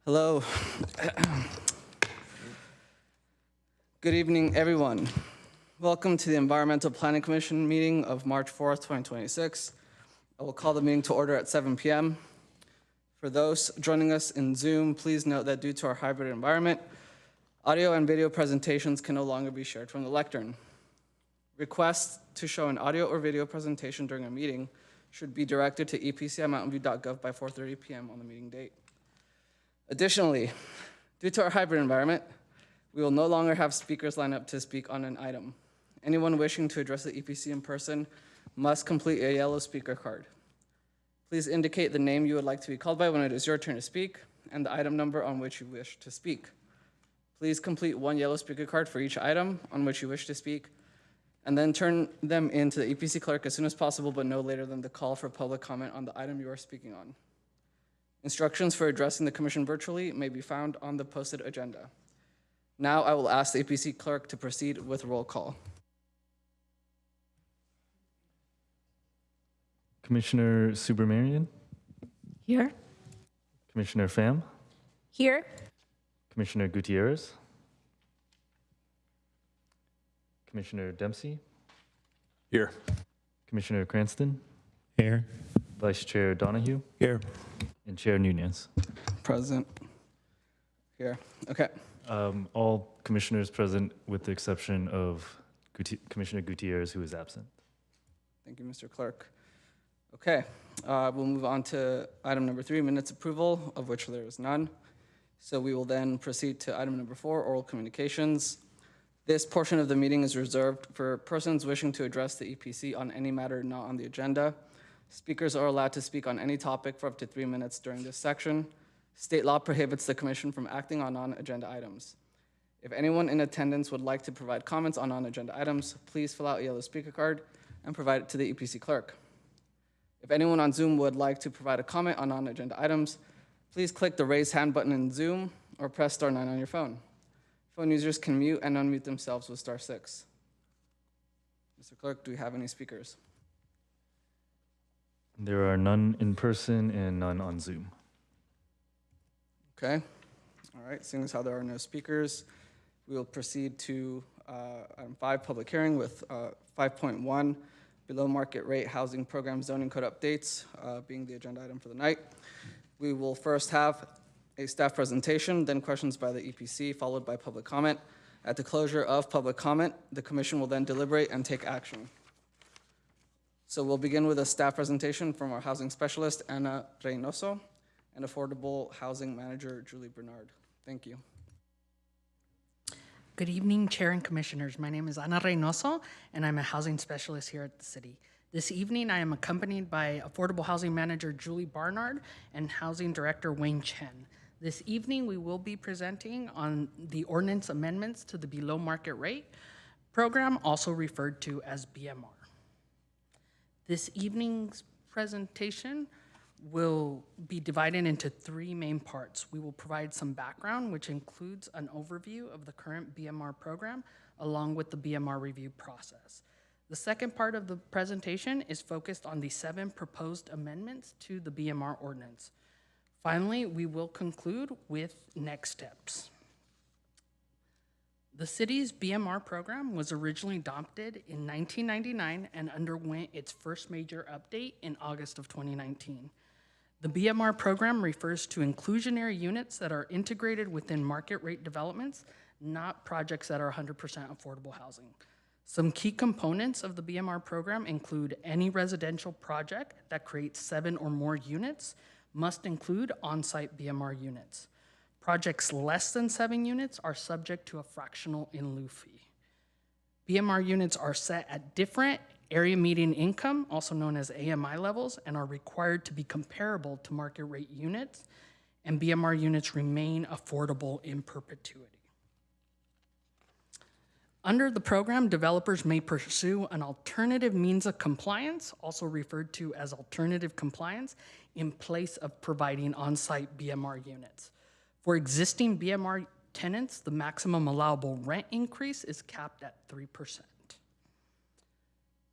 Hello. Good evening, everyone. Welcome to the Environmental Planning Commission meeting of March 4th, 2026. I will call the meeting to order at 7 p.m. For those joining us in Zoom, please note that due to our hybrid environment, audio and video presentations can no longer be shared from the lectern. Requests to show an audio or video presentation during a meeting should be directed to epc@mountainview.gov by 4:30 p.m. on the meeting date. Additionally, due to our hybrid environment, we will no longer have speakers lined up to speak on an item. Anyone wishing to address the EPC in person must complete a yellow speaker card. Please indicate the name you would like to be called by when it is your turn to speak and the item number on which you wish to speak. Please complete one yellow speaker card for each item on which you wish to speak, and then turn them in to the EPC clerk as soon as possible, but no later than the call for public comment on the item you are speaking on. Instructions for addressing the commission virtually may be found on the posted agenda. Now I will ask the EPC clerk to proceed with roll call. Commissioner Subramanian? Here. Commissioner Pham? Here. Commissioner Gutierrez? Commissioner Dempsey? Here. Commissioner Cranston? Here. Vice Chair Donahue? Here. And Chair Nunez. Present. Here. Okay. All commissioners present with the exception of Commissioner Gutierrez, who is absent. Thank you, Mr. Clerk. Okay, we'll move on to item number 3, minutes approval, of which there is none. So we will then proceed to item number 4, oral communications. This portion of the meeting is reserved for persons wishing to address the EPC on any matter not on the agenda. Speakers are allowed to speak on any topic for up to 3 minutes during this section. State law prohibits the commission from acting on non-agenda items. If anyone in attendance would like to provide comments on non-agenda items, please fill out a yellow speaker card and provide it to the EPC clerk. If anyone on Zoom would like to provide a comment on non-agenda items, please click the raise hand button in Zoom or press *9 on your phone. Phone users can mute and unmute themselves with *6. Mr. Clerk, do we have any speakers? There are none in person and none on Zoom. Okay. All right. Seeing as how there are no speakers, we will proceed to item 5, public hearing with 5.1, below market rate housing program zoning code updates, being the agenda item for the night. We will first have a staff presentation, then questions by the EPC, followed by public comment. At the closure of public comment, the commission will then deliberate and take action. So we'll begin with a staff presentation from our housing specialist, Ana Reynoso, and affordable housing manager, Julie Bernard. Thank you. Good evening, Chair and Commissioners. My name is Ana Reynoso, and I'm a housing specialist here at the city. This evening, I am accompanied by affordable housing manager, Julie Barnard, and housing director, Wayne Chen. This evening, we will be presenting on the ordinance amendments to the below market rate program, also referred to as BMR. This evening's presentation will be divided into 3 main parts. We will provide some background, which includes an overview of the current BMR program, along with the BMR review process. The second part of the presentation is focused on the 7 proposed amendments to the BMR ordinance. Finally, we will conclude with next steps. The city's BMR program was originally adopted in 1999 and underwent its first major update in August of 2019. The BMR program refers to inclusionary units that are integrated within market rate developments, not projects that are 100% affordable housing. Some key components of the BMR program include any residential project that creates 7 or more units must include on-site BMR units. Projects less than 7 units are subject to a fractional in lieu fee. BMR units are set at different area median income, also known as AMI levels, and are required to be comparable to market rate units, and BMR units remain affordable in perpetuity. Under the program, developers may pursue an alternative means of compliance, also referred to as alternative compliance, in place of providing on-site BMR units. For existing BMR tenants, the maximum allowable rent increase is capped at 3%.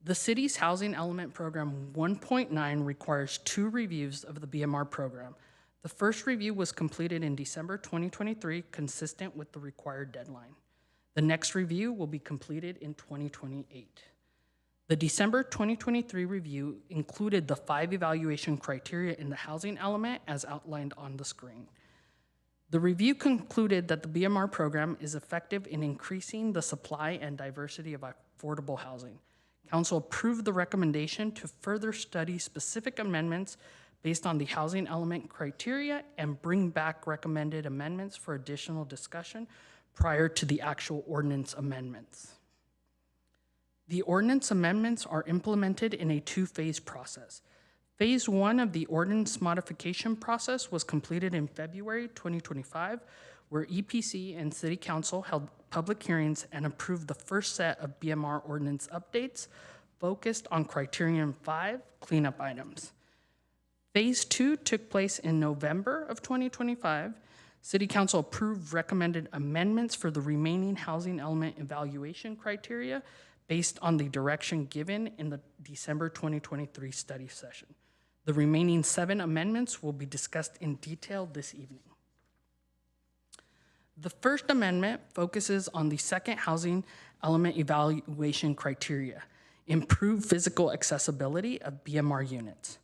The city's Housing Element Program 1.9 requires 2 reviews of the BMR program. The first review was completed in December 2023, consistent with the required deadline. The next review will be completed in 2028. The December 2023 review included the 5 evaluation criteria in the housing element as outlined on the screen. The review concluded that the BMR program is effective in increasing the supply and diversity of affordable housing. Council approved the recommendation to further study specific amendments based on the housing element criteria and bring back recommended amendments for additional discussion prior to the actual ordinance amendments. The ordinance amendments are implemented in a 2-phase process. Phase 1 of the ordinance modification process was completed in February 2025, where EPC and City Council held public hearings and approved the first set of BMR ordinance updates focused on Criterion 5 cleanup items. Phase 2 took place in November of 2025. City Council approved recommended amendments for the remaining housing element evaluation criteria based on the direction given in the December 2023 study session. The remaining 7 amendments will be discussed in detail this evening. The first amendment focuses on the second housing element evaluation criteria, improve physical accessibility of BMR units.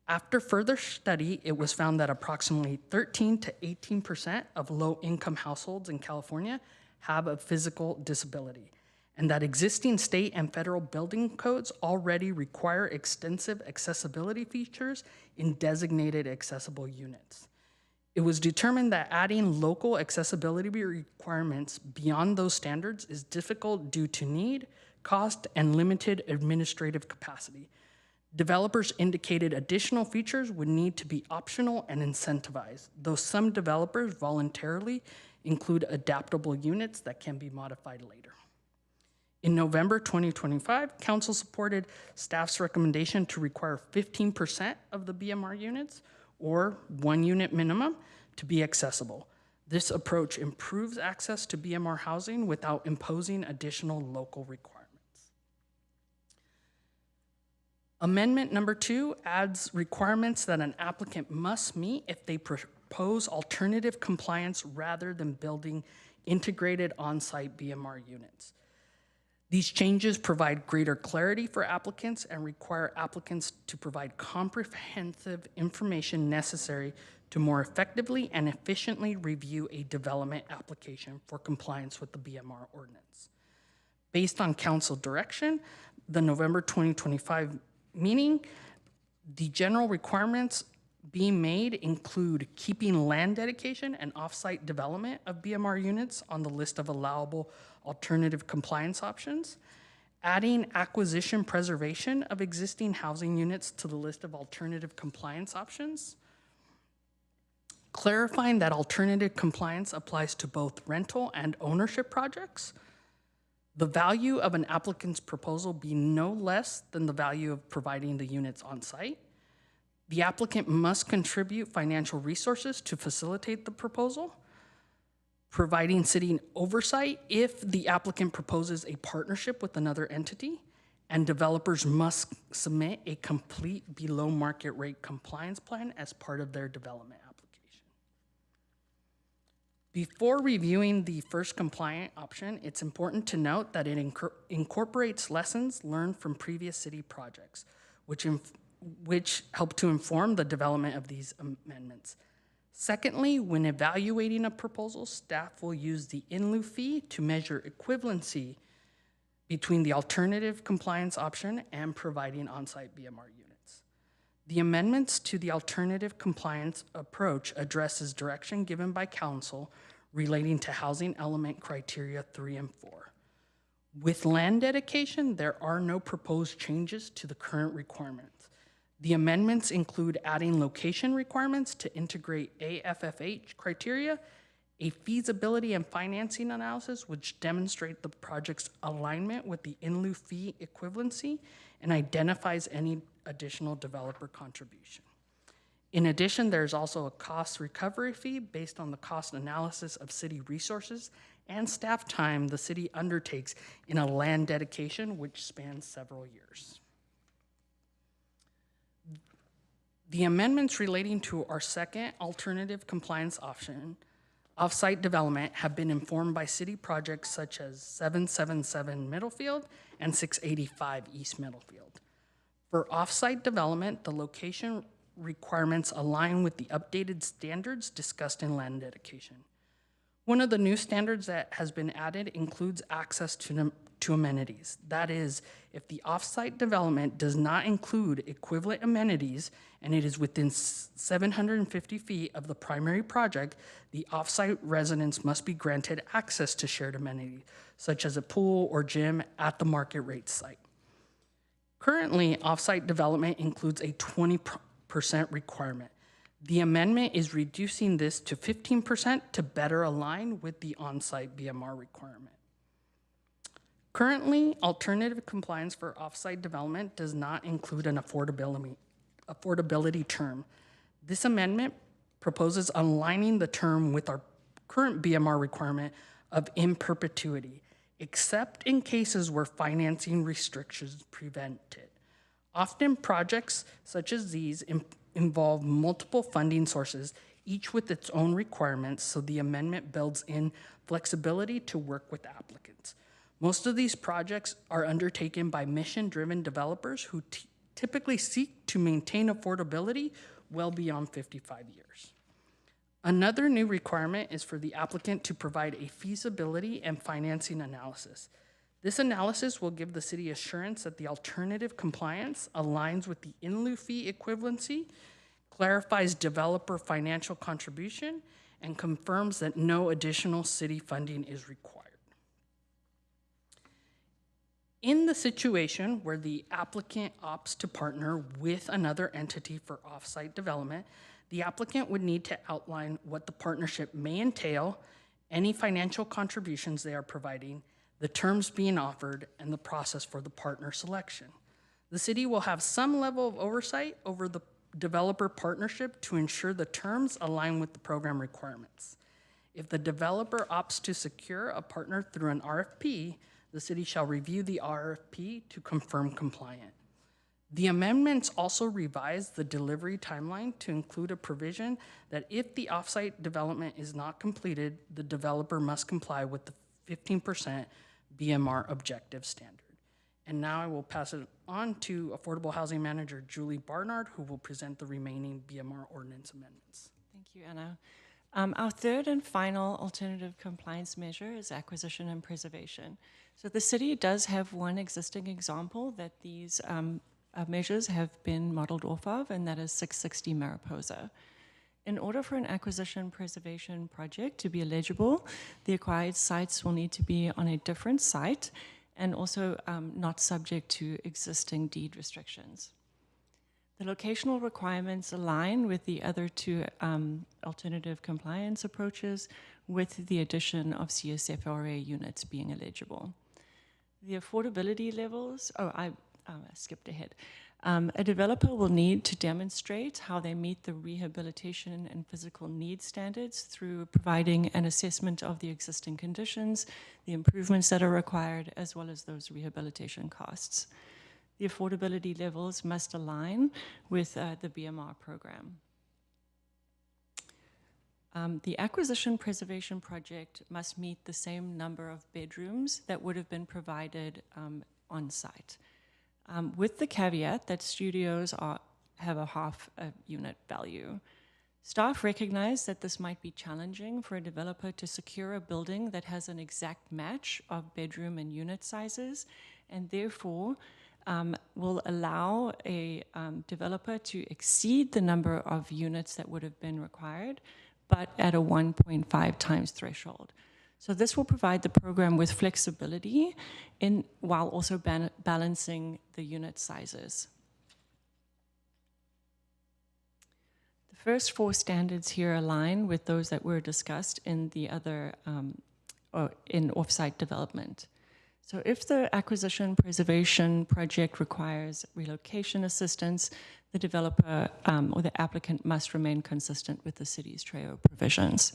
After further study, it was found that approximately 13 to 18% of low-income households in California have a physical disability, and that existing state and federal building codes already require extensive accessibility features in designated accessible units. It was determined that adding local accessibility requirements beyond those standards is difficult due to need, cost, and limited administrative capacity. Developers indicated additional features would need to be optional and incentivized, though some developers voluntarily include adaptable units that can be modified later. In November 2025, Council supported staff's recommendation to require 15% of the BMR units, or 1 unit minimum, to be accessible. This approach improves access to BMR housing without imposing additional local requirements. Amendment number 2 adds requirements that an applicant must meet if they propose alternative compliance rather than building integrated on-site BMR units. These changes provide greater clarity for applicants and require applicants to provide comprehensive information necessary to more effectively and efficiently review a development application for compliance with the BMR ordinance. Based on council direction, the November 2025 meeting, the general requirements being made include keeping land dedication and off-site development of BMR units on the list of allowable alternative compliance options, adding acquisition preservation of existing housing units to the list of alternative compliance options, clarifying that alternative compliance applies to both rental and ownership projects, the value of an applicant's proposal be no less than the value of providing the units on site. The applicant must contribute financial resources to facilitate the proposal, providing city oversight if the applicant proposes a partnership with another entity, and developers must submit a complete below market rate compliance plan as part of their development application. Before reviewing the first compliant option, it's important to note that it incorporates lessons learned from previous city projects, which help to inform the development of these amendments. Secondly, when evaluating a proposal, staff will use the in lieu fee to measure equivalency between the alternative compliance option and providing on-site BMR units. The amendments to the alternative compliance approach addresses direction given by council relating to housing element criteria 3 and 4. With land dedication, there are no proposed changes to the current requirements. The amendments include adding location requirements to integrate AFFH criteria, a feasibility and financing analysis which demonstrate the project's alignment with the in lieu fee equivalency and identifies any additional developer contribution. In addition, there's also a cost recovery fee based on the cost analysis of city resources and staff time the city undertakes in a land dedication which spans several years. The amendments relating to our second alternative compliance option, off-site development, have been informed by city projects such as 777 Middlefield and 685 East Middlefield. For off-site development, the location requirements align with the updated standards discussed in land dedication. One of the new standards that has been added includes access to amenities. That is, if the off-site development does not include equivalent amenities and it is within 750 feet of the primary project, the off-site residents must be granted access to shared amenities, such as a pool or gym at the market rate site. Currently, off-site development includes a 20% requirement. The amendment is reducing this to 15% to better align with the on-site BMR requirement. Currently, alternative compliance for off-site development does not include an affordability term. This amendment proposes aligning the term with our current BMR requirement of in perpetuity, except in cases where financing restrictions prevent it. Often projects such as these involve multiple funding sources, each with its own requirements, so the amendment builds in flexibility to work with applicants. Most of these projects are undertaken by mission-driven developers who typically seek to maintain affordability well beyond 55 years. Another new requirement is for the applicant to provide a feasibility and financing analysis. This analysis will give the city assurance that the alternative compliance aligns with the in lieu fee equivalency, clarifies developer financial contribution, and confirms that no additional city funding is required. In the situation where the applicant opts to partner with another entity for off-site development, the applicant would need to outline what the partnership may entail, any financial contributions they are providing, the terms being offered, and the process for the partner selection. The city will have some level of oversight over the developer partnership to ensure the terms align with the program requirements. If the developer opts to secure a partner through an RFP, the city shall review the RFP to confirm compliance. The amendments also revise the delivery timeline to include a provision that if the offsite development is not completed, the developer must comply with the 15% BMR objective standard. And now I will pass it on to Affordable Housing Manager Julie Barnard, who will present the remaining BMR ordinance amendments. Thank you, Anna. Our third and final alternative compliance measure is acquisition and preservation. So the city does have one existing example that these measures have been modeled off of, and that is 660 Mariposa. In order for an acquisition preservation project to be eligible, the acquired sites will need to be on a different site and also not subject to existing deed restrictions. The locational requirements align with the other two alternative compliance approaches, with the addition of CSFRA units being eligible. The affordability levels, I skipped ahead. A developer will need to demonstrate how they meet the rehabilitation and physical needs standards through providing an assessment of the existing conditions, the improvements that are required, as well as those rehabilitation costs. The affordability levels must align with the BMR program. The acquisition preservation project must meet the same number of bedrooms that would have been provided on site, with the caveat that studios have a half a unit value. Staff recognize that this might be challenging for a developer to secure a building that has an exact match of bedroom and unit sizes, and therefore will allow a developer to exceed the number of units that would have been required, but at a 1.5 times threshold. So this will provide the program with flexibility while also balancing the unit sizes. The first four standards here align with those that were discussed in the other, in offsite development. So if the acquisition preservation project requires relocation assistance, the developer or the applicant must remain consistent with the city's TREO provisions.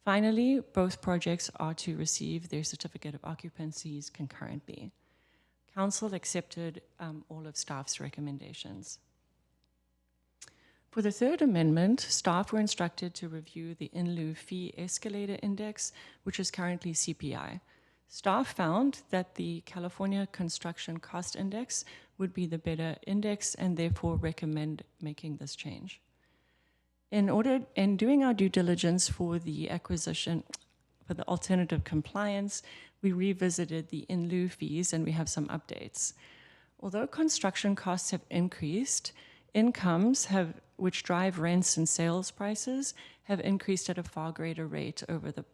Finally, both projects are to receive their certificate of occupancies concurrently. Council accepted all of staff's recommendations. For the third amendment, staff were instructed to review the in lieu fee escalator index, which is currently CPI. Staff found that the California Construction Cost Index would be the better index and therefore recommend making this change. In doing our due diligence for the acquisition, for the alternative compliance, we revisited the in lieu fees and we have some updates. Although construction costs have increased, incomes which drive rents and sales prices have increased at a far greater rate over the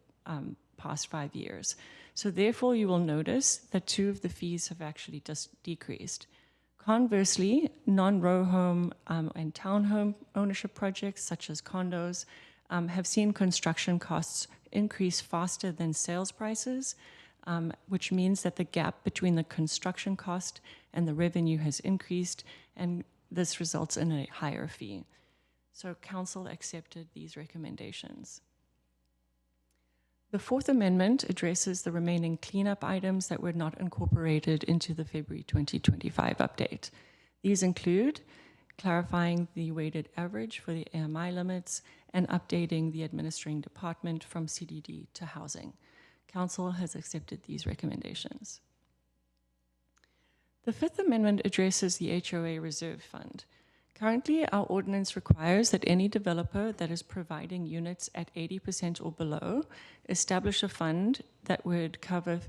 past 5 years. So therefore, you will notice that 2 of the fees have actually just decreased. Conversely, non-row home and townhome ownership projects, such as condos, have seen construction costs increase faster than sales prices, which means that the gap between the construction cost and the revenue has increased, and this results in a higher fee. So council accepted these recommendations. The fourth amendment addresses the remaining cleanup items that were not incorporated into the February 2025 update. These include clarifying the weighted average for the AMI limits and updating the administering department from CDD to housing. Council has accepted these recommendations. The Fifth Amendment addresses the HOA Reserve Fund. Currently, our ordinance requires that any developer that is providing units at 80% or below establish a fund that would cover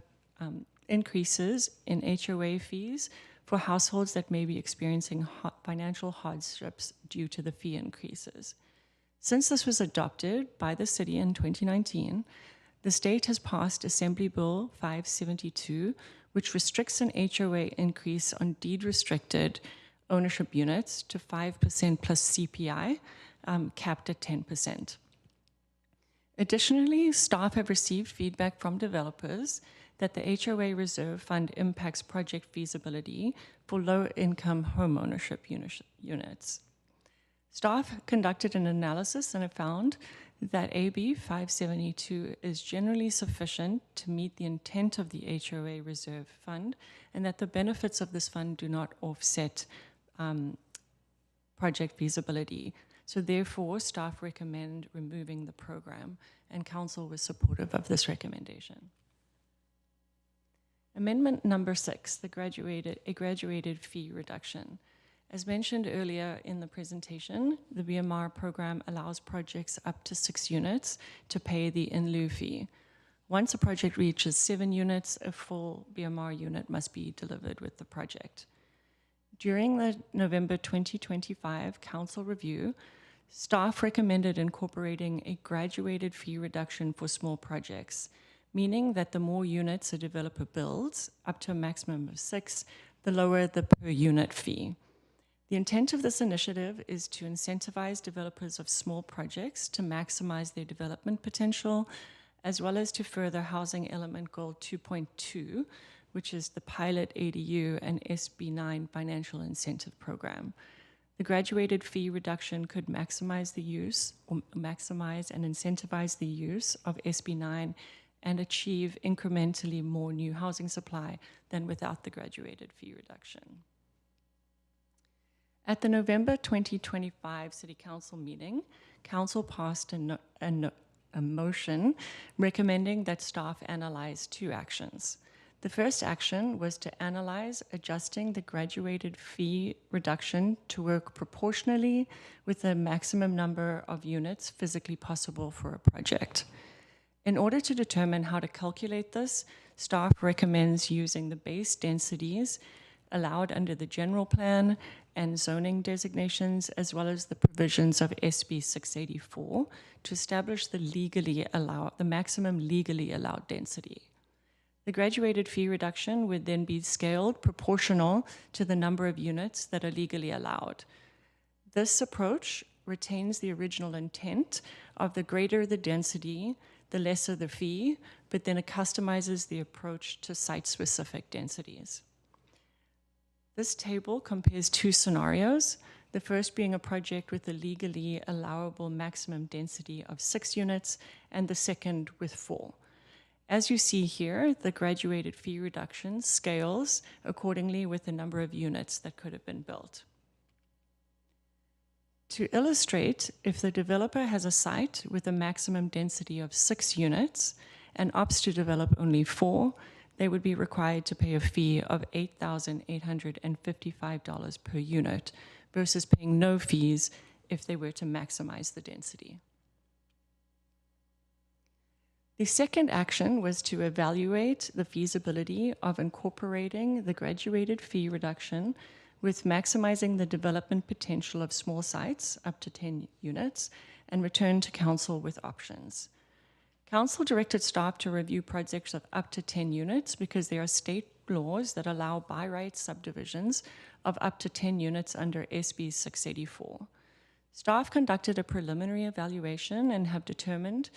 increases in HOA fees for households that may be experiencing financial hardships due to the fee increases. Since this was adopted by the city in 2019, the state has passed Assembly Bill 572, which restricts an HOA increase on deed-restricted ownership units to 5% plus CPI, capped at 10%. Additionally, staff have received feedback from developers that the HOA Reserve Fund impacts project feasibility for low-income home ownership units. Staff conducted an analysis and have found that AB 572 is generally sufficient to meet the intent of the HOA Reserve Fund, and that the benefits of this fund do not offset project feasibility. So therefore, staff recommend removing the program, and council was supportive of this recommendation. Amendment number 6, a graduated fee reduction. As mentioned earlier in the presentation, the BMR program allows projects up to 6 units to pay the in lieu fee. Once a project reaches 7 units, a full BMR unit must be delivered with the project. During the November 2025 council review, staff recommended incorporating a graduated fee reduction for small projects, meaning that the more units a developer builds, up to a maximum of 6, the lower the per unit fee. The intent of this initiative is to incentivize developers of small projects to maximize their development potential, as well as to further Housing Element Goal 2.2, which is the pilot ADU and SB9 financial incentive program. The graduated fee reduction could maximize the use, or maximize and incentivize the use of SB9 and achieve incrementally more new housing supply than without the graduated fee reduction. At the November 2025 City Council meeting, Council passed a motion recommending that staff analyze 2 actions. The first action was to analyze adjusting the graduated fee reduction to work proportionally with the maximum number of units physically possible for a project. In order to determine how to calculate this, staff recommends using the base densities allowed under the general plan and zoning designations, as well as the provisions of SB 684 to establish the maximum legally allowed density. The graduated fee reduction would then be scaled proportional to the number of units that are legally allowed. This approach retains the original intent of the greater the density, the lesser the fee, but then it customizes the approach to site-specific densities. This table compares 2 scenarios, the first being a project with a legally allowable maximum density of 6 units, and the second with 4. As you see here, the graduated fee reduction scales accordingly with the number of units that could have been built. To illustrate, if the developer has a site with a maximum density of 6 units and opts to develop only 4, they would be required to pay a fee of $8,855 per unit versus paying no fees if they were to maximize the density. The second action was to evaluate the feasibility of incorporating the graduated fee reduction with maximizing the development potential of small sites up to 10 units and return to council with options. Council directed staff to review projects of up to 10 units because there are state laws that allow by right subdivisions of up to 10 units under SB 684. Staff conducted a preliminary evaluation and have determined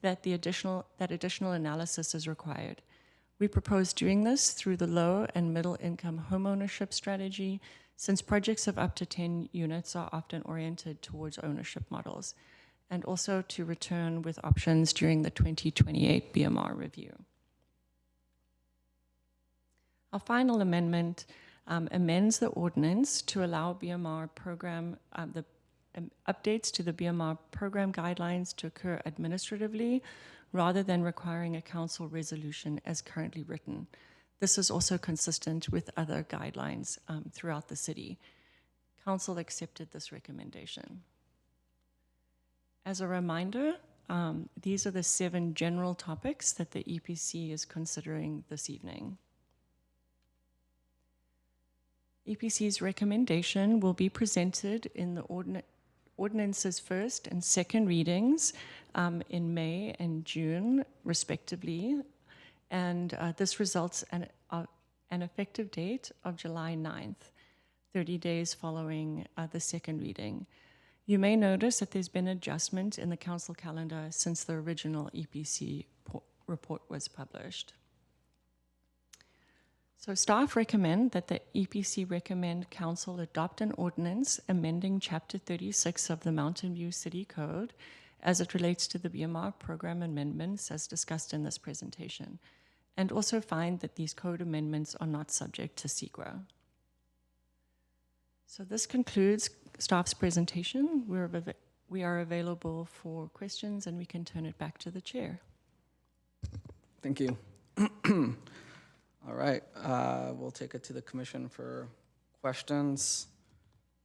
that additional analysis is required. We propose doing this through the low and middle income homeownership strategy, since projects of up to 10 units are often oriented towards ownership models, and also to return with options during the 2028 BMR review. Our final amendment amends the ordinance to allow BMR program, updates to the BMR program guidelines to occur administratively rather than requiring a council resolution as currently written. This is also consistent with other guidelines throughout the city. Council accepted this recommendation. As a reminder, these are the 7 general topics that the EPC is considering this evening. EPC's recommendation will be presented in the ordinance's first and second readings in May and June, respectively, and this results in an effective date of July 9th, 30 days following the second reading. You may notice that there's been adjustment in the council calendar since the original EPC report was published. So staff recommend that the EPC recommend council adopt an ordinance amending Chapter 36 of the Mountain View City Code as it relates to the BMR program amendments as discussed in this presentation, and also find that these code amendments are not subject to SECRA. So this concludes staff's presentation. We are available for questions, and we can turn it back to the chair. Thank you. All right, we'll take it to the commission for questions.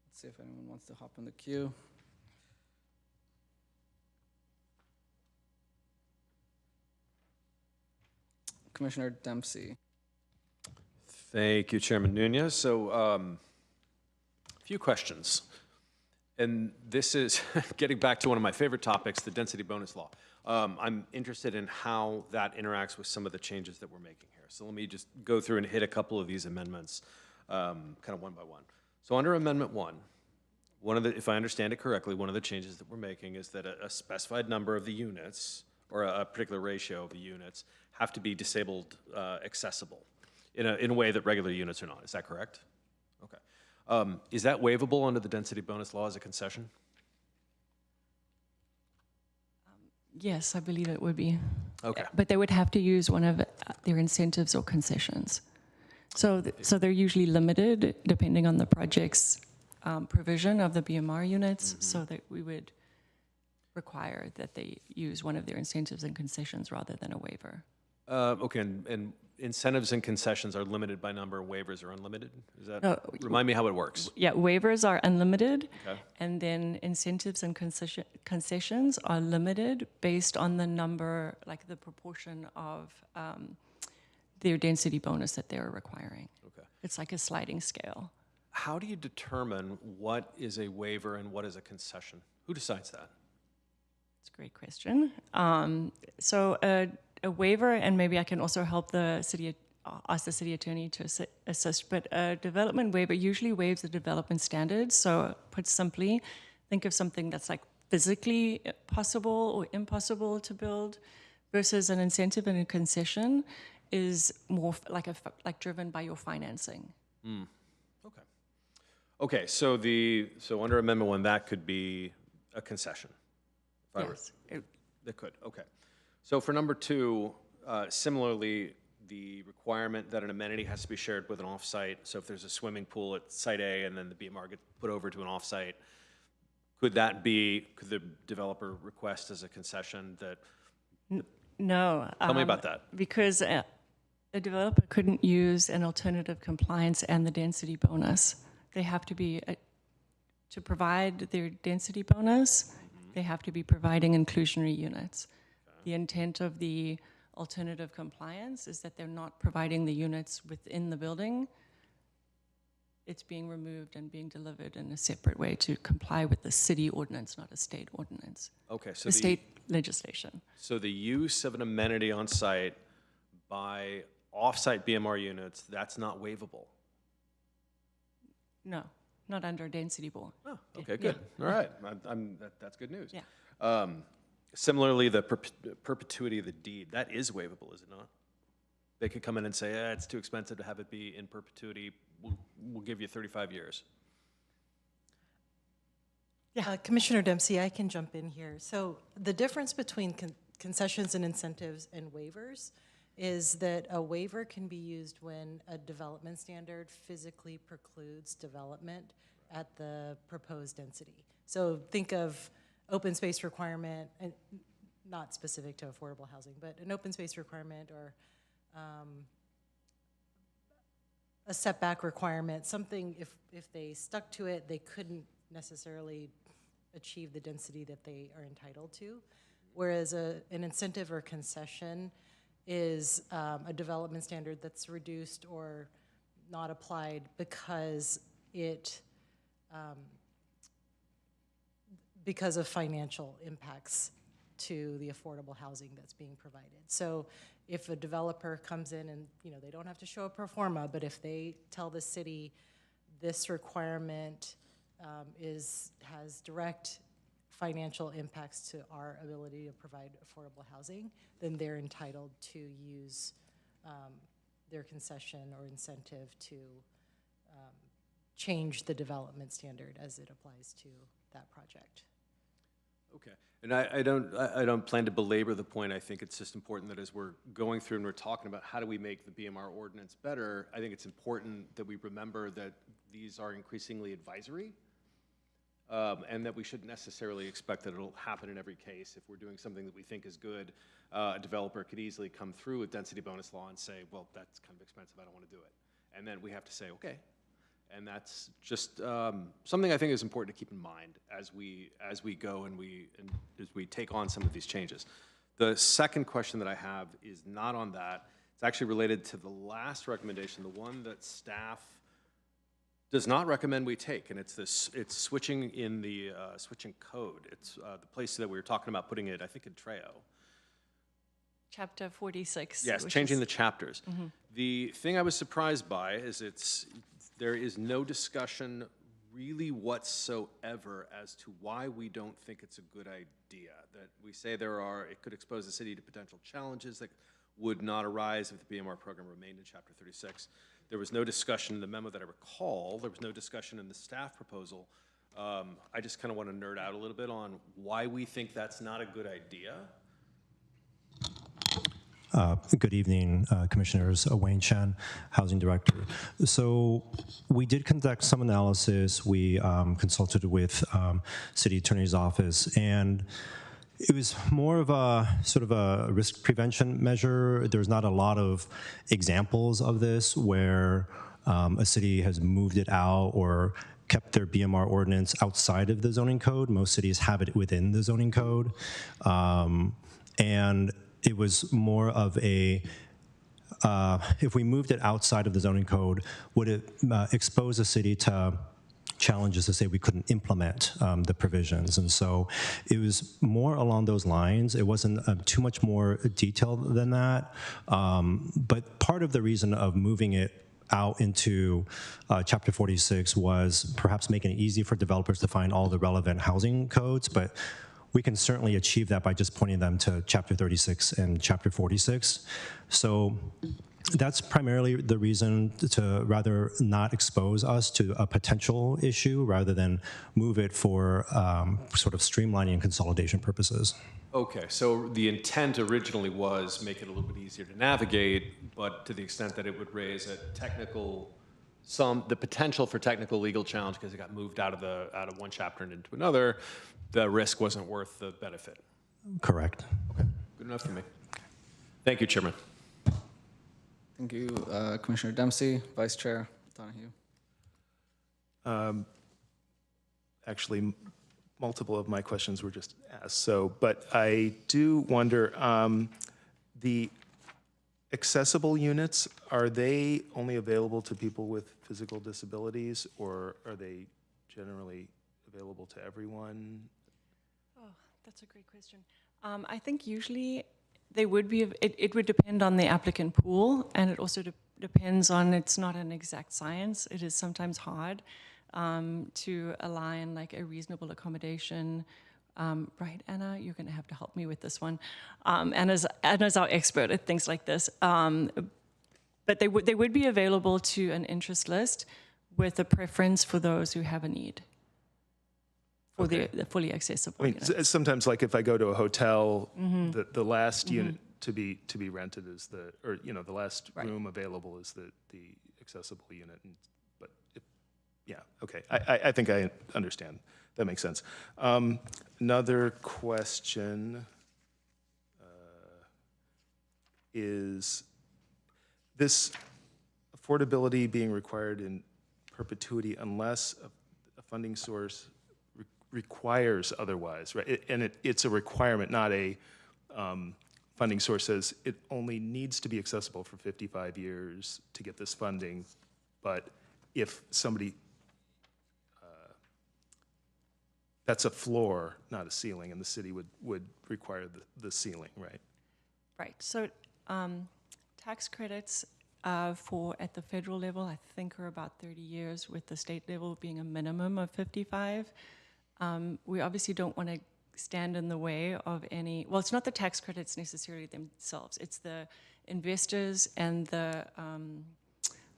Let's see if anyone wants to hop in the queue. Commissioner Dempsey. Thank you, Chairman Nunez. So, a few questions. And this is getting back to one of my favorite topics, the density bonus law. I'm interested in how that interacts with some of the changes that we're making here. So let me just go through and hit a couple of these amendments, kind of one by one. So under Amendment 1, if I understand it correctly, one of the changes that we're making is that a specified number of the units, or a particular ratio of the units, have to be disabled accessible in a way that regular units are not. Is that correct? Okay. Is that waivable under the density bonus law as a concession? Yes, I believe it would be. Okay. But they would have to use one of their incentives or concessions. So they're usually limited depending on the project's provision of the BMR units, so that we would require that they use one of their incentives and concessions rather than a waiver. Okay, and incentives and concessions are limited by number, and waivers are unlimited? Is that, remind me how it works. Yeah, waivers are unlimited, Okay. and then incentives and concessions are limited based on the number, like the proportion of their density bonus that they're requiring. Okay. It's like a sliding scale. How do you determine what is a waiver and what is a concession? Who decides that? It's a great question. So a waiver, and maybe I can also help the city, ask the city attorney to assist, but a development waiver usually waives the development standards. So put simply, think of something that's like physically possible or impossible to build, versus an incentive and a concession is more like driven by your financing. Okay. Okay, so under Amendment 1, that could be a concession. Yes. It could, okay. So for number 2, similarly, the requirement that an amenity has to be shared with an offsite. So if there's a swimming pool at Site A and then the BMR gets put over to an offsite, Could the developer request as a concession that, No. tell me about that. Because a developer couldn't use an alternative compliance and the density bonus. They have to be, to provide their density bonus, they have to be providing inclusionary units. The intent of the alternative compliance is that they're not providing the units within the building. It's being removed and being delivered in a separate way to comply with the city ordinance, not a state ordinance. Okay, so The state legislation. So the use of an amenity on site by off-site BMR units, that's not waivable? No, not under a density board. Oh, okay, good. All right, that's good news. Yeah. Similarly, the perpetuity of the deed, that is waivable, is it not? They could come in and say, it's too expensive to have it be in perpetuity, we'll give you 35 years. Yeah. Commissioner Dempsey, I can jump in here. So the difference between concessions and incentives and waivers is that a waiver can be used when a development standard physically precludes development at the proposed density. So think of open space requirement, and not specific to affordable housing, but an open space requirement or a setback requirement, something if they stuck to it, they couldn't necessarily achieve the density that they are entitled to. Whereas an incentive or concession is a development standard that's reduced or not applied because because of financial impacts to the affordable housing that's being provided. So if a developer comes in and, they don't have to show a pro forma, but if they tell the city this requirement has direct financial impacts to our ability to provide affordable housing, then they're entitled to use their concession or incentive to change the development standard as it applies to that project. Okay, and I don't plan to belabor the point. I think it's just important that as we're going through and we're talking about how do we make the BMR ordinance better, I think it's important that we remember that these are increasingly advisory, and that we shouldn't necessarily expect that it'll happen in every case. If we're doing something that we think is good, a developer could easily come through with density bonus law and say, well, that's kind of expensive, I don't want to do it. And then we have to say, okay. And that's just something I think is important to keep in mind as we go and as we take on some of these changes. The second question that I have is not on that. It's actually related to the last recommendation, the one that staff does not recommend we take, and it's switching in the switching code. It's the place that we were talking about putting it, I think, in Treo. Chapter 46. Yes, changing the chapters. Mm-hmm. The thing I was surprised by is there is no discussion really whatsoever as to why we don't think it's a good idea. That we say it could expose the city to potential challenges that would not arise if the BMR program remained in Chapter 36. There was no discussion in the memo that I recall. There was no discussion in the staff proposal. I just kind of want to nerd out a little bit on why we think that's not a good idea. Good evening, Commissioners. Wayne Chen, Housing Director. So we did conduct some analysis. We consulted with City Attorney's Office, and it was more of a sort of a risk prevention measure. There's not a lot of examples of this where a city has moved it out or kept their BMR ordinance outside of the zoning code. Most cities have it within the zoning code. And it was more of a, if we moved it outside of the zoning code, would it expose the city to challenges to say we couldn't implement the provisions? And so it was more along those lines. It wasn't too much more detailed than that. But part of the reason of moving it out into Chapter 46 was perhaps making it easy for developers to find all the relevant housing codes, but we can certainly achieve that by just pointing them to Chapter 36 and Chapter 46. So that's primarily the reason to rather not expose us to a potential issue rather than move it for sort of streamlining and consolidation purposes. Okay, so the intent originally was make it a little bit easier to navigate, but to the extent that it would raise a technical the potential for technical legal challenge because it got moved out of one chapter and into another, the risk wasn't worth the benefit. Correct. Okay, good enough for me. Thank you, Chairman. Thank you, Commissioner Dempsey, Vice Chair Donahue. Actually, multiple of my questions were just asked. So, but I do wonder, the accessible units, are they only available to people with physical disabilities, or are they generally available to everyone? Oh, that's a great question. I think usually they would be, it would depend on the applicant pool, and it also depends on, it's not an exact science. It is sometimes hard to align like a reasonable accommodation. Right, Anna, you're going to have to help me with this one. Anna's our expert at things like this. But they would be available to an interest list with a preference for those who have a need for the fully accessible I mean, units. sometimes, like if I go to a hotel, the last unit to be rented is the last room available is the accessible unit. But yeah, okay, I think I understand. That makes sense. Another question is this affordability being required in perpetuity unless a funding source requires otherwise, right? It's a requirement, not a funding source says it only needs to be accessible for 55 years to get this funding, but if somebody that's a floor, not a ceiling, and the city would require the ceiling, right? Right. So tax credits for at the federal level, I think, are about 30 years, with the state level being a minimum of 55. We obviously don't want to stand in the way of any. Well, it's not the tax credits necessarily themselves. It's the investors and the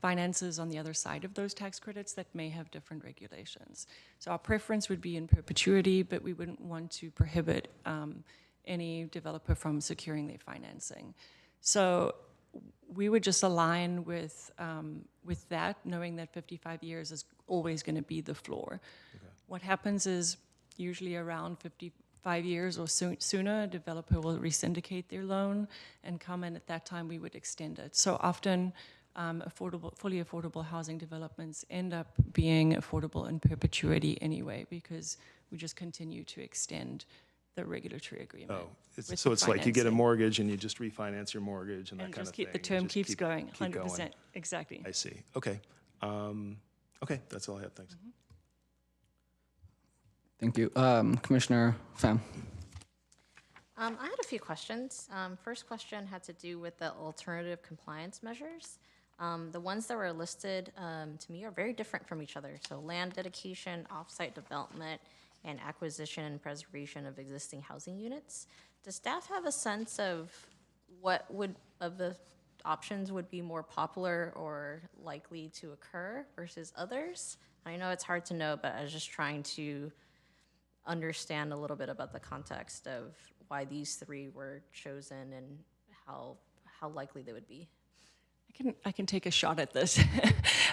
finances on the other side of those tax credits that may have different regulations. So our preference would be in perpetuity, but we wouldn't want to prohibit any developer from securing their financing. So we would just align with that, knowing that 55 years is always going to be the floor. Okay. What happens is usually around 55 years or sooner, a developer will resyndicate their loan and come in. At that time, we would extend it. So often, fully affordable housing developments end up being affordable in perpetuity anyway, because we just continue to extend the regulatory agreement. Oh, so it's like you get a mortgage and you just refinance your mortgage and that kind of thing. The term keeps going, 100%. Exactly. I see. Okay. Okay, that's all I have. Thanks. Mm-hmm. Thank you. Commissioner Pham. I had a few questions. First question had to do with the alternative compliance measures. The ones that were listed to me are very different from each other. So land dedication, offsite development, and acquisition and preservation of existing housing units. Does staff have a sense of what of the options would be more popular or likely to occur versus others? I know it's hard to know, but I was just trying to understand a little bit about the context of why these three were chosen and how likely they would be. I can take a shot at this.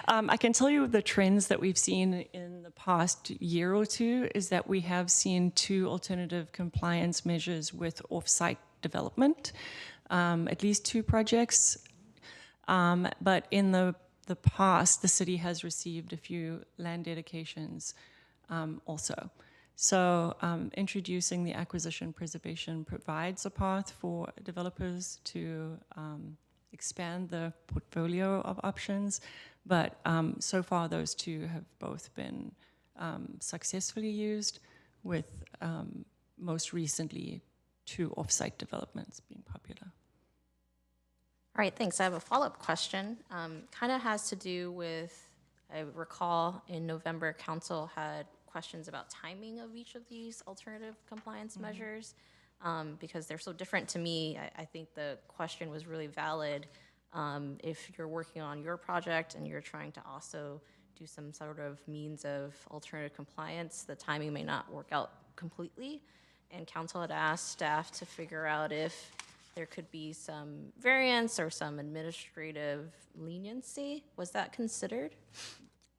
I can tell you the trends that we've seen in the past year or two is that we have seen 2 alternative compliance measures with off-site development, at least 2 projects. But in the past, the city has received a few land dedications also. So introducing the acquisition preservation provides a path for developers to expand the portfolio of options, but so far those 2 have both been successfully used, with most recently 2 off-site developments being popular. All right, thanks. I have a follow-up question. Kind of has to do with, I recall in November, Council had questions about timing of each of these alternative compliance measures. Because they're so different to me, I think the question was really valid. If you're working on your project and you're trying to also do some sort of means of alternative compliance, the timing may not work out completely. And council had asked staff to figure out if there could be some variance or some administrative leniency. Was that considered?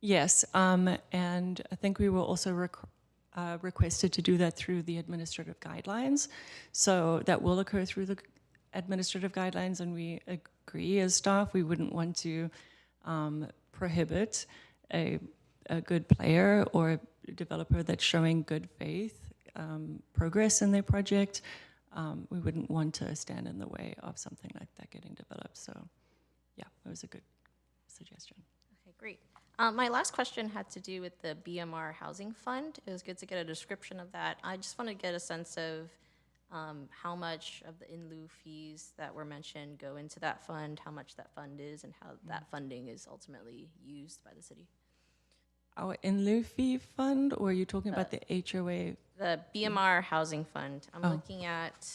Yes, and I think we were also requested to do that through the administrative guidelines. So that will occur through the administrative guidelines, and we agree as staff, we wouldn't want to prohibit a good player or a developer that's showing good faith progress in their project. We wouldn't want to stand in the way of something like that getting developed. So yeah, it was a good suggestion. Okay, great. My last question had to do with the BMR Housing Fund. It was good to get a description of that. I just want to get a sense of how much of the in lieu fees that were mentioned go into that fund, how much that fund is, and how that funding is ultimately used by the city. Our in lieu fee fund, or are you talking about the HOA? The BMR Housing Fund. I'm looking at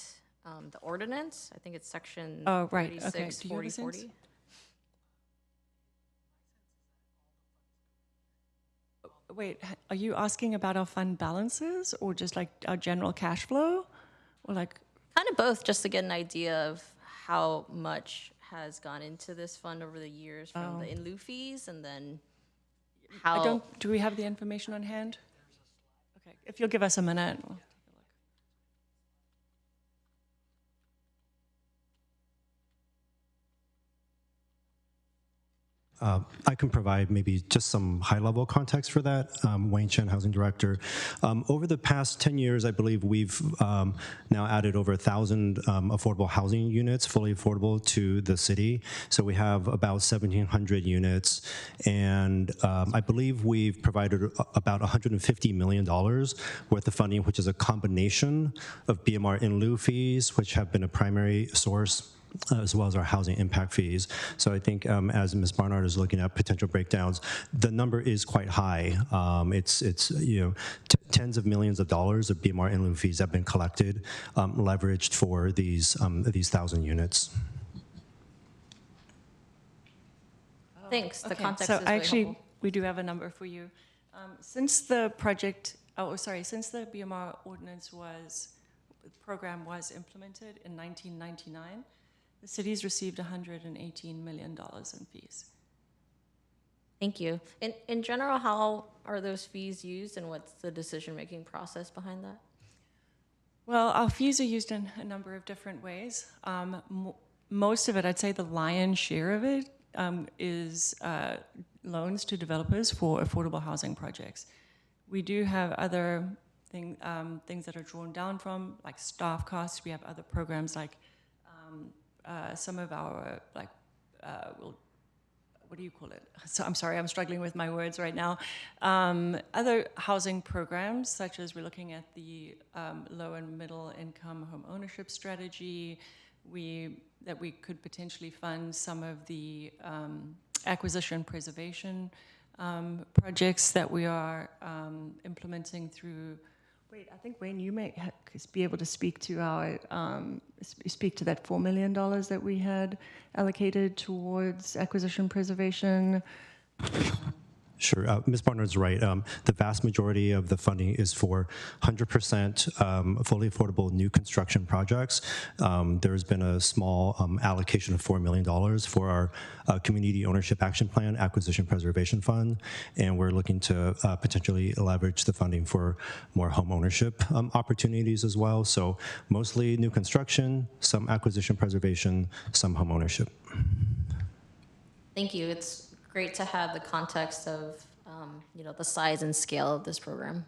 the ordinance. I think it's section Oh, right. Okay. 36, Do you have a 40, sense? 40. Wait, are you asking about our fund balances or just like our general cash flow? Or like, Kind of both, just to get an idea of how much has gone into this fund over the years from the in lieu fees, and then how. do we have the information on hand? Okay, if you'll give us a minute. We'll take a look. I can provide maybe just some high-level context for that. Wayne Chen, Housing Director. Over the past 10 years, I believe we've now added over 1,000 affordable housing units, fully affordable, to the city. So we have about 1,700 units, and I believe we've provided about $150 million worth of funding, which is a combination of BMR in lieu fees, which have been a primary source, as well as our housing impact fees. So I think as Ms. Barnard is looking at potential breakdowns, the number is quite high. It's tens of millions of dollars of BMR in lieu fees have been collected, leveraged for these 1,000 units. Thanks. The Okay, context so is really actually, helpful. we do have a number for you. Since the since the BMR program was implemented in 1999, the city's received $118 million in fees. Thank you. In general, how are those fees used, and what's the decision-making process behind that? Well, our fees are used in a number of different ways. Most of it, I'd say the lion's share of it, is loans to developers for affordable housing projects. We do have other things that are drawn down from, like staff costs. We have other programs like some of our, what do you call it? So I'm sorry, I'm struggling with my words right now. Other housing programs, such as we're looking at the low and middle income home ownership strategy, that we could potentially fund some of the acquisition preservation projects that we are implementing through. Wait, I think Wayne, you may be able to speak to our speak to that $4 million that we had allocated towards acquisition preservation. Sure. Ms. Barnard's right. The vast majority of the funding is for 100% fully affordable new construction projects. There's been a small allocation of $4 million for our Community Ownership Action Plan Acquisition Preservation Fund, and we're looking to potentially leverage the funding for more home ownership opportunities as well. So mostly new construction, some acquisition preservation, some home ownership. Thank you. It's great to have the context of the size and scale of this program.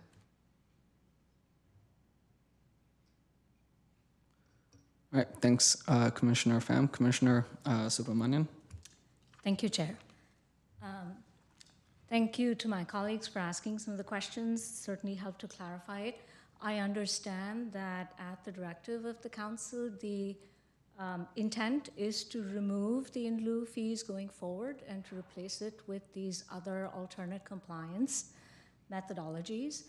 All right, thanks, Commissioner Pham. Commissioner Subramanian. Thank you, Chair. Thank you to my colleagues for asking some of the questions. Certainly helped to clarify it. I understand that at the directive of the council, the intent is to remove the in lieu fees going forward and to replace it with these other alternate compliance methodologies.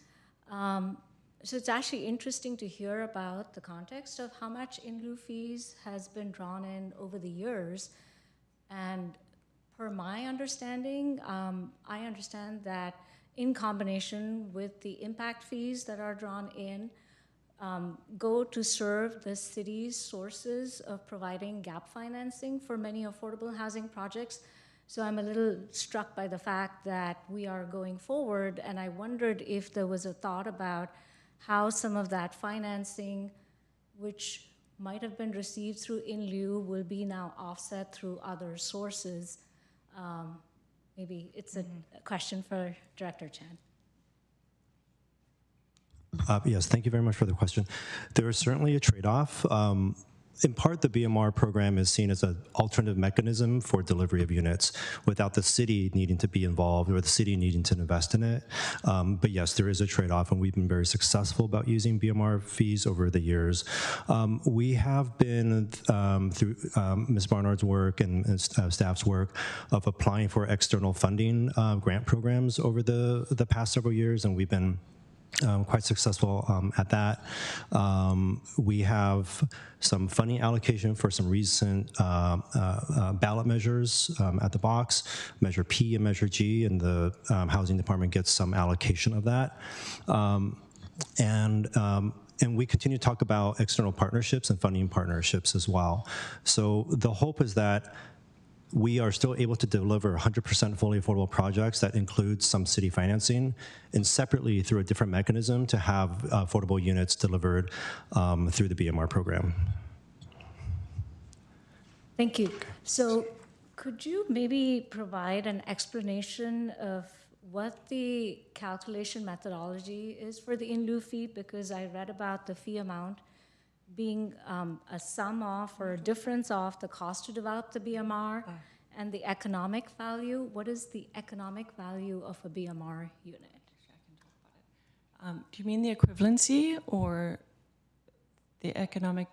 So it's actually interesting to hear about the context of how much in lieu fees has been drawn in over the years. And per my understanding, I understand that in combination with the impact fees that are drawn in, go to serve the city's sources of providing gap financing for many affordable housing projects. So I'm a little struck by the fact that we are going forward, and I wondered if there was a thought about how some of that financing, which might have been received through in lieu, will be now offset through other sources. Maybe it's a question for Director Chan. Yes, thank you very much for the question. There is certainly a trade-off. In part, the BMR program is seen as an alternative mechanism for delivery of units without the city needing to be involved or the city needing to invest in it. But yes, there is a trade-off, and we've been very successful about using BMR fees over the years. We have been, through Ms. Barnard's work and staff's work, of applying for external funding grant programs over the past several years, and we've been quite successful at that. We have some funding allocation for some recent ballot measures at the box, Measure P and Measure G, and the Housing Department gets some allocation of that. And we continue to talk about external partnerships and funding partnerships as well. So the hope is that we are still able to deliver 100% fully affordable projects that include some city financing, and separately through a different mechanism to have affordable units delivered through the BMR program. Thank you. So could you maybe provide an explanation of what the calculation methodology is for the in lieu fee? Because I read about the fee amount being a sum of or a difference of the cost to develop the BMR and the economic value. What is the economic value of a BMR unit? Do you mean the equivalency or the economic?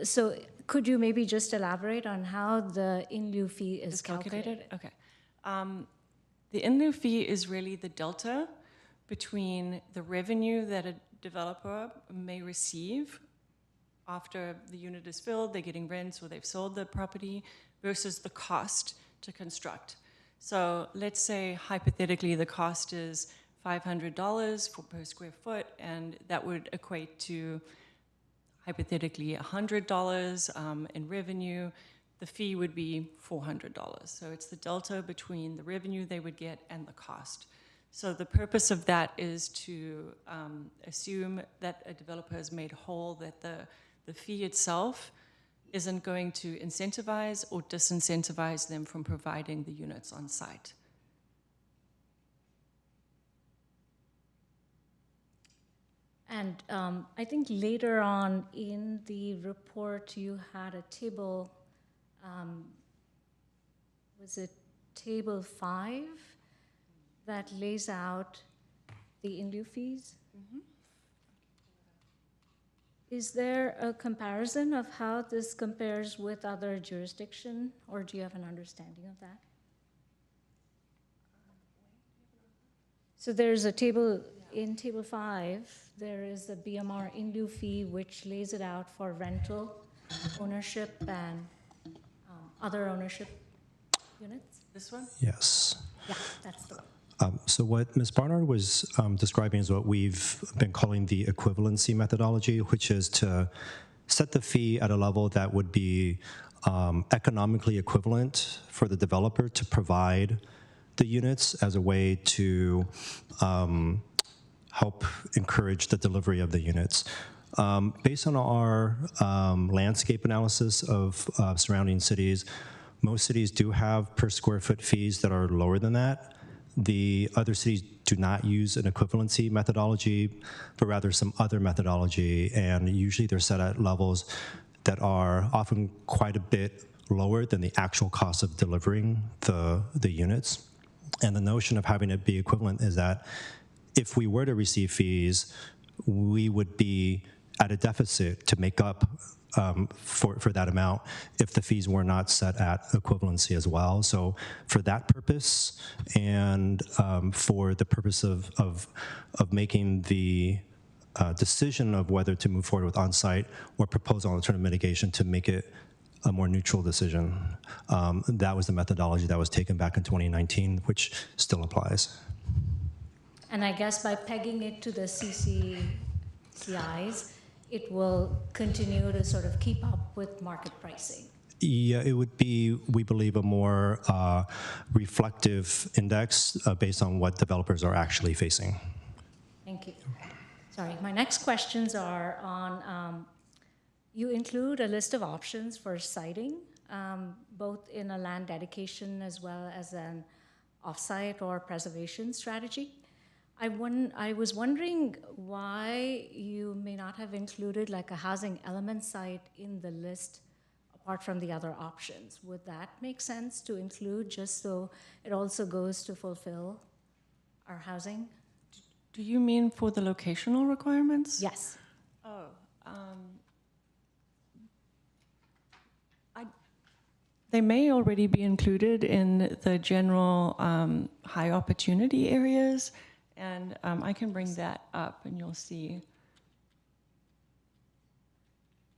So could you maybe just elaborate on how the in lieu fee is calculated? Okay. The in lieu fee is really the delta between the revenue that a developer may receive after the unit is filled, they're getting rents or they've sold the property, versus the cost to construct. So let's say hypothetically the cost is $500 per square foot, and that would equate to hypothetically $100 in revenue. The fee would be $400. So it's the delta between the revenue they would get and the cost. So the purpose of that is to assume that a developer is made whole, that the fee itself isn't going to incentivize or disincentivize them from providing the units on site. And I think later on in the report you had a table, was it table 5? That lays out the in lieu fees. Mm-hmm. Is there a comparison of how this compares with other jurisdiction, or do you have an understanding of that? So there's a table, in table 5, there is a BMR in lieu fee which lays it out for rental, ownership, and other ownership units. This one? Yes. Yeah, that's the one. So what Ms. Barnard was describing is what we've been calling the equivalency methodology, which is to set the fee at a level that would be economically equivalent for the developer to provide the units as a way to help encourage the delivery of the units. Based on our landscape analysis of surrounding cities, most cities do have per square foot fees that are lower than that. The other cities do not use an equivalency methodology, but rather some other methodology, and usually they're set at levels that are often quite a bit lower than the actual cost of delivering the units. And the notion of having it be equivalent is that if we were to receive fees, we would be at a deficit to make up for that amount if the fees were not set at equivalency as well. So for that purpose, and for the purpose of making the decision of whether to move forward with on-site or propose alternative mitigation to make it a more neutral decision, that was the methodology that was taken back in 2019, which still applies. And I guess by pegging it to the CC CIs, it will continue to sort of keep up with market pricing. Yeah, it would be, we believe, a more reflective index based on what developers are actually facing. Thank you. Sorry, my next questions are on, you include a list of options for siting, both in a land dedication as well as an offsite or preservation strategy. I was wondering why you may not have included like a housing element site in the list apart from the other options. Would that make sense to include just so it also goes to fulfill our housing? Do you mean for the locational requirements? Yes. Oh, they may already be included in the general high opportunity areas, and I can bring that up and you'll see.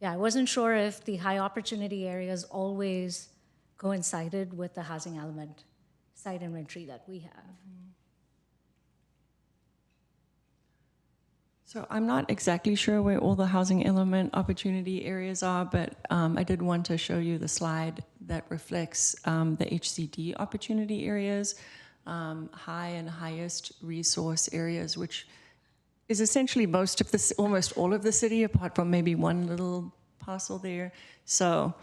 Yeah, I wasn't sure if the high opportunity areas always coincided with the housing element site inventory that we have. So I'm not exactly sure where all the housing element opportunity areas are, but I did want to show you the slide that reflects the HCD opportunity areas, high and highest resource areas, which is essentially most of this, almost all of the city, apart from maybe one little parcel there. So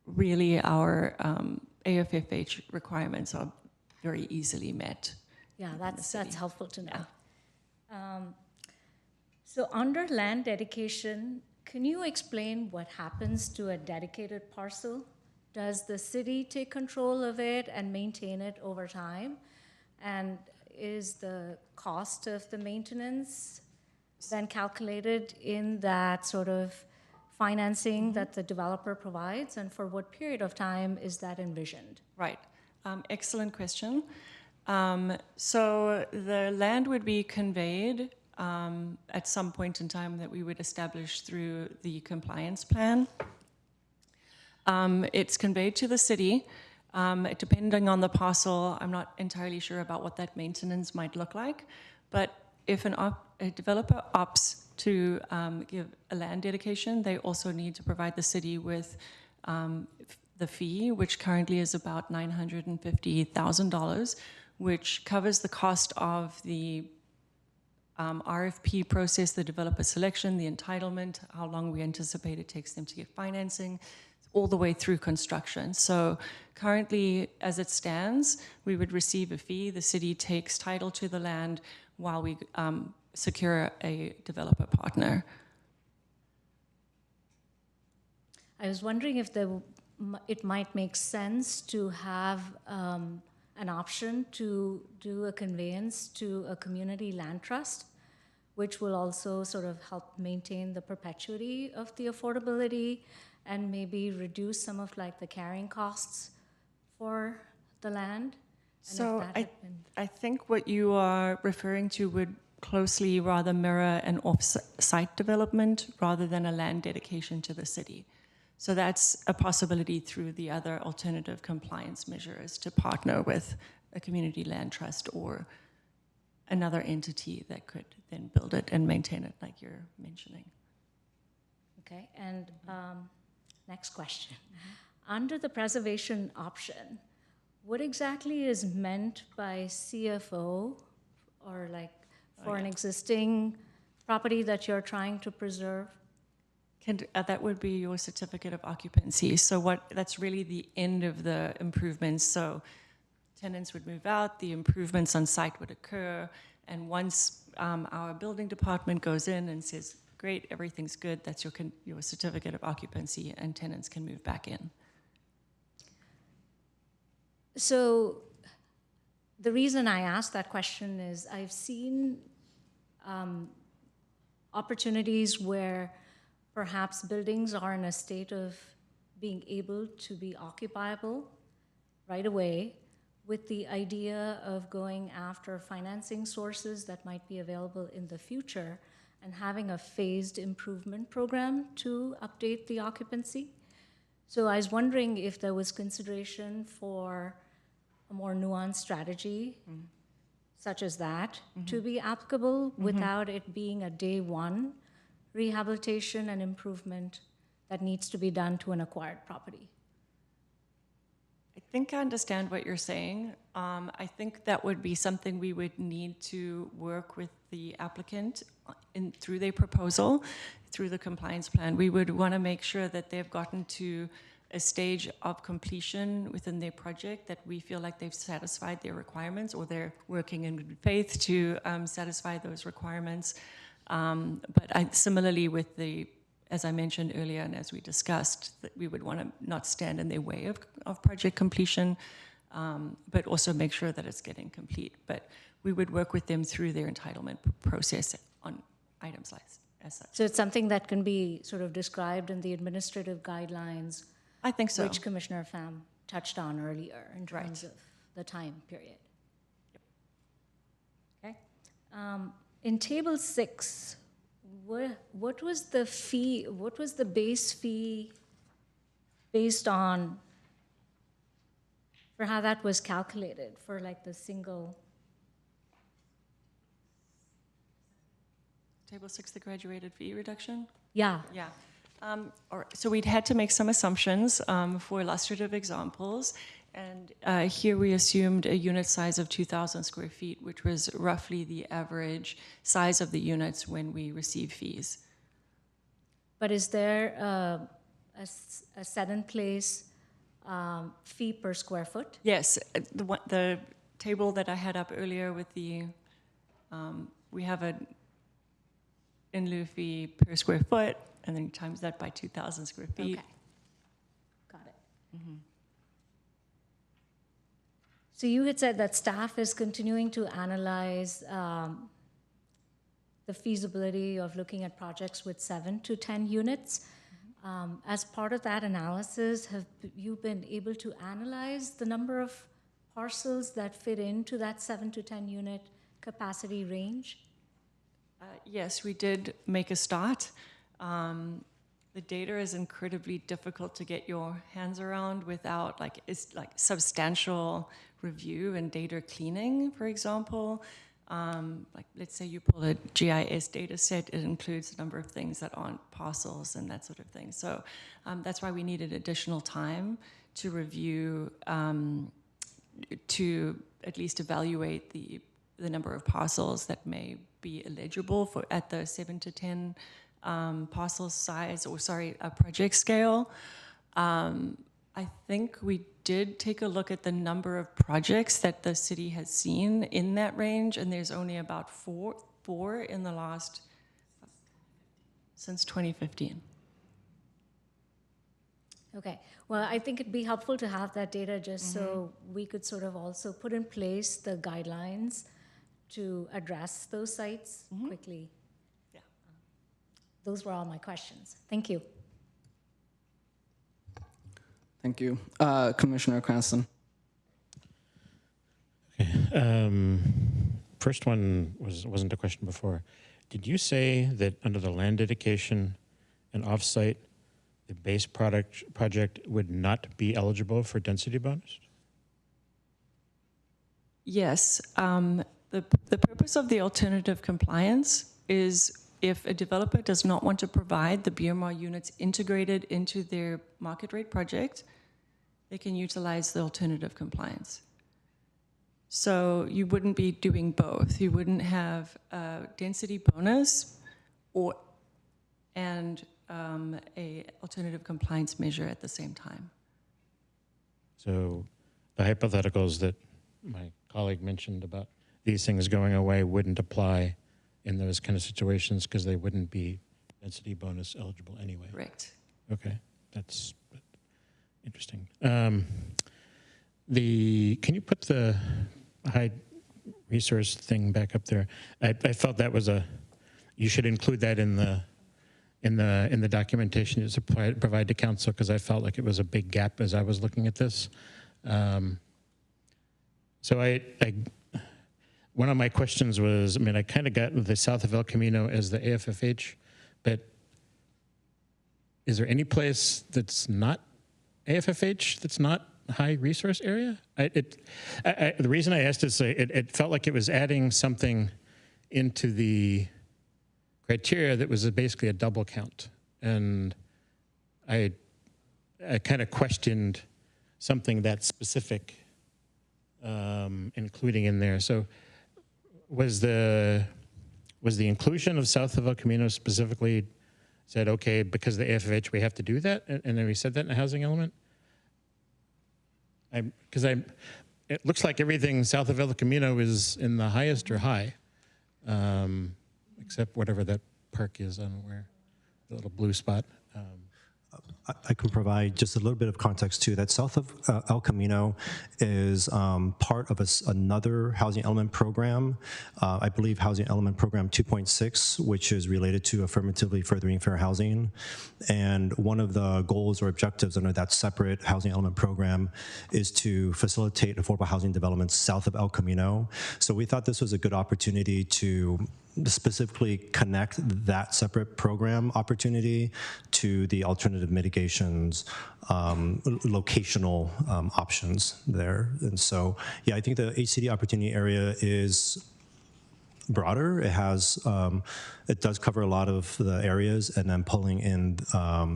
really our AFFH requirements are very easily met. Yeah, that's helpful to know. Yeah. So under land dedication, can you explain what happens to a dedicated parcel? Does the city take control of it and maintain it over time? And is the cost of the maintenance then calculated in that sort of financing that the developer provides? And for what period of time is that envisioned? Right. Excellent question. So the land would be conveyed at some point in time that we would establish through the compliance plan. It's conveyed to the city. Depending on the parcel, I'm not entirely sure about what that maintenance might look like, but if a developer opts to give a land dedication, they also need to provide the city with the fee, which currently is about $950,000, which covers the cost of the RFP process, the developer selection, the entitlement, how long we anticipate it takes them to get financing, all the way through construction. So currently, as it stands, we would receive a fee. The city takes title to the land while we secure a developer partner. I was wondering if it might make sense to have an option to do a conveyance to a community land trust, which will also sort of help maintain the perpetuity of the affordability and maybe reduce some of like the carrying costs for the land. So I think what you are referring to would closely rather mirror an off-site development rather than a land dedication to the city. So that's a possibility through the other alternative compliance measures to partner with a community land trust or another entity that could then build it and maintain it like you're mentioning. Okay, and next question. Under the preservation option, what exactly is meant by CFO or like for an existing property that you're trying to preserve? That would be your certificate of occupancy. So that's really the end of the improvements. So tenants would move out, the improvements on site would occur, and once our building department goes in and says, great, everything's good, that's your certificate of occupancy, and tenants can move back in. So the reason I asked that question is I've seen opportunities where perhaps buildings are in a state of being able to be occupiable right away with the idea of going after financing sources that might be available in the future and having a phased improvement program to update the occupancy. So I was wondering if there was consideration for a more nuanced strategy such as that to be applicable without it being a day one rehabilitation and improvement that needs to be done to an acquired property. I think I understand what you're saying. I think that would be something we would need to work with the applicant through their proposal, through the compliance plan. We would want to make sure that they've gotten to a stage of completion within their project that we feel like they've satisfied their requirements, or they're working in good faith to satisfy those requirements. But similarly with the, as I mentioned earlier and as we discussed, that we would want to not stand in their way of project completion, but also make sure that it's getting complete. But we would work with them through their entitlement process on items as such. So it's something that can be sort of described in the administrative guidelines, I think so. which Commissioner Pham touched on earlier in terms of the time period. Okay. In Table 6, what was the fee? What was the base fee based on for how that was calculated for like the single? Table 6, the graduated fee reduction? Yeah. Yeah. So we'd had to make some assumptions for illustrative examples. And here we assumed a unit size of 2,000 square feet, which was roughly the average size of the units when we receive fees. But is there a set in place fee per square foot? Yes, the table that I had up earlier with the, we have an in lieu fee per square foot, and then times that by 2,000 square feet. Okay. Got it. So you had said that staff is continuing to analyze the feasibility of looking at projects with 7 to 10 units. As part of that analysis, have you been able to analyze the number of parcels that fit into that 7 to 10 unit capacity range? Yes, we did make a start. The data is incredibly difficult to get your hands around without substantial review and data cleaning, for example. Like let's say you pull a GIS data set, it includes a number of things that aren't parcels and that sort of thing. So that's why we needed additional time to review, to at least evaluate the number of parcels that may be eligible for at the 7 to 10 parcel size, or sorry, a project scale. I think we did take a look at the number of projects that the city has seen in that range, and there's only about four in the last, since 2015. Okay, well, I think it'd be helpful to have that data just so we could sort of also put in place the guidelines to address those sites quickly. Yeah. Those were all my questions. Thank you. Thank you. Commissioner Cranston. Okay. First one wasn't a question before. Did you say that under the land dedication and offsite, the base project would not be eligible for density bonus? Yes. The purpose of the alternative compliance is if a developer does not want to provide the BMR units integrated into their market rate project, they can utilize the alternative compliance. So you wouldn't be doing both. You wouldn't have a density bonus and a alternative compliance measure at the same time. So the hypotheticals that my colleague mentioned about these things going away wouldn't apply in those kind of situations because they wouldn't be density bonus eligible anyway. Correct. Okay, that's interesting. Can you put the high resource thing back up there? I felt that was you should include that in the documentation you provide to council, because I felt like it was a big gap as I was looking at this. So one of my questions was, I kind of got the south of El Camino as the AFFH, but is there any place that's not AFFH that's not high resource area? The reason I asked is it felt like it was adding something into the criteria that was basically a double count. And I kind of questioned something that specific, including in there. So was the inclusion of south of El Camino specifically said, okay, because of the AFFH, we have to do that? And then we said that in the housing element? It looks like everything south of El Camino is in the highest or high, except whatever that park is, I don't know where, the little blue spot. I can provide just a little bit of context too. That south of El Camino is part of another housing element program. I believe housing element program 2.6, which is related to affirmatively furthering fair housing. And one of the goals or objectives under that separate housing element program is to facilitate affordable housing developments south of El Camino. So we thought this was a good opportunity to specifically connect that separate program opportunity to the alternative mitigations, locational options there. And so, yeah, I think the HCD opportunity area is broader. It has, it does cover a lot of the areas, and then pulling in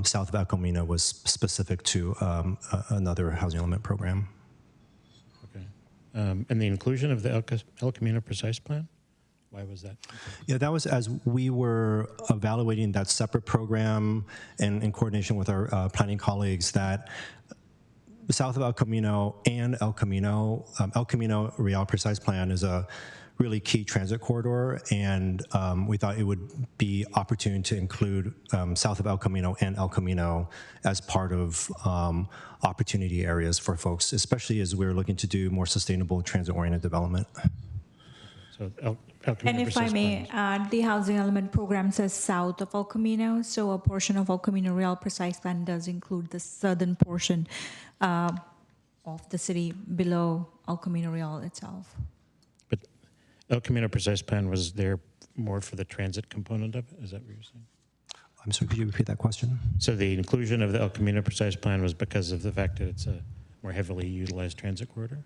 south of El Camino was specific to another housing element program. Okay. And the inclusion of the El Camino Precise Plan? Why was that? Yeah, that was as we were evaluating that separate program and in coordination with our planning colleagues, that south of El Camino and El Camino Real Precise Plan is a really key transit corridor, and we thought it would be opportune to include south of El Camino and El Camino as part of opportunity areas for folks, especially as we're looking to do more sustainable transit-oriented development. So El Camino And if I may add, the housing element program says south of El Camino, so a portion of El Camino Real Precise Plan does include the southern portion of the city below El Camino Real itself. But El Camino Precise Plan was there more for the transit component of it? Is that what you're saying? I'm sorry, could you repeat that question? So the inclusion of the El Camino Precise Plan was because of the fact that it's a more heavily utilized transit corridor?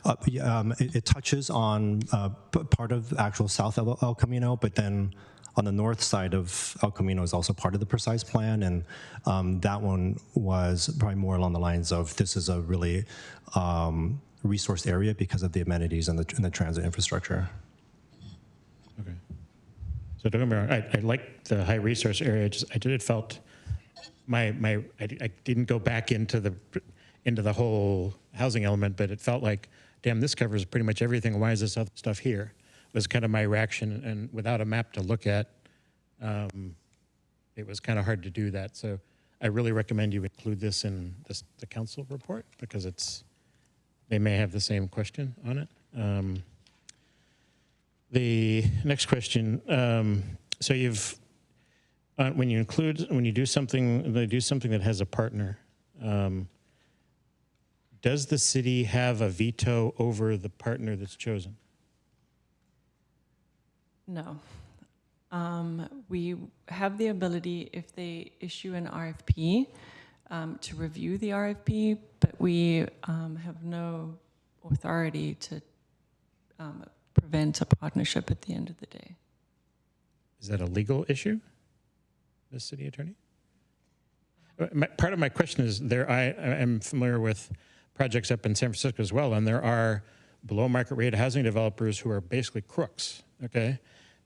It touches on part of actual south of El Camino, but then on the north side of El Camino is also part of the Precise Plan, and that one was probably more along the lines of this is a really resourced area because of the amenities and the transit infrastructure. Okay. So don't get me wrong, I like the high resource area. It felt I didn't go back into the whole housing element, but it felt like, damn, this covers pretty much everything. Why is this other stuff here? Was kind of my reaction, and without a map to look at, it was kind of hard to do that. So I really recommend you include this in the council report, because they may have the same question on it. The next question, so when you do something that has a partner, does the city have a veto over the partner that's chosen? No. We have the ability, if they issue an RFP, to review the RFP, but we have no authority to prevent a partnership at the end of the day. Is that a legal issue, the city attorney? Part of my question is, I am familiar with projects up in San Francisco as well, and there are below market rate housing developers who are basically crooks, okay,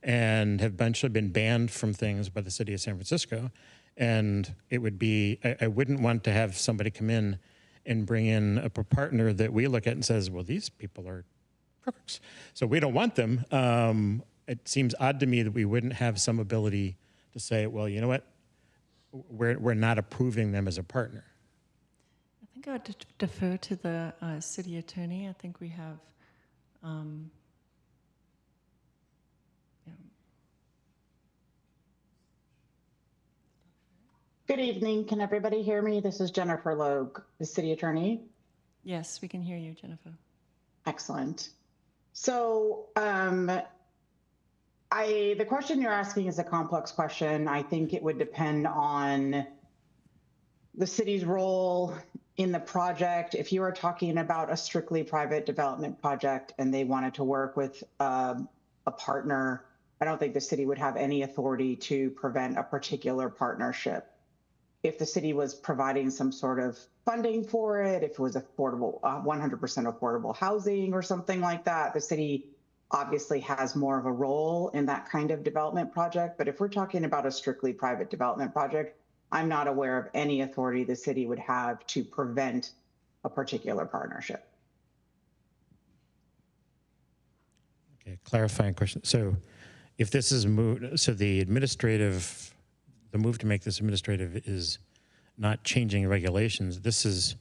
and have eventually been banned from things by the city of San Francisco. And it would be, I wouldn't want to have somebody come in and bring in a partner that we look at and says, well, these people are crooks, so we don't want them. It seems odd to me that we wouldn't have some ability to say, well, you know what, we're not approving them as a partner. I think I would defer to the city attorney. I think we have, Good evening. Can everybody hear me? This is Jennifer Logue, the city attorney. Yes, we can hear you, Jennifer. Excellent. So the question you're asking is a complex question. I think it would depend on the city's role in the project, if you are talking about a strictly private development project and they wanted to work with a partner, I don't think the city would have any authority to prevent a particular partnership. If the city was providing some sort of funding for it, if it was affordable, 100% affordable housing or something like that, the city obviously has more of a role in that kind of development project. But if we're talking about a strictly private development project, I'm not aware of any authority the city would have to prevent a particular partnership. Okay, clarifying question. So if this is moved, so the move to make this administrative is not changing regulations. This is,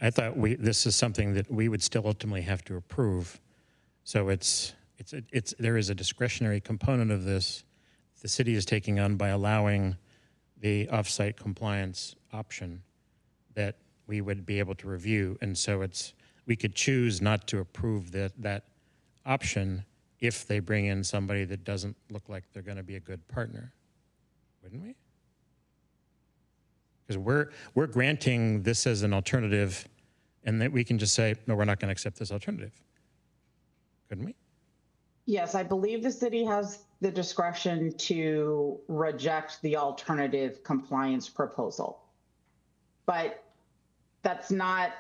I thought this is something that we would still ultimately have to approve. So there is a discretionary component of this the city is taking on by allowing the off-site compliance option that we would be able to review. And so we could choose not to approve that option if they bring in somebody that doesn't look like they're going to be a good partner, wouldn't we? Because we're granting this as an alternative, and that we can just say, no, we're not going to accept this alternative. Couldn't we? Yes, I believe the city has the discretion to reject the alternative compliance proposal. But that's not,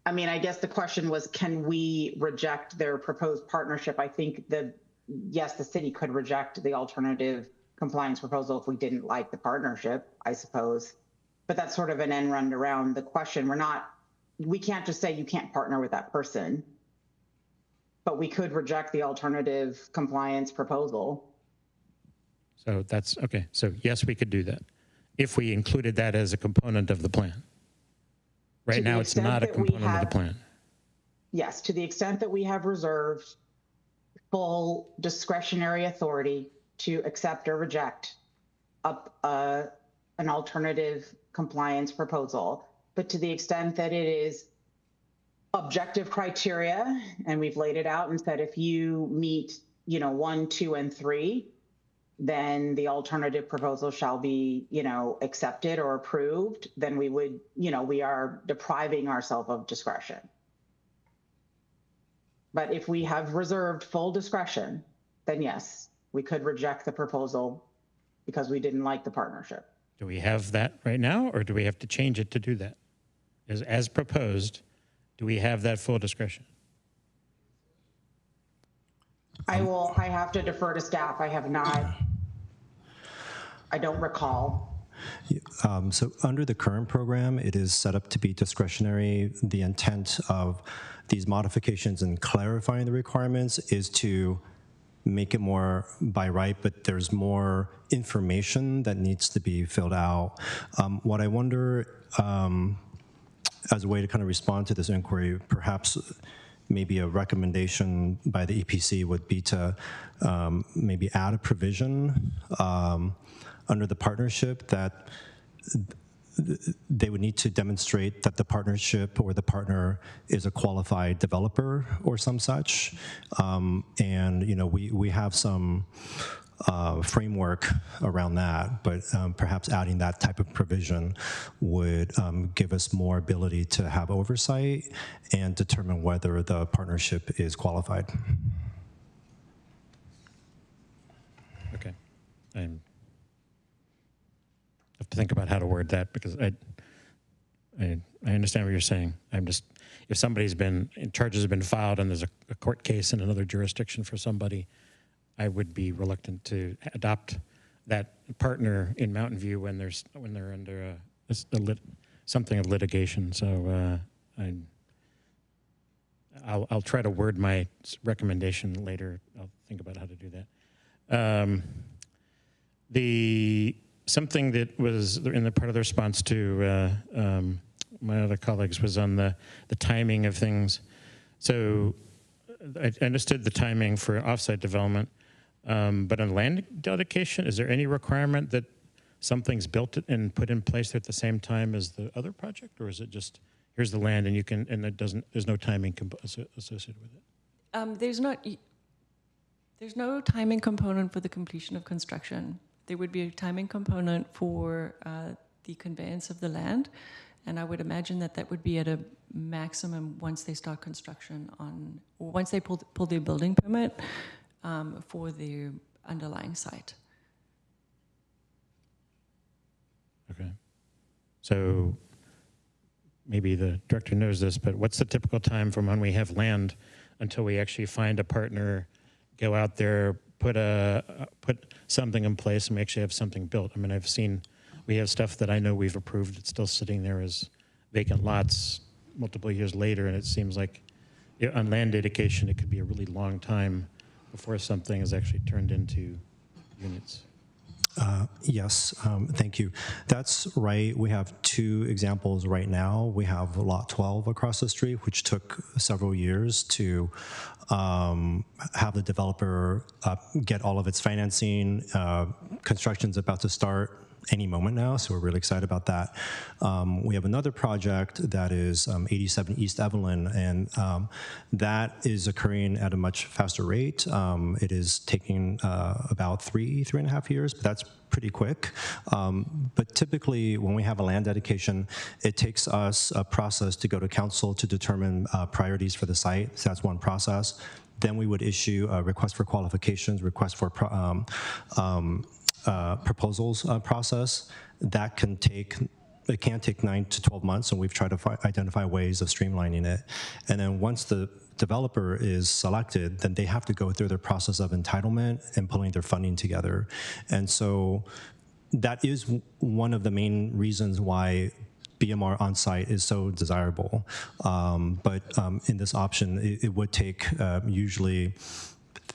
I mean, I guess the question was, can we reject their proposed partnership? I think yes, the city could reject the alternative compliance proposal if we didn't like the partnership, I suppose. But that's sort of an end run around the question. We can't just say you can't partner with that person, but we could reject the alternative compliance proposal. So that's, okay, so yes, we could do that if we included that as a component of the plan. Right now, it's not a component of the plan. Yes, to the extent that we have reserved full discretionary authority to accept or reject an alternative compliance proposal, but to the extent that it is objective criteria, and we've laid it out and said if you meet 1, 2, and 3, then the alternative proposal shall be accepted or approved, then we would, we are depriving ourselves of discretion. But if we have reserved full discretion, then yes, we could reject the proposal because we didn't like the partnership. Do we have that right now, or do we have to change it to do that? As proposed, do we have that full discretion? I have to defer to staff. I don't recall. So under the current program, it is set up to be discretionary. The intent of these modifications and clarifying the requirements is to make it more by right, but there's more information that needs to be filled out. What I wonder, as a way to kind of respond to this inquiry, perhaps maybe a recommendation by the EPC would be to maybe add a provision under the partnership that they would need to demonstrate that the partnership or the partner is a qualified developer or some such. And we have some framework around that, but perhaps adding that type of provision would give us more ability to have oversight and determine whether the partnership is qualified. Okay. I have to think about how to word that, because I understand what you're saying. I'm just, if charges have been filed and there's a court case in another jurisdiction for somebody, I would be reluctant to adopt that partner in Mountain View when they're under something of litigation. So I'll try to word my recommendation later. I'll think about how to do that. Something that was in the part of the response to my other colleagues was on the timing of things. So I understood the timing for offsite development, but on land dedication, is there any requirement that something's built and put in place at the same time as the other project, or is it just here's the land and there's no timing associated with it? There's no timing component for the completion of construction. There would be a timing component for the conveyance of the land. And I would imagine that that would be at a maximum once they start construction on, or once they pull their building permit for the underlying site. Okay. So maybe the director knows this, but what's the typical time from when we have land until we actually find a partner, go out there, put something in place, and we actually have something built? I mean, we have stuff that I know we've approved. It's still sitting there as vacant lots multiple years later, and it seems like on land dedication, it could be a really long time before something is actually turned into units. Yes, thank you. That's right. We have two examples right now. We have Lot 12 across the street, which took several years to have the developer get all of its financing. Construction's about to start any moment now, so we're really excited about that. We have another project that is 87 East Evelyn, and that is occurring at a much faster rate. It is taking about 3.5 years, but that's pretty quick. But typically, when we have a land dedication, it takes us a process to go to council to determine priorities for the site. So that's one process. Then we would issue a request for qualifications, request for proposals process. That can take 9 to 12 months, and we've tried to identify ways of streamlining it. And then once the developer is selected, then they have to go through the process of entitlement and pulling their funding together. And so that is one of the main reasons why BMR on-site is so desirable. But in this option, it would take usually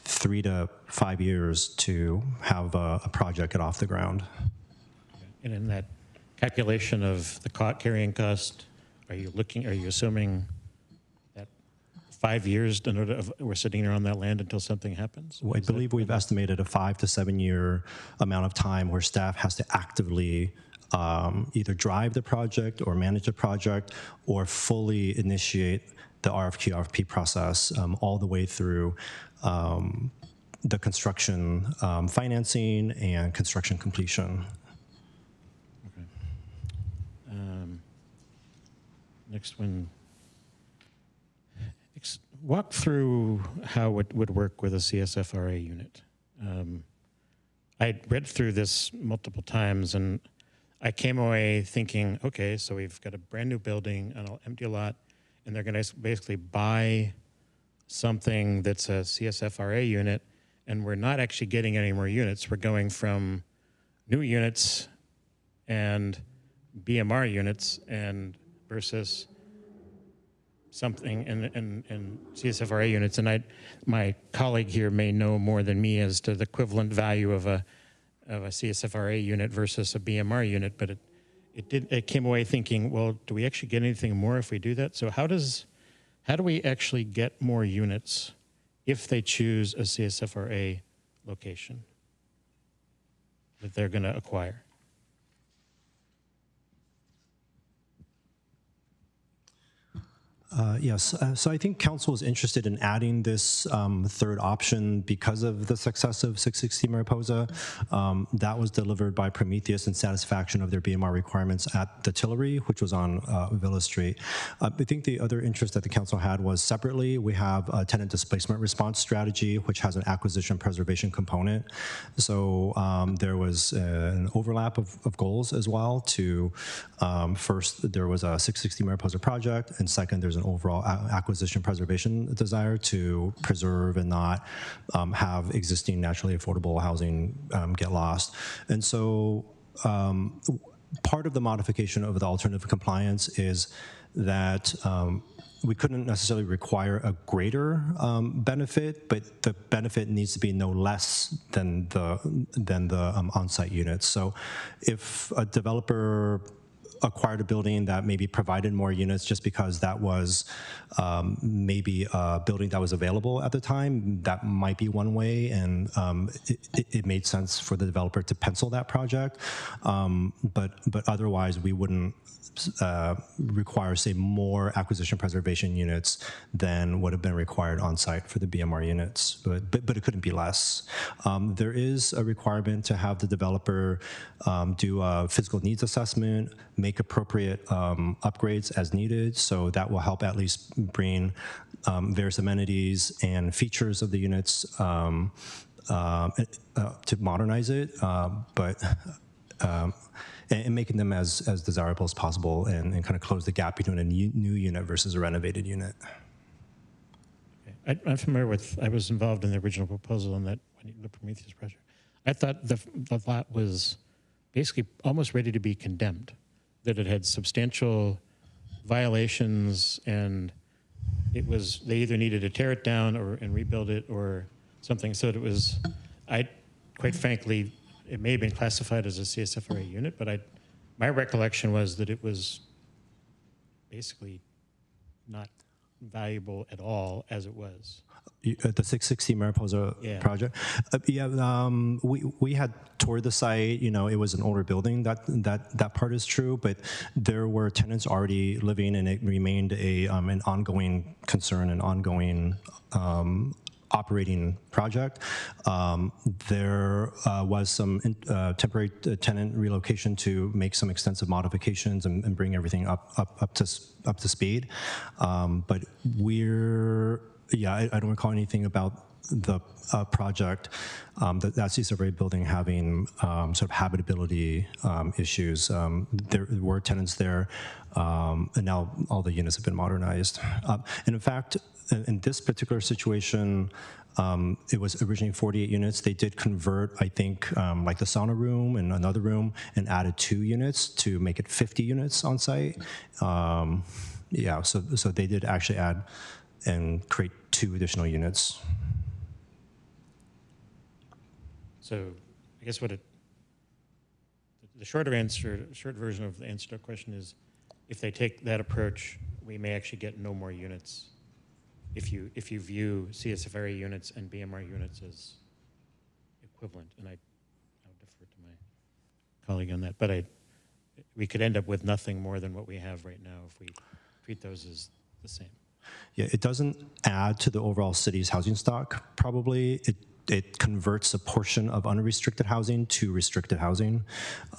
3 to 5 years to have a project get off the ground. And in that calculation of the carrying cost, are you assuming that 5 years we're sitting there on that land until something happens? Well, I believe we've estimated a 5 to 7 year amount of time where staff has to actively either drive the project or manage the project or fully initiate the RFQ, RFP process all the way through the construction financing and construction completion. Okay. Next one. Walk through how it would work with a CSFRA unit. I read through this multiple times, and I came away thinking, okay, so we've got a brand new building, an empty lot, and they're going to basically buy something that's a CSFRA unit, and we're not actually getting any more units. We're going from new units and BMR units and versus something in CSFRA units. And my colleague here may know more than me as to the equivalent value of a CSFRA unit versus a BMR unit, but it came away thinking, well, do we actually get anything more if we do that? So how do we actually get more units if they choose a CSFRA location that they're going to acquire? Yes, so I think council is interested in adding this third option because of the success of 660 Mariposa. That was delivered by Prometheus in satisfaction of their BMR requirements at the Tillery, which was on Villa Street. I think the other interest that the council had was separately, we have a tenant displacement response strategy, which has an acquisition preservation component. So there was an overlap of goals as well to, first, there was a 660 Mariposa project, and second, there's an overall acquisition preservation desire to preserve and not have existing naturally affordable housing get lost. And so part of the modification of the alternative compliance is that we couldn't necessarily require a greater benefit, but the benefit needs to be no less than the on-site units. So if a developer acquired a building that maybe provided more units just because that was maybe a building that was available at the time, that might be one way, and it made sense for the developer to pencil that project. But otherwise, we wouldn't require, say, more acquisition preservation units than would have been required on site for the BMR units, but it couldn't be less. There is a requirement to have the developer do a physical needs assessment, make appropriate upgrades as needed. So that will help at least bring various amenities and features of the units to modernize it, and making them as desirable as possible, and kind of close the gap between a new unit versus a renovated unit. I'm familiar with, I was involved in the original proposal on that, the Prometheus project. I thought the lot was basically almost ready to be condemned, that it had substantial violations, and it was, they either needed to tear it down and rebuild it or something. So it was, quite frankly, it may have been classified as a CSFRA unit, but my recollection was that it was basically not valuable at all as it was. The 660 Mariposa project. We had toured the site. You know, it was an older building. That part is true, but there were tenants already living, and it remained an ongoing concern, an ongoing operating project. There was some temporary tenant relocation to make some extensive modifications and bring everything up to speed. But I don't recall anything about the project, that CSFRA building having sort of habitability issues. There were tenants there, and now all the units have been modernized. And in fact, in this particular situation, it was originally 48 units. They did convert, I think, like the sauna room and another room, and added 2 units to make it 50 units on site. So they did actually add and create 2 additional units. So I guess the short version of the answer to the question is, if they take that approach, we may actually get no more units if you view CSFRA units and BMR units as equivalent. And I'll defer to my colleague on that. But we could end up with nothing more than what we have right now if we treat those as the same. Yeah, it doesn't add to the overall city's housing stock, probably. It converts a portion of unrestricted housing to restricted housing,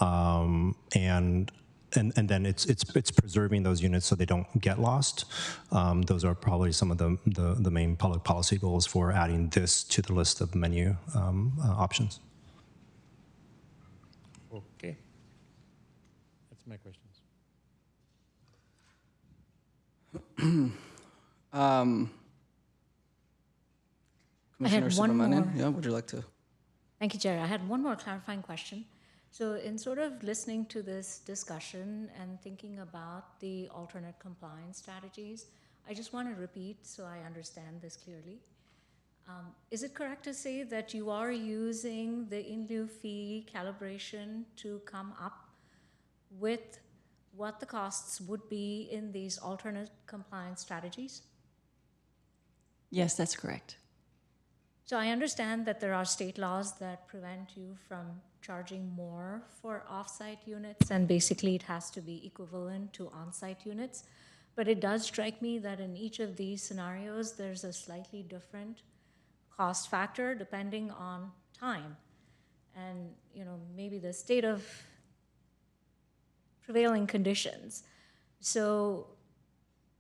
and then it's preserving those units so they don't get lost. Those are probably some of the main public policy goals for adding this to the list of menu options. Okay, that's my questions. Commissioner one Subramanian, more. yeah, would you like to? Thank you, Jerry. I had one more clarifying question. So in sort of listening to this discussion and thinking about the alternate compliance strategies, I just want to repeat so I understand this clearly. Is it correct to say that you are using the in lieu fee calibration to come up with what the costs would be in these alternate compliance strategies? Yes, that's correct. So I understand that there are state laws that prevent you from charging more for off-site units, and basically it has to be equivalent to on-site units. But it does strike me that in each of these scenarios, there's a slightly different cost factor depending on time. And, you know, maybe the state of prevailing conditions. So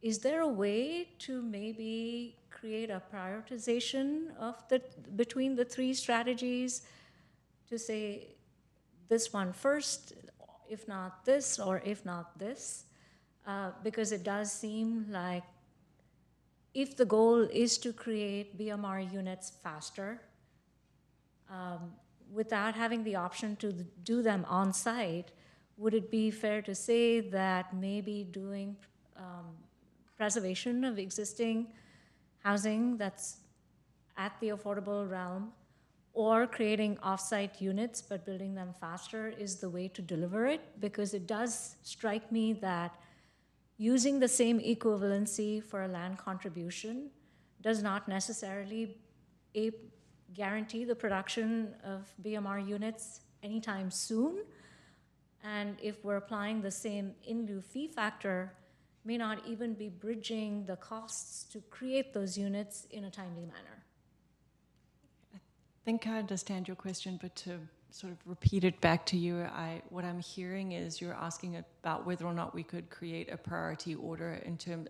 is there a way to maybe create a prioritization of between the 3 strategies to say this one first, if not this, or if not this? Because it does seem like if the goal is to create BMR units faster, without having the option to do them on site, would it be fair to say that maybe doing preservation of existing housing that's at the affordable realm, or creating off-site units but building them faster is the way to deliver it? Because it does strike me that using the same equivalency for a land contribution does not necessarily guarantee the production of BMR units anytime soon. And if we're applying the same in lieu fee factor, may not even be bridging the costs to create those units in a timely manner. think I understand your question, but to sort of repeat it back to you, what I'm hearing is you're asking about whether or not we could create a priority order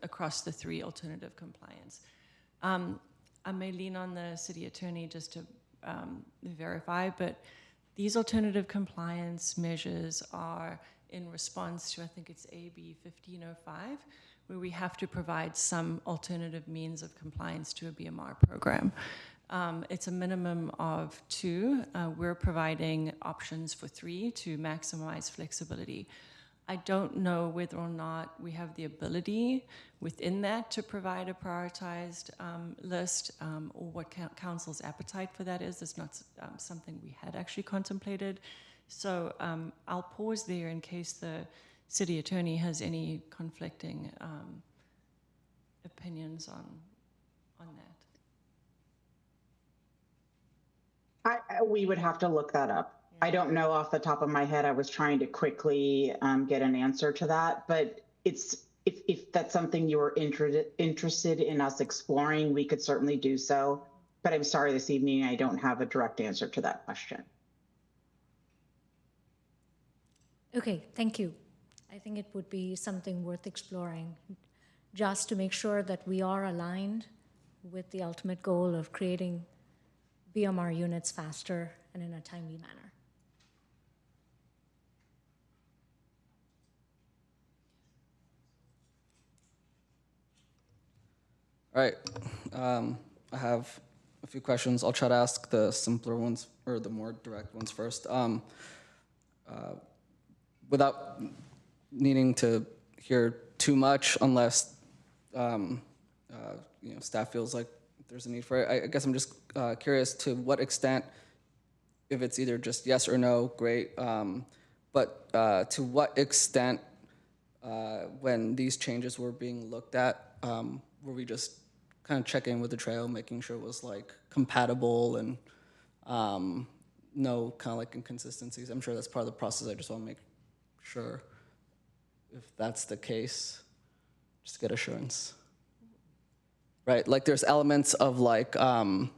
across the 3 alternative compliance. I may lean on the city attorney just to verify, but these alternative compliance measures are in response to, I think it's AB 1505, where we have to provide some alternative means of compliance to a BMR program. It's a minimum of 2. We're providing options for 3 to maximize flexibility. I don't know whether or not we have the ability within that to provide a prioritized list or what council's appetite for that is. It's not something we had actually contemplated. So I'll pause there in case the city attorney has any conflicting opinions on that. We would have to look that up. I don't know off the top of my head. I was trying to quickly get an answer to that, but if that's something you were interested in us exploring, we could certainly do so. But I'm sorry, this evening I don't have a direct answer to that question. Okay, thank you. I think it would be something worth exploring, just to make sure that we are aligned with the ultimate goal of creating BMR units faster and in a timely manner. All right, I have a few questions. I'll try to ask the simpler ones or the more direct ones first. Without needing to hear too much, unless staff feels like there's a need for it. I guess I'm just curious to what extent, if it's either just yes or no, great. But to what extent, when these changes were being looked at, were we just kind of checking with the trail, making sure it was like compatible and no kind of like inconsistencies? I'm sure that's part of the process. I just want to make sure if that's the case, just to get assurance. Right, like there's elements of like TRAO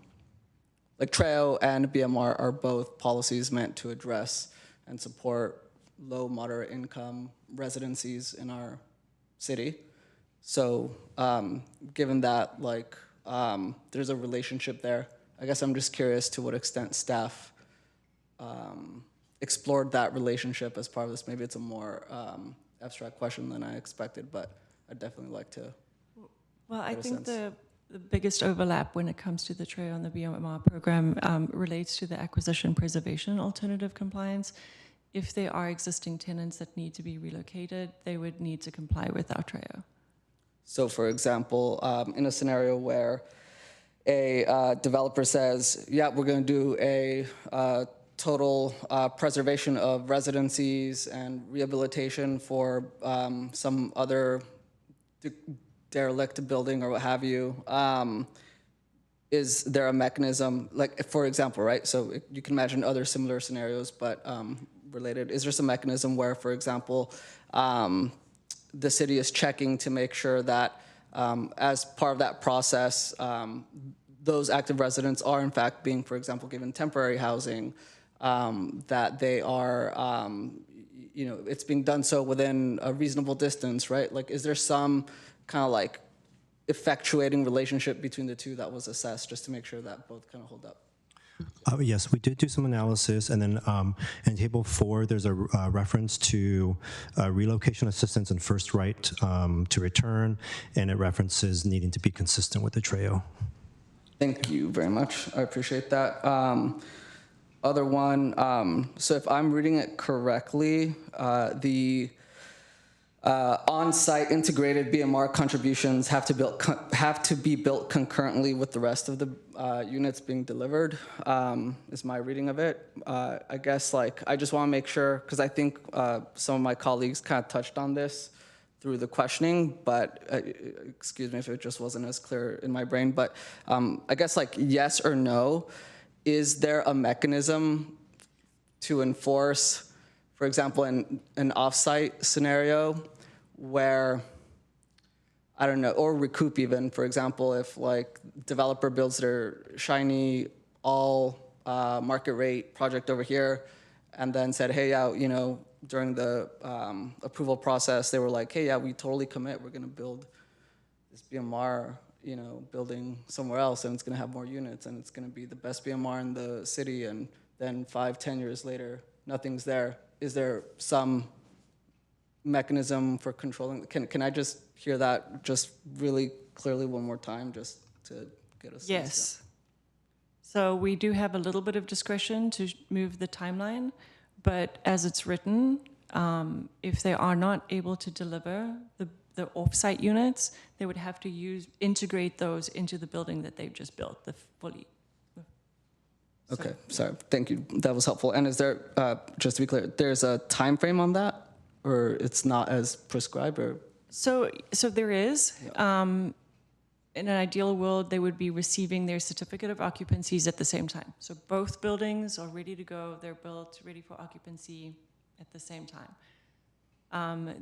and BMR are both policies meant to address and support low, moderate income residencies in our city. So given that like there's a relationship there, I guess I'm just curious to what extent staff explored that relationship as part of this. Maybe it's a more abstract question than I expected, but I'd definitely like to. Well, I think the biggest overlap when it comes to the TRAO and the BMR program relates to the acquisition preservation alternative compliance. If there are existing tenants that need to be relocated, they would need to comply with our TRAO. So for example, in a scenario where a developer says, yeah, we're going to do a total preservation of residencies and rehabilitation for some other derelict building or what have you, is there a mechanism, like for example, right? So you can imagine other similar scenarios, but related. Is there some mechanism where, for example, the city is checking to make sure that as part of that process, those active residents are in fact being, for example, given temporary housing, that they are, it's being done so within a reasonable distance, right? Like, is there some kind of like effectuating relationship between the two that was assessed just to make sure that both kind of hold up? Yes, we did do some analysis, and then in Table 4, there's a reference to relocation assistance and first right to return, and it references needing to be consistent with the TRAO. Thank you very much. I appreciate that. Other one, so if I'm reading it correctly, the on-site integrated BMR contributions have to be built concurrently with the rest of the units being delivered, is my reading of it. I guess like I just want to make sure, because I think some of my colleagues kind of touched on this through the questioning, but excuse me if it just wasn't as clear in my brain, but I guess like yes or no, is there a mechanism to enforce, for example, in an off-site scenario where, I don't know, or recoup even, for example, if like developer builds their shiny, all market rate project over here, and then said, hey, yeah, you know, during the approval process, they were like, hey, yeah, we totally commit. We're going to build this BMR, you know, building somewhere else, and it's going to have more units, and it's going to be the best BMR in the city. And then 5-10 years later, nothing's there. Is there some mechanism for controlling? Can I just hear that just really clearly one more time, just to get us? Yes. So we do have a little bit of discretion to move the timeline, but as it's written, if they are not able to deliver the off-site units, they would have to integrate those into the building that they've just built, the fully. Okay, sorry, thank you. That was helpful. And is there, just to be clear, there's a time frame on that, or it's not as prescribed, or? So there is. In an ideal world, they would be receiving their certificate of occupancies at the same time. So both buildings are ready to go. They're built, ready for occupancy at the same time.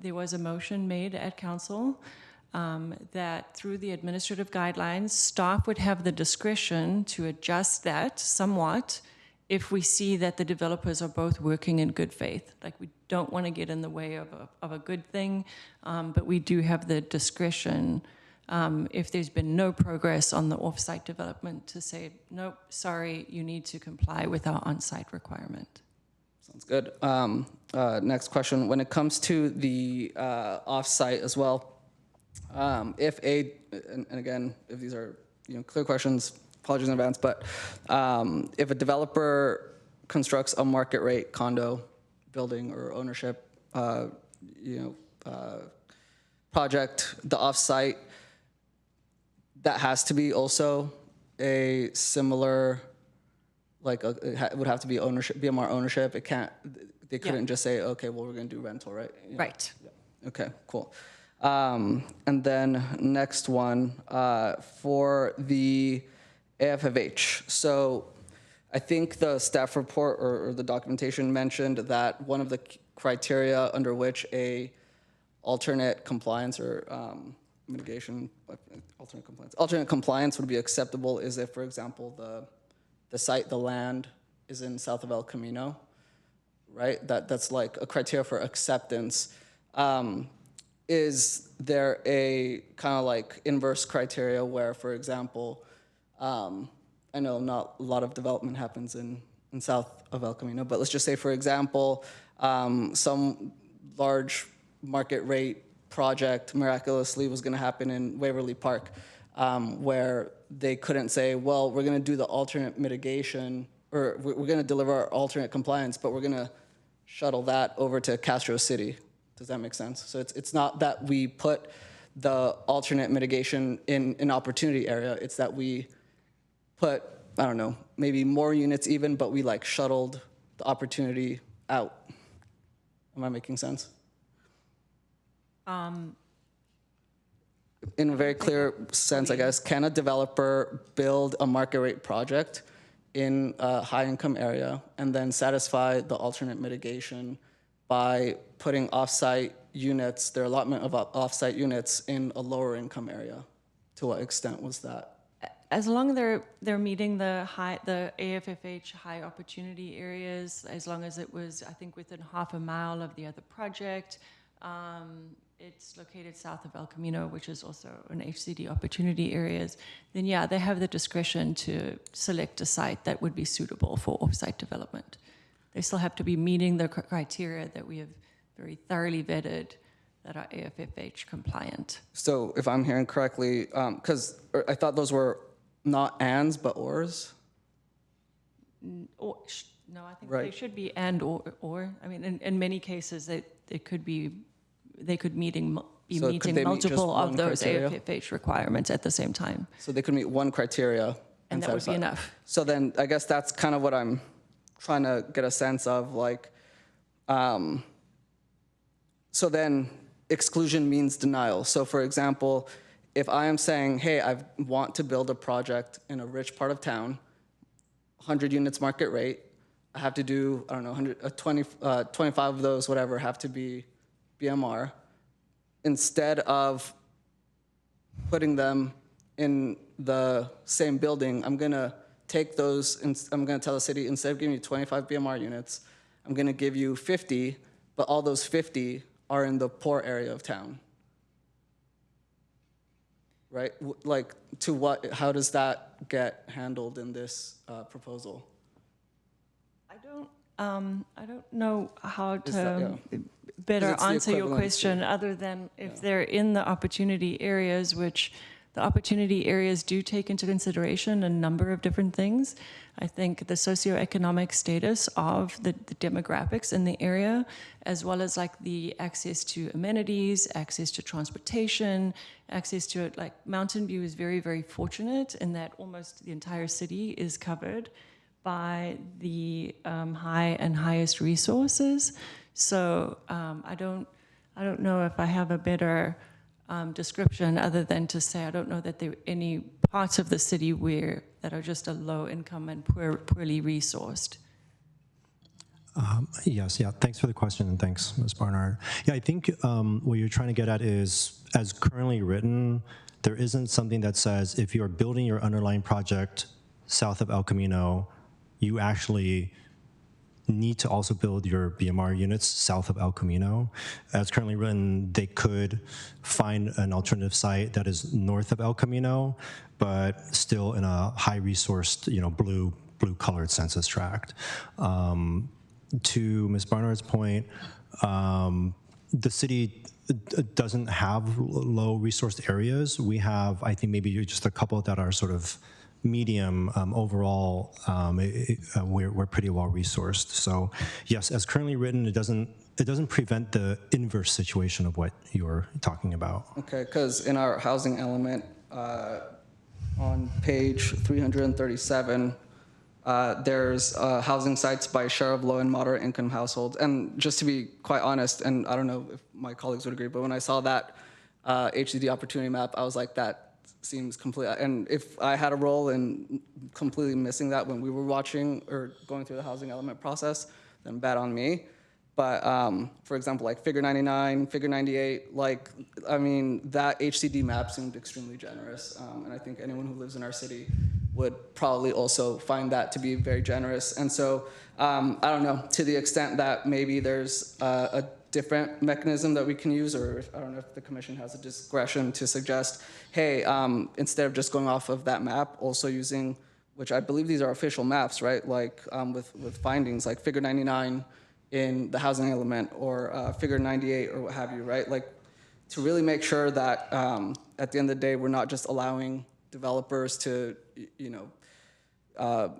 There was a motion made at council that through the administrative guidelines, staff would have the discretion to adjust that somewhat if we see that the developers are both working in good faith. Like, we don't want to get in the way of a good thing, but we do have the discretion if there's been no progress on the off-site development to say, nope, sorry, you need to comply with our on-site requirement. Sounds good. Next question. When it comes to the off-site as well, and again, if these are clear questions, apologies in advance, but if a developer constructs a market rate condo building or ownership project, the off-site, that has to be also a similar, like it would have to be ownership, BMR ownership. It can't. They couldn't just say, okay, well, we're going to do rental, right? Right. Yeah. Okay. Cool. And then next one for the AFFH. So I think the staff report or the documentation mentioned that one of the criteria under which a alternate compliance or mitigation, alternate compliance would be acceptable is if, for example, the land is in south of El Camino, right? That's like a criteria for acceptance. Is there a kind of like inverse criteria where, for example, I know not a lot of development happens in south of El Camino, but let's just say, for example, some large market rate project miraculously was going to happen in Waverly Park, where they couldn't say, well, we're going to do the alternate mitigation, or we're going to deliver our alternate compliance, but we're going to shuttle that over to Castro City. Does that make sense? So it's not that we put the alternate mitigation in an opportunity area. It's that we put, I don't know, maybe more units even, but we like shuttled the opportunity out. Am I making sense? In a very clear sense, I guess, can a developer build a market rate project in a high income area and then satisfy the alternate mitigation by putting offsite units, their allotment of offsite units in a lower income area? To what extent was that? As long as they're meeting the AFFH high opportunity areas, as long as it was, I think, within half a mile of the other project. It's located south of El Camino, which is also an HCD opportunity areas, then yeah, they have the discretion to select a site that would be suitable for off-site development. They still have to be meeting the criteria that we have very thoroughly vetted that are AFFH compliant. So if I'm hearing correctly, because I thought those were not ands, but ors? No, I think Right. they should be and or. I mean, in many cases, they could be meeting So could meeting they meet just multiple of one those criteria? AFFH requirements at the same time. So they could meet one criteria. And that would be satisfy. enough. So then I guess that's kind of what I'm trying to get a sense of, like, so then exclusion means denial. So for example, if I am saying, hey, I want to build a project in a rich part of town, 100 units market rate, I have to do, I don't know, 25 of those, whatever, have to be BMR. Instead of putting them in the same building, I'm gonna take those, and I'm going to tell the city, instead of giving you 25 BMR units, I'm going to give you 50, but all those 50 are in the poor area of town. Right? Like, to what, how does that get handled in this proposal? I don't know how Is that- to yeah. better Because it's the answer your equivalent question to- other than if they're in the opportunity areas, which the opportunity areas do take into consideration a number of different things. I think the socioeconomic status of the demographics in the area, as well as like the access to amenities, access to transportation, access to it. Like Mountain View is very, very fortunate in that almost the entire city is covered by the high and highest resources. So I don't know if I have a better description other than to say I don't know that there are any parts of the city where that are just a low income and poorly resourced. Yes, yeah, thanks for the question, and thanks, Ms. Barnard. Yeah, I think what you're trying to get at is, as currently written, there isn't something that says if you're building your underlying project south of El Camino, you actually need to also build your BMR units south of El Camino. As currently written, they could find an alternative site that is north of El Camino, but still in a high-resourced, blue colored census tract. To Ms. Barnard's point, the city doesn't have low-resourced areas. We have, I think, maybe just a couple that are sort of medium. Overall, we're pretty well resourced. So yes, as currently written, it doesn't prevent the inverse situation of what you're talking about. Okay, because in our housing element, on page 337, there's housing sites by share of low and moderate income households. And just to be quite honest, and I don't know if my colleagues would agree, but when I saw that HCD opportunity map, I was like, that seems complete. And if I had a role in completely missing that when we were watching or going through the housing element process, then bad on me. But for example, like figure 99, figure 98, that HCD map seemed extremely generous. And I think anyone who lives in our city would probably also find that to be very generous. And so, I don't know, to the extent that maybe there's a different mechanism that we can use, or I don't know if the commission has a discretion to suggest, hey, instead of just going off of that map, also using, which I believe these are official maps, right? Like with findings like figure 99 in the housing element, or figure 98 or what have you, right? Like to really make sure that at the end of the day, we're not just allowing developers to,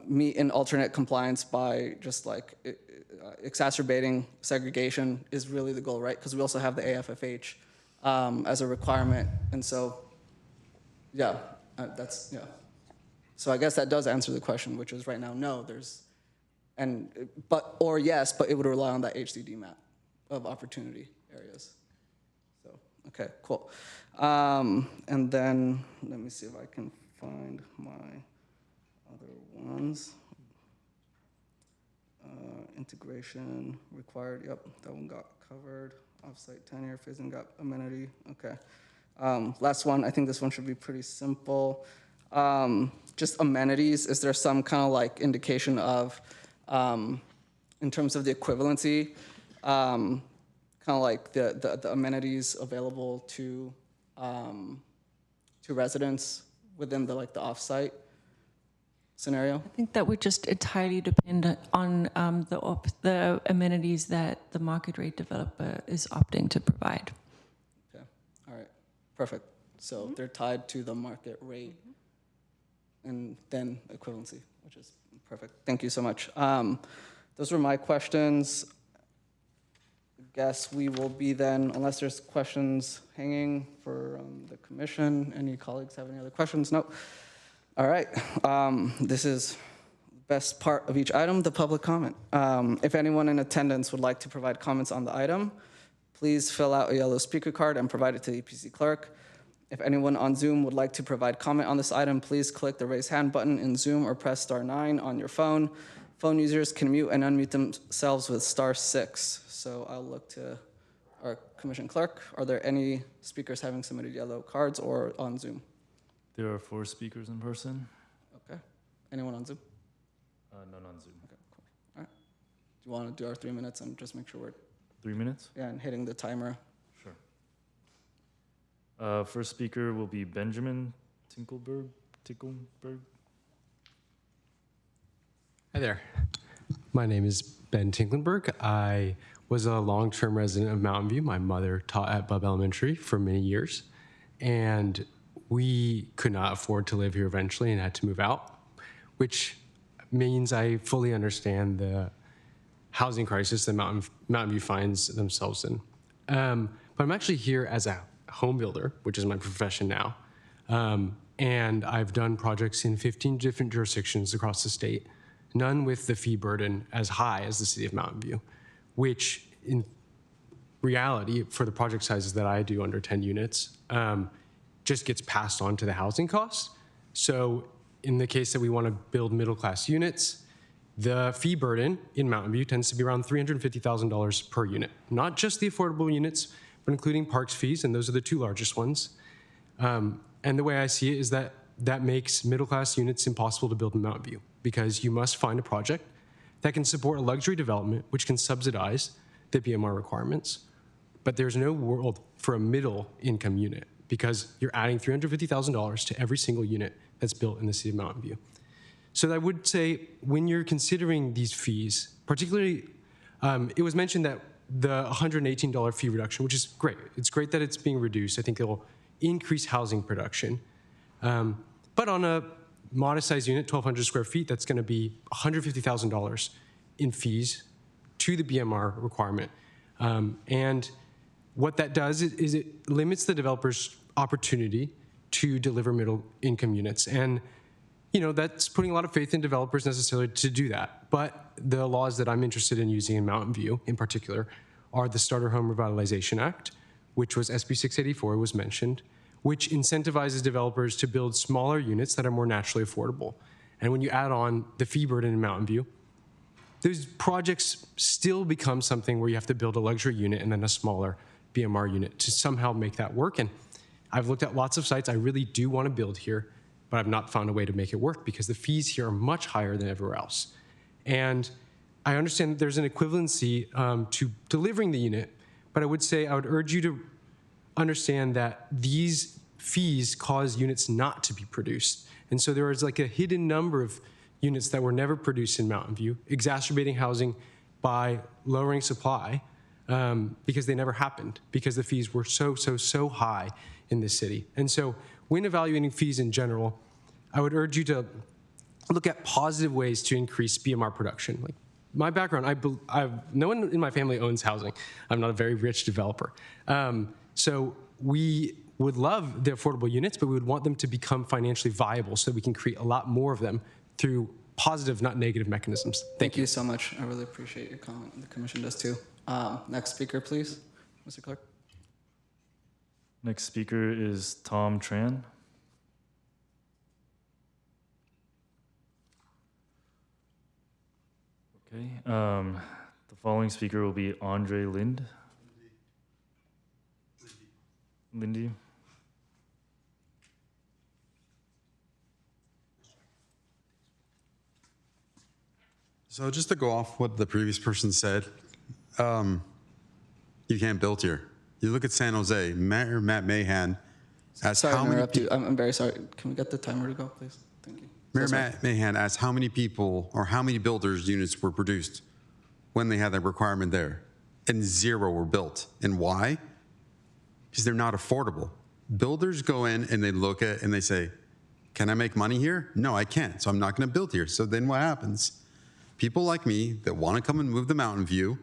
meet in alternate compliance by just like exacerbating segregation is really the goal, right? Because we also have the AFFH as a requirement. And so, yeah, yeah. So I guess that does answer the question, which is right now, no, or yes, but it would rely on that HCD map of opportunity areas. So, okay, cool. And then let me see if I can find my other ones. Integration required, yep, that one got covered. Offsite tenure, phasing got amenity, okay. Last one, I think this one should be pretty simple. Just amenities, is there some kind of like indication of, in terms of the equivalency, kind of like the amenities available to residents within the offsite scenario? I think that would just entirely depend on the amenities that the market rate developer is opting to provide. Okay, all right, perfect. So they're tied to the market rate and then equivalency, which is perfect. Thank you so much. Those were my questions. I guess we will be then, unless there's questions hanging for the commission. Any colleagues have any other questions? Nope. All right, this is the best part of each item, the public comment. If anyone in attendance would like to provide comments on the item, please fill out a yellow speaker card and provide it to the EPC clerk. If anyone on Zoom would like to provide comment on this item, please click the raise hand button in Zoom or press *9 on your phone. Phone users can mute and unmute themselves with *6. So I'll look to our commission clerk. Are there any speakers having submitted yellow cards or on Zoom? There are 4 speakers in person. Okay. Anyone on Zoom? None on Zoom. Okay, cool. All right. Do you want to do our 3 minutes and just make sure we're 3 minutes? and hitting the timer? Sure. First speaker will be Benjamin Tinkleberg. Hi there. My name is Ben Tinklenberg. I was a long-term resident of Mountain View. My mother taught at Bub Elementary for many years, and we could not afford to live here eventually and had to move out, which means I fully understand the housing crisis that Mountain View finds themselves in. But I'm actually here as a home builder, which is my profession now. And I've done projects in 15 different jurisdictions across the state, none with the fee burden as high as the city of Mountain View, which in reality, for the project sizes that I do under 10 units, just gets passed on to the housing costs. So in the case that we want to build middle-class units, the fee burden in Mountain View tends to be around $350,000 per unit, not just the affordable units, but including parks fees, and those are the two largest ones. And the way I see it is that that makes middle-class units impossible to build in Mountain View because you must find a project that can support a luxury development, which can subsidize the BMR requirements. But there's no world for a middle-income unit because you're adding $350,000 to every single unit that's built in the city of Mountain View. So I would say when you're considering these fees, particularly, it was mentioned that the $118 fee reduction, which is great. It's great that it's being reduced. I think it'll increase housing production. But on a modest size unit, 1,200 square feet, that's going to be $150,000 in fees to the BMR requirement. And what that does is it limits the developer's opportunity to deliver middle income units. And you know, that's putting a lot of faith in developers necessarily to do that. But the laws that I'm interested in using in Mountain View in particular are the Starter Home Revitalization Act, which was SB 684 was mentioned, which incentivizes developers to build smaller units that are more naturally affordable. And when you add on the fee burden in Mountain View, those projects still become something where you have to build a luxury unit and then a smaller BMR unit to somehow make that work. And I've looked at lots of sites. I really do want to build here, but I've not found a way to make it work because the fees here are much higher than everywhere else. And I understand that there's an equivalency to delivering the unit, but I would urge you to understand that these fees cause units not to be produced. And so there is like a hidden number of units that were never produced in Mountain View, exacerbating housing by lowering supply because they never happened, because the fees were so high in this city. And so when evaluating fees in general, I would urge you to look at positive ways to increase BMR production. Like my background, no one in my family owns housing. I'm not a very rich developer. So we would love the affordable units, but we would want them to become financially viable so that we can create a lot more of them through positive, not negative mechanisms. Thank you so much. I really appreciate your comment. The commission does too. Next speaker, please, Mr. Clerk. Next speaker is Tom Tran. Okay. The following speaker will be Andre Lindy. So just to go off what the previous person said, you can't build here. You look at San Jose, Mayor Matt Mahan asked Sorry how to many interrupt you. I'm very sorry. Can we get the timer to go, please? Thank you. Mayor Matt Mahan asked how many people or how many builders units were produced when they had that requirement there, and 0 were built. And why? Because they're not affordable. Builders go in and they look at and they say, can I make money here? No, I can't, so I'm not going to build here. So then what happens? People like me that want to come and move to Mountain View,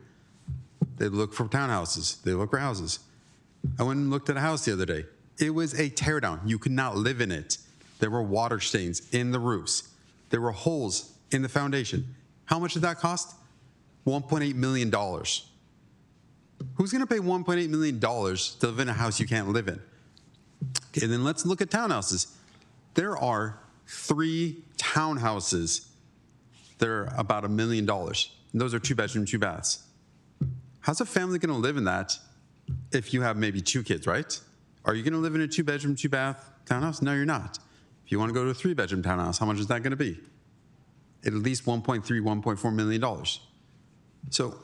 they look for townhouses, they look for houses. I went and looked at a house the other day. It was a teardown. You could not live in it. There were water stains in the roofs. There were holes in the foundation. How much did that cost? $1.8 million. Who's going to pay $1.8 million to live in a house you can't live in? Okay, then let's look at townhouses. There are 3 townhouses that are about $1 million. And those are 2-bedroom, 2 baths. How's a family going to live in that if you have maybe 2 kids, right? Are you going to live in a 2-bedroom, 2 bath townhouse? No, you're not. If you want to go to a 3-bedroom townhouse, how much is that going to be? at least $1.3, $1.4 million. So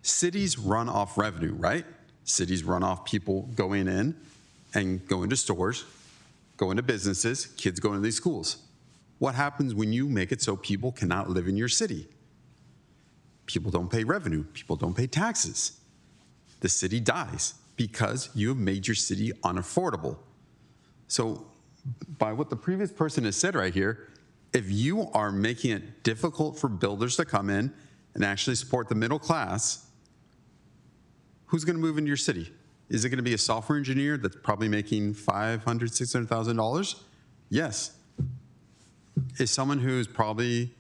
cities run off revenue, right? Cities run off people going in and going to stores, going to businesses, kids going to these schools. What happens when you make it so people cannot live in your city? People don't pay revenue. People don't pay taxes. The city dies because you have made your city unaffordable. So by what the previous person has said right here, if you are making it difficult for builders to come in and actually support the middle class, who's going to move into your city? Is it going to be a software engineer that's probably making $500,000, $600,000? Yes. Is someone who's probably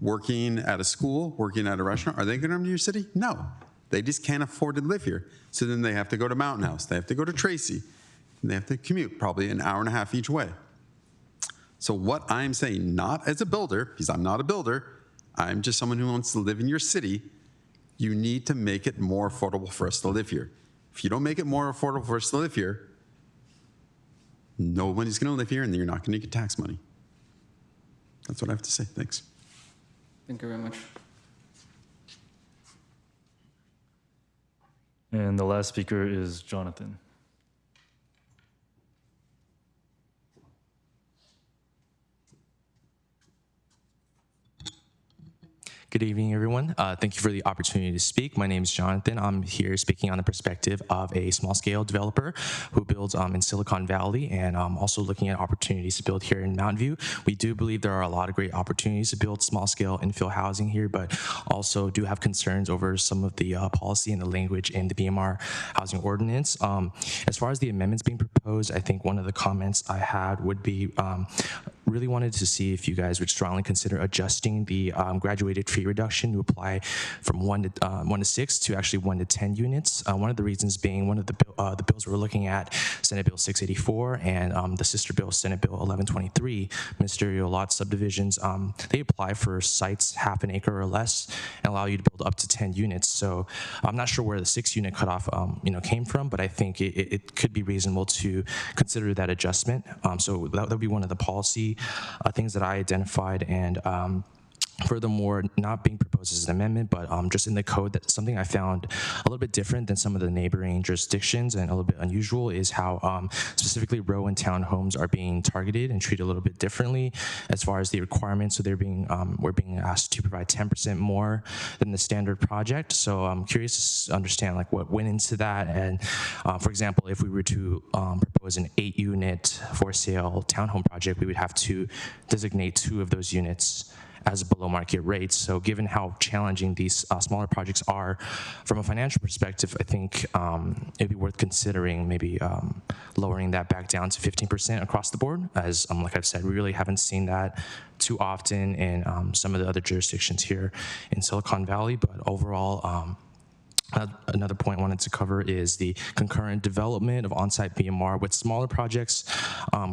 working at a school, working at a restaurant, are they going to come to your city? No. They just can't afford to live here. So then they have to go to Mountain House. They have to go to Tracy. And they have to commute probably an hour and a half each way. So what I'm saying, not as a builder, because I'm not a builder, I'm just someone who wants to live in your city, you need to make it more affordable for us to live here. If you don't make it more affordable for us to live here, nobody's going to live here and you're not going to get tax money. That's what I have to say. Thanks. Thank you very much. And the last speaker is Jonathan. Good evening, everyone. Thank you for the opportunity to speak. My name is Jonathan. I'm here speaking on the perspective of a small-scale developer who builds in Silicon Valley, and also looking at opportunities to build here in Mountain View. We do believe there are a lot of great opportunities to build small-scale infill housing here, but also do have concerns over some of the policy and the language in the BMR housing ordinance. As far as the amendments being proposed, I think one of the comments I had would be really wanted to see if you guys would strongly consider adjusting the graduated fee reduction to apply from 1 to 6 to actually 1 to 10 units. One of the reasons being one of the bills we're looking at, Senate Bill 684 and the sister bill, Senate Bill 1123, ministerial lot subdivisions, they apply for sites half an acre or less and allow you to build up to 10 units. So I'm not sure where the 6-unit cutoff came from, but I think it could be reasonable to consider that adjustment. So that would be one of the policy things that I identified, and furthermore, not being proposed as an amendment, but just in the code, that's something I found a little bit different than some of the neighboring jurisdictions and a little bit unusual is how specifically row and townhomes are being targeted and treated a little bit differently as far as the requirements. So they're being we're being asked to provide 10% more than the standard project. So I'm curious to understand like what went into that. And for example, if we were to propose an 8-unit for sale townhome project, we would have to designate 2 of those units as below market rates. So given how challenging these smaller projects are from a financial perspective, I think it'd be worth considering maybe lowering that back down to 15% across the board. As like I've said, we really haven't seen that too often in some of the other jurisdictions here in Silicon Valley, but overall, another point I wanted to cover is the concurrent development of on-site BMR with smaller projects.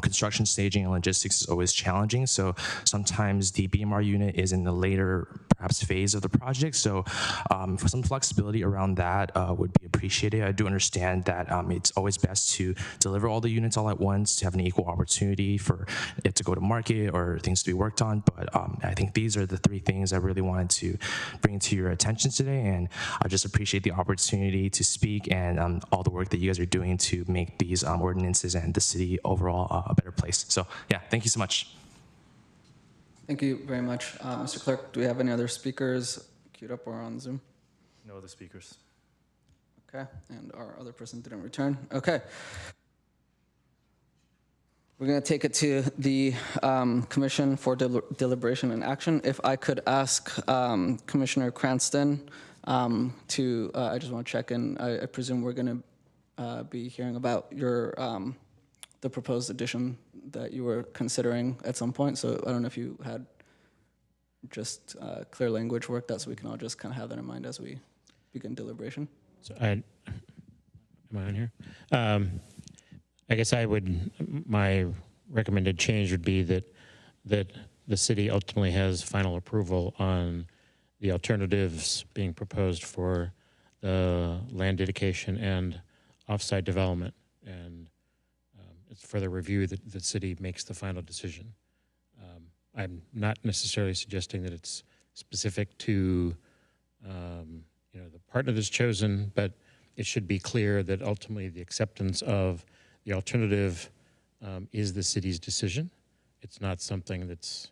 Construction staging and logistics is always challenging. So sometimes the BMR unit is in the later, perhaps, phase of the project. So for some flexibility around that would be appreciated. I do understand that it's always best to deliver all the units all at once to have an equal opportunity for it to go to market or things to be worked on. But I think these are the 3 things I really wanted to bring to your attention today. And I just appreciate the opportunity to speak and all the work that you guys are doing to make these ordinances and the city overall a better place. So yeah, thank you so much. Thank you very much. Mr. Clerk, do we have any other speakers queued up or on Zoom? No other speakers. Okay, and our other person didn't return. Okay. We're going to take it to the Commission for Deliberation and Action. If I could ask Commissioner Cranston I just want to check in. I presume we're going to be hearing about your the proposed addition that you were considering at some point. So I don't know if you had just clear language work that so we can all just kind of have that in mind as we begin deliberation. So am I on here? I guess my recommended change would be that the city ultimately has final approval on the alternatives being proposed for the land dedication and offsite development, and it's for the review that the city makes the final decision. I'm not necessarily suggesting that it's specific to the partner that's chosen, but it should be clear that ultimately the acceptance of the alternative is the city's decision. It's not something that's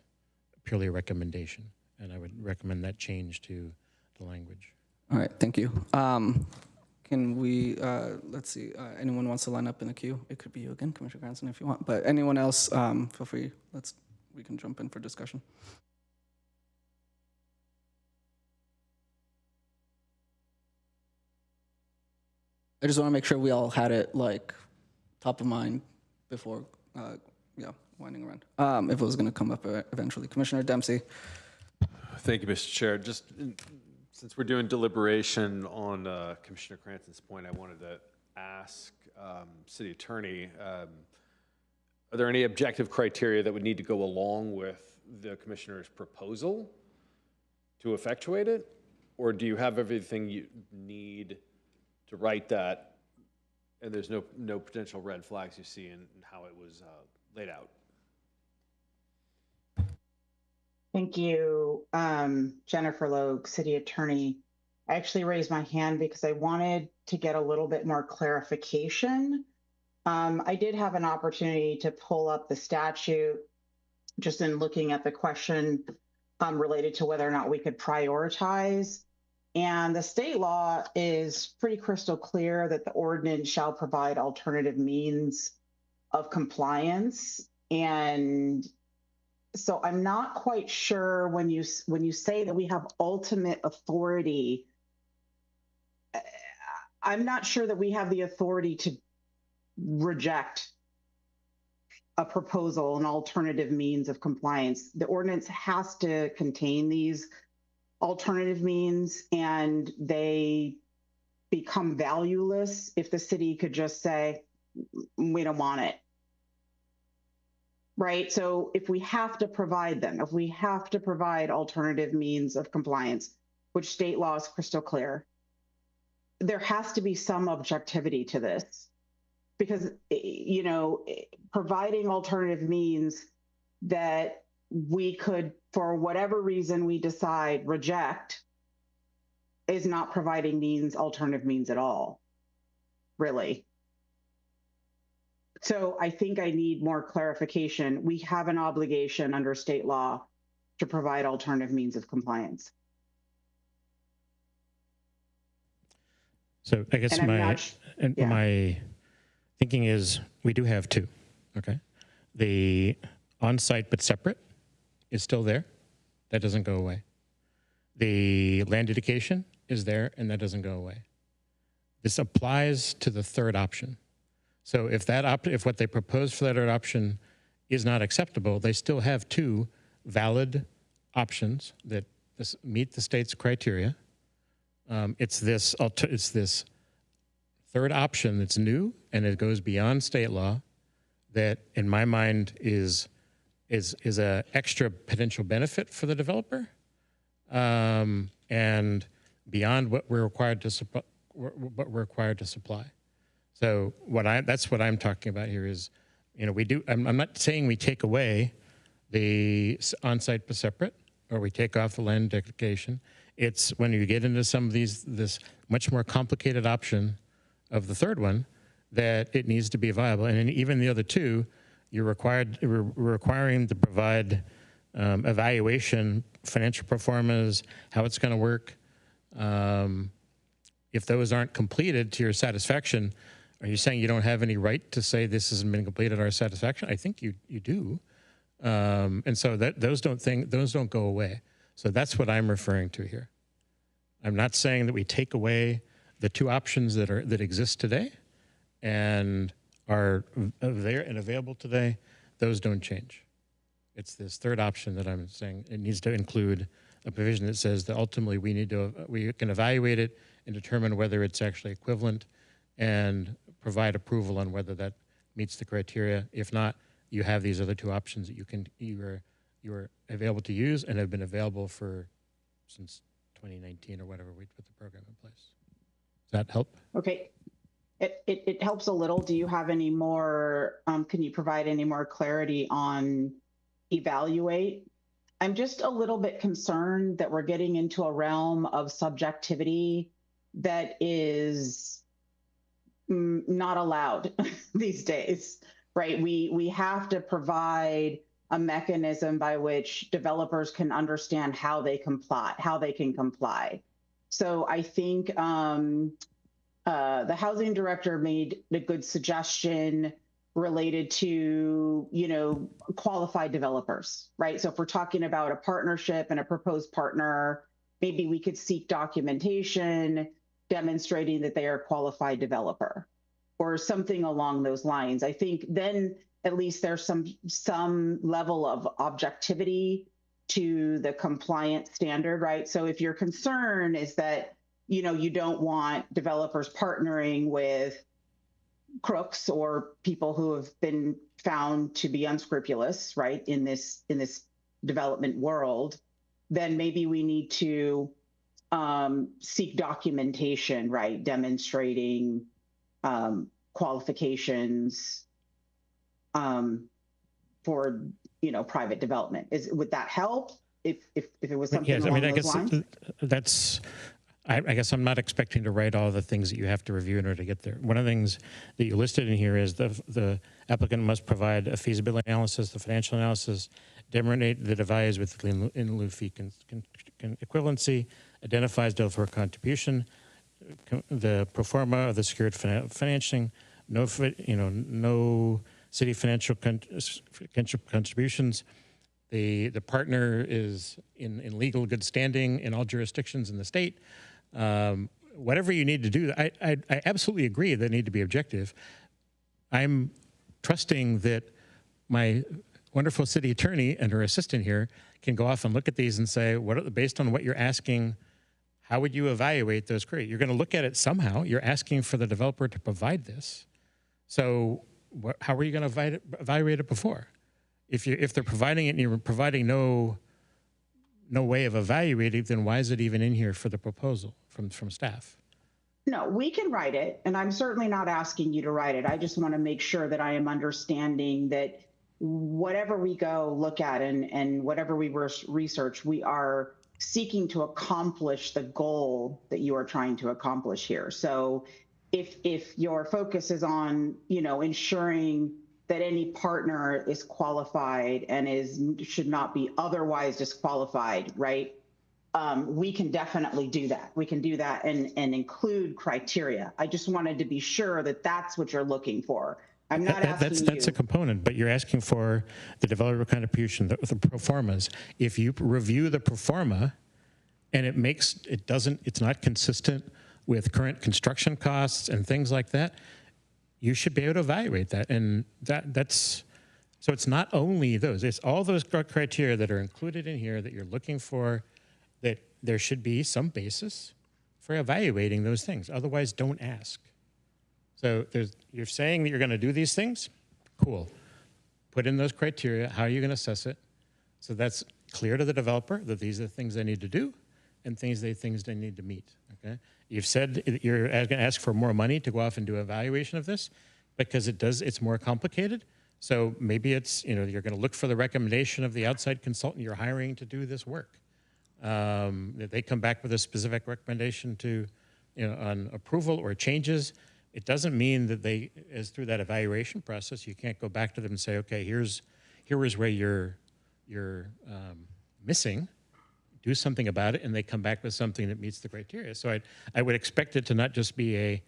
purely a recommendation, and I would recommend that change to the language. All right, thank you. Can we, let's see, anyone wants to line up in the queue? It could be you again, Commissioner Granson, if you want, but anyone else, feel free, we can jump in for discussion. I just want to make sure we all had it like top of mind before, winding around. If it was going to come up eventually. Commissioner Dempsey. Thank you, Mr. Chair. Just since we're doing deliberation on Commissioner Cranston's point, I wanted to ask City Attorney, are there any objective criteria that would need to go along with the Commissioner's proposal to effectuate it? Or do you have everything you need to write that, and there's no potential red flags you see in how it was laid out? Thank you, Jennifer Logue, City Attorney. I actually raised my hand because I wanted to get a little bit more clarification. I did have an opportunity to pull up the statute just in looking at the question related to whether or not we could prioritize. And the state law is pretty crystal clear that the ordinance shall provide alternative means of compliance. And so I'm not quite sure when you say that we have ultimate authority, I'm not sure that we have the authority to reject a proposal, an alternative means of compliance. The ordinance has to contain these alternative means, and they become valueless if the city could just say, we don't want it. Right? So if we have to provide them, if we have to provide alternative means of compliance, which state law is crystal clear, there has to be some objectivity to this. Because, providing alternative means that we could, for whatever reason we decide, reject is not providing alternative means at all, really. So I think I need more clarification. We have an obligation under state law to provide alternative means of compliance. So I guess my thinking is we do have two, okay? The on-site but separate is still there. That doesn't go away. The land dedication is there, and that doesn't go away. This applies to the third option. So if if what they propose for that third option is not acceptable, they still have two valid options that meet the state's criteria. It's this third option that's new, and it goes beyond state law, that in my mind is a extra potential benefit for the developer, and beyond what we're required to supply. So that's what I'm talking about here is, I'm not saying we take away the on-site but separate, or we take off the land dedication. It's when you get into some of this much more complicated option of the third one, that it needs to be viable. And even the other two, we're requiring to provide evaluation, financial performance, how it's going to work. If those aren't completed to your satisfaction, are you saying you don't have any right to say this hasn't been completed to our satisfaction? I think you do. And so those don't go away. So that's what I'm referring to here. I'm not saying that we take away the two options that exist today and are there and available today. Those don't change. It's this third option that I'm saying it needs to include a provision that says that ultimately we can evaluate it and determine whether it's actually equivalent and provide approval on whether that meets the criteria. If not, you have these other two options that you are available to use and have been available since 2019 or whatever we put the program in place. Does that help? Okay. It helps a little. Do you have any more, can you provide any more clarity on evaluate? I'm just a little bit concerned that we're getting into a realm of subjectivity that is not allowed these days, right? We have to provide a mechanism by which developers can understand how they can comply. So I think the housing director made a good suggestion related to, qualified developers, right? So if we're talking about a partnership and a proposed partner, maybe we could seek documentation demonstrating that they are a qualified developer or something along those lines. I think then at least there's some level of objectivity to the compliance standard, right? So if your concern is that, you don't want developers partnering with crooks or people who have been found to be unscrupulous, right, in this development world, then maybe we need to seek documentation, right, demonstrating qualifications for private development. Would that help if it was something yes, along I mean, those lines? That's. I guess I'm not expecting to write all the things that you have to review in order to get there. One of the things that you listed in here is the applicant must provide a feasibility analysis, the financial analysis, demonstrate that it values with in lieu fee equivalency, identifies developer contribution, the pro forma of the secured financing, no city financial contributions. The partner is in legal good standing in all jurisdictions in the state. Whatever you need to do, I absolutely agree they need to be objective. I'm trusting that my wonderful city attorney and her assistant here can go off and look at these and say, based on what you're asking, how would you evaluate those criteria? You're going to look at it somehow. You're asking for the developer to provide this. So how are you going to evaluate it before? If they're providing it and you're providing no way of evaluating, then why is it even in here for the proposal from staff? No, we can write it, and I'm certainly not asking you to write it. I just want to make sure that I am understanding that whatever we go look at and whatever we research, we are seeking to accomplish the goal that you are trying to accomplish here. So if your focus is on, ensuring that any partner is qualified and should not be otherwise disqualified, right? We can definitely do that. We can do that and include criteria. I just wanted to be sure that that's what you're looking for. I'm not asking you. That's a component, but you're asking for the developer contribution, the pro formas. If you review the pro forma and it's not consistent with current construction costs and things like that, you should be able to evaluate that. And so it's not only those, it's all those criteria that are included in here that you're looking for, that there should be some basis for evaluating those things. Otherwise, don't ask. So you're saying that you're going to do these things? Cool. Put in those criteria. How are you going to assess it? So that's clear to the developer that these are the things they need to do and things they need to meet. Okay. You've said that you're going to ask for more money to go off and do evaluation of this because it's more complicated. So maybe it's, you're going to look for the recommendation of the outside consultant you're hiring to do this work. If they come back with a specific recommendation to, on approval or changes, it doesn't mean that as through that evaluation process, you can't go back to them and say, okay, here is where you're missing. Do something about it, and they come back with something that meets the criteria. So I would expect it to not just be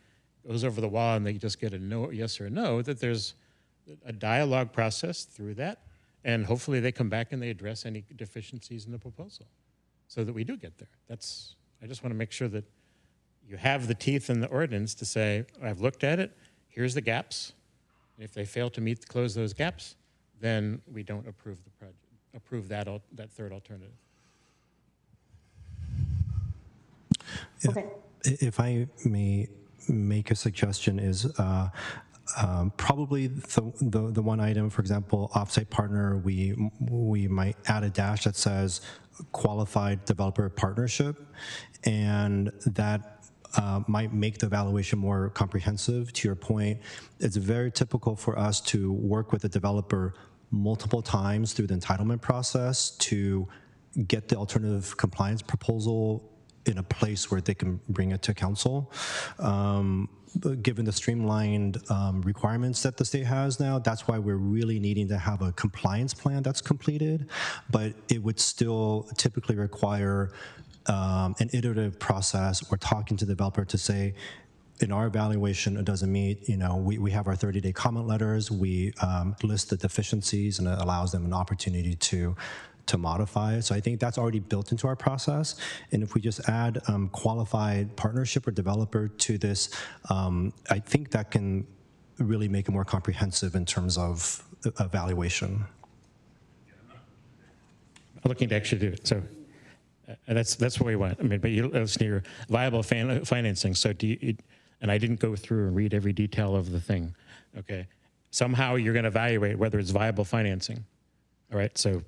goes over the wall and they just get a no, yes or no, that there's a dialogue process through that, and hopefully they come back and they address any deficiencies in the proposal so that we do get there. I just want to make sure that you have the teeth in the ordinance to say, I've looked at it, here's the gaps. If they fail to close those gaps, then we don't approve the project, approve that third alternative. Okay. If I may make a suggestion is probably the one item, for example, offsite partner, we might add a dash that says qualified developer partnership, and that might make the evaluation more comprehensive. To your point, it's very typical for us to work with the developer multiple times through the entitlement process to get the alternative compliance proposal in a place where they can bring it to council. But given the streamlined requirements that the state has now, that's why we're really needing to have a compliance plan that's completed, but it would still typically require an iterative process or talking to the developer to say, in our evaluation, it doesn't meet, we have our 30-day comment letters, we list the deficiencies, and it allows them an opportunity to modify it. So I think that's already built into our process. And if we just add qualified partnership or developer to this, I think that can really make it more comprehensive in terms of evaluation. I'm looking to actually do it. So that's what we want. I mean, but you listen here, viable financing. So do you, and I didn't go through and read every detail of the thing. Okay. Somehow you're going to evaluate whether it's viable financing. All right. So,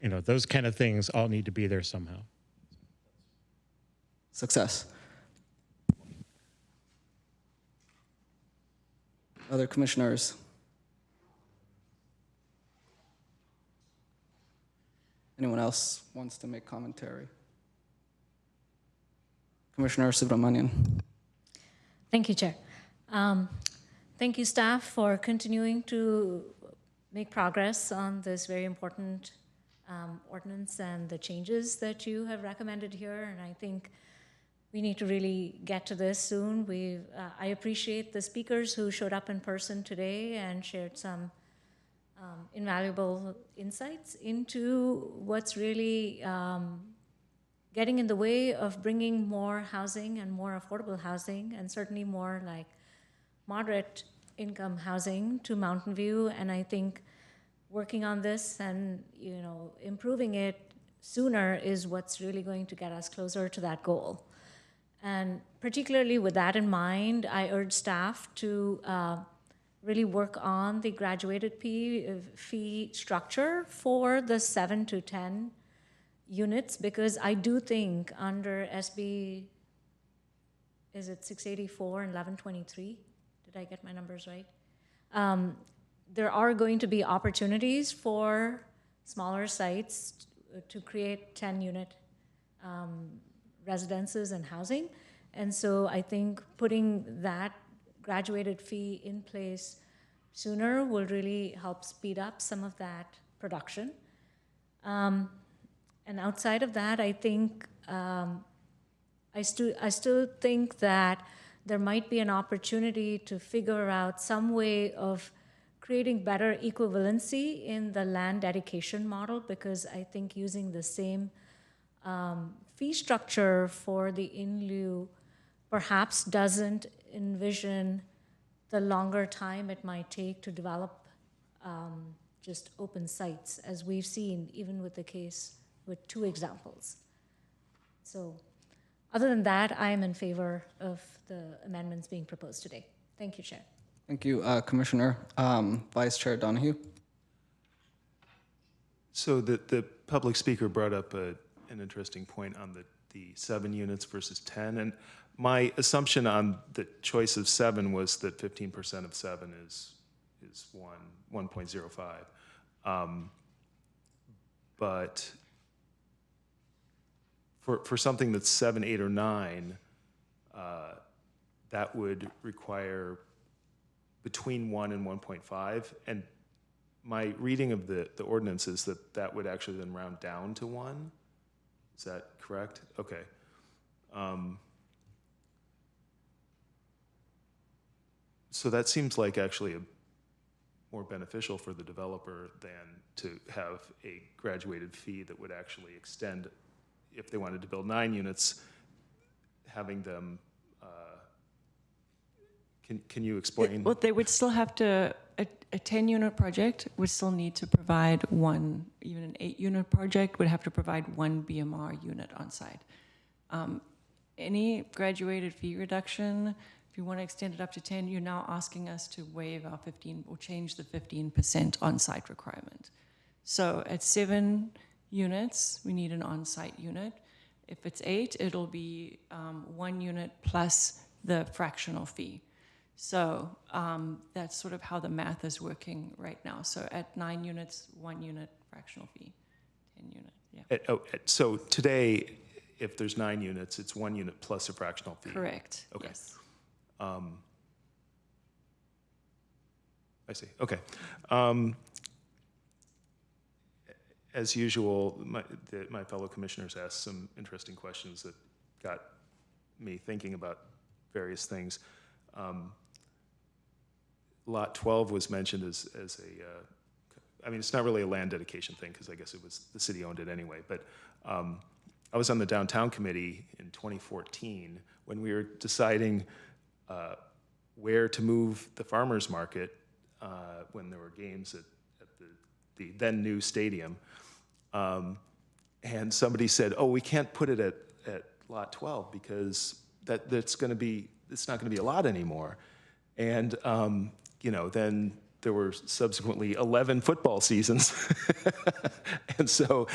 those kind of things all need to be there somehow. Success. Other commissioners? Anyone else wants to make commentary? Commissioner Subramanian. Thank you, Chair. Thank you, staff, for continuing to make progress on this very important ordinance and the changes that you have recommended here. And I think we need to really get to this soon. I appreciate the speakers who showed up in person today and shared some invaluable insights into what's really getting in the way of bringing more housing and more affordable housing, and certainly more like moderate income housing to Mountain View. And I think working on this and improving it sooner is what's really going to get us closer to that goal. And particularly with that in mind, I urge staff to really work on the graduated fee structure for the 7 to 10 units, because I do think under SB, is it 684 and 1123? Did I get my numbers right? There are going to be opportunities for smaller sites to create 10-unit residences and housing. And so I think putting that graduated fee in place sooner will really help speed up some of that production. And outside of that, I think I still think that there might be an opportunity to figure out some way of creating better equivalency in the land dedication model, because I think using the same fee structure for the in lieu perhaps doesn't envision the longer time it might take to develop just open sites, as we've seen even with the case with 2 examples. So other than that, I am in favor of the amendments being proposed today. Thank you, Chair. Thank you, Commissioner. Vice Chair Donahue. So the public speaker brought up an interesting point on the 7 units versus 10. And my assumption on the choice of 7 was that 15% of 7 is 1.05. But for something that's 7, 8, or 9, that would require between 1 and 1.5. And my reading of the ordinance is that would actually then round down to 1. Is that correct? Okay. So that seems like actually more beneficial for the developer than to have a graduated fee that would actually extend, if they wanted to build 9 units, having them, can you explain? Well, they would still have to, a 10-unit project would still need to provide one, even an 8-unit project would have to provide 1 BMR unit on site. Any graduated fee reduction, if you want to extend it up to 10, you're now asking us to waive our 15 or change the 15% on-site requirement. So at 7 units, we need an on-site unit. If it's 8, it'll be 1 unit plus the fractional fee. So that's sort of how the math is working right now. So at 9 units, 1 unit fractional fee, 10 unit. Yeah. So today, if there's 9 units, it's 1 unit plus a fractional fee? Correct. Okay. Yes. I see. Okay. As usual, my fellow commissioners asked some interesting questions that got me thinking about various things. Lot 12 was mentioned as a, I mean, it's not really a land dedication thing because I guess it was, the city owned it anyway, but I was on the downtown committee in 2014 when we were deciding where to move the farmers market when there were games at the then new stadium. And somebody said, oh, we can't put it at lot 12 because it's not going to be a lot anymore. And, you know, then there were subsequently 11 football seasons. And so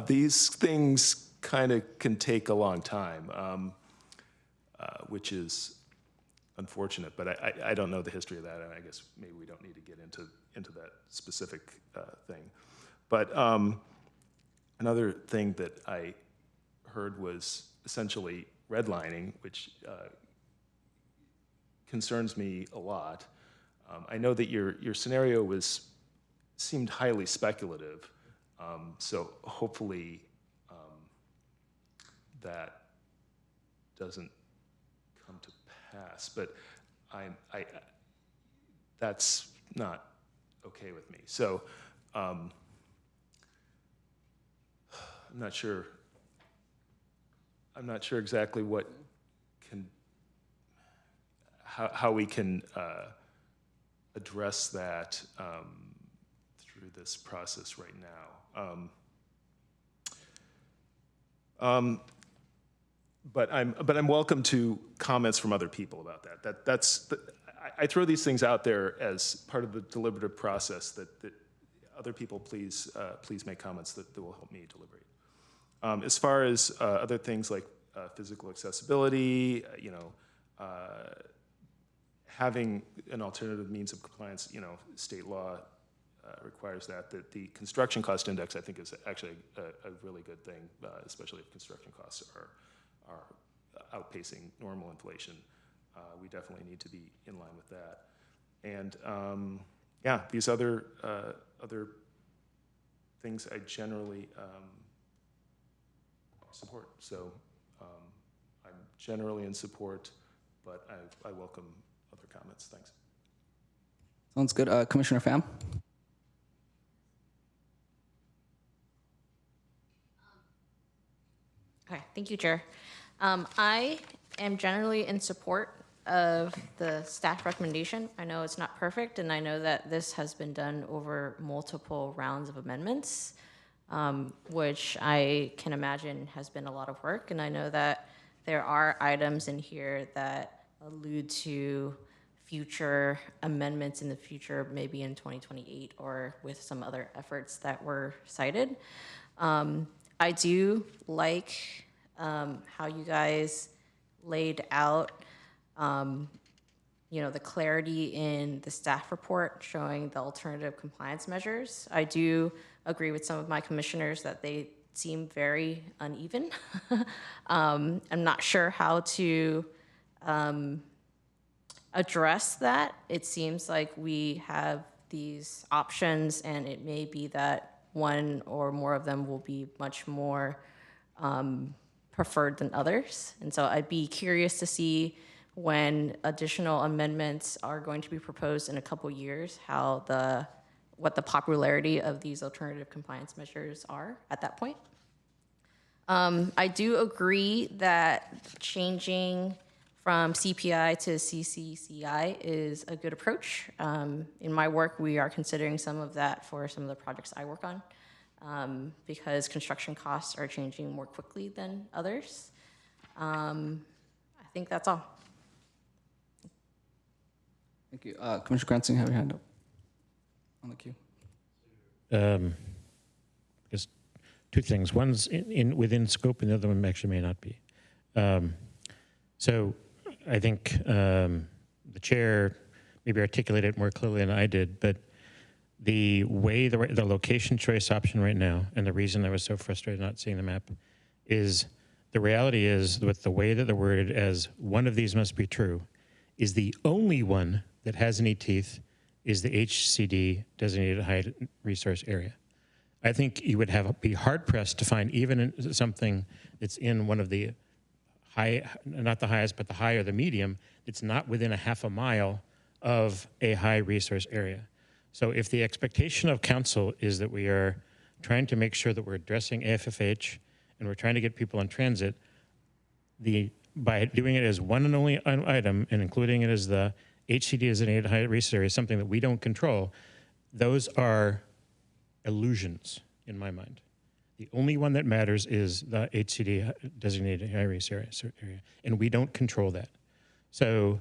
these things kind of can take a long time, which is unfortunate, but I don't know the history of that, and I guess maybe we don't need to get into that specific thing. But another thing that I heard was essentially redlining, which concerns me a lot. I know that your scenario seemed highly speculative, so hopefully that doesn't come to pass. But that's not okay with me. So I'm not sure exactly how we can address that through this process right now. But I'm welcome to comments from other people about that. I throw these things out there as part of the deliberative process that other people please make comments that will help me deliberate. As far as other things like physical accessibility, having an alternative means of compliance, state law requires that. The construction cost index, I think, is actually a really good thing, especially if construction costs are outpacing normal inflation. We definitely need to be in line with that. And yeah, these other things I generally support. So I'm generally in support, but I welcome other comments. Thanks. Sounds good. Commissioner Pham? Okay, thank you, Chair. I am generally in support of the staff recommendation. I know it's not perfect, and I know that this has been done over multiple rounds of amendments, which I can imagine has been a lot of work. And I know that there are items in here that allude to future amendments in the future, maybe in 2028 or with some other efforts that were cited. I do like how you guys laid out, the clarity in the staff report showing the alternative compliance measures. I do agree with some of my commissioners that they seem very uneven. I'm not sure how to address that. It seems like we have these options, and it may be that one or more of them will be much more preferred than others. And so I'd be curious to see when additional amendments are going to be proposed in a couple years, what the popularity of these alternative compliance measures are at that point. I do agree that changing from CPI to CCCI is a good approach. In my work, we are considering some of that for some of the projects I work on, because construction costs are changing more quickly than others. I think that's all. Thank you. Commissioner Cranston, you have your hand up on the queue. Just two things. One's within scope, and the other one actually may not be. So I think the chair maybe articulated it more clearly than I did, but the way the location choice option right now, and the reason I was so frustrated not seeing the map, is the reality is with the way that they're worded as one of these must be true, is the only one that has any teeth is the HCD designated high resource area. I think you would be hard pressed to find even something that's in one of the high, not the highest, but the high or the medium, that's not within a half a mile of a high resource area. So if the expectation of council is that we are trying to make sure that we're addressing AFFH and we're trying to get people on transit, by doing it as one and only item and including it as the HCD designated high resource area, something that we don't control, those are illusions in my mind. The only one that matters is the HCD designated high resource area, and we don't control that. So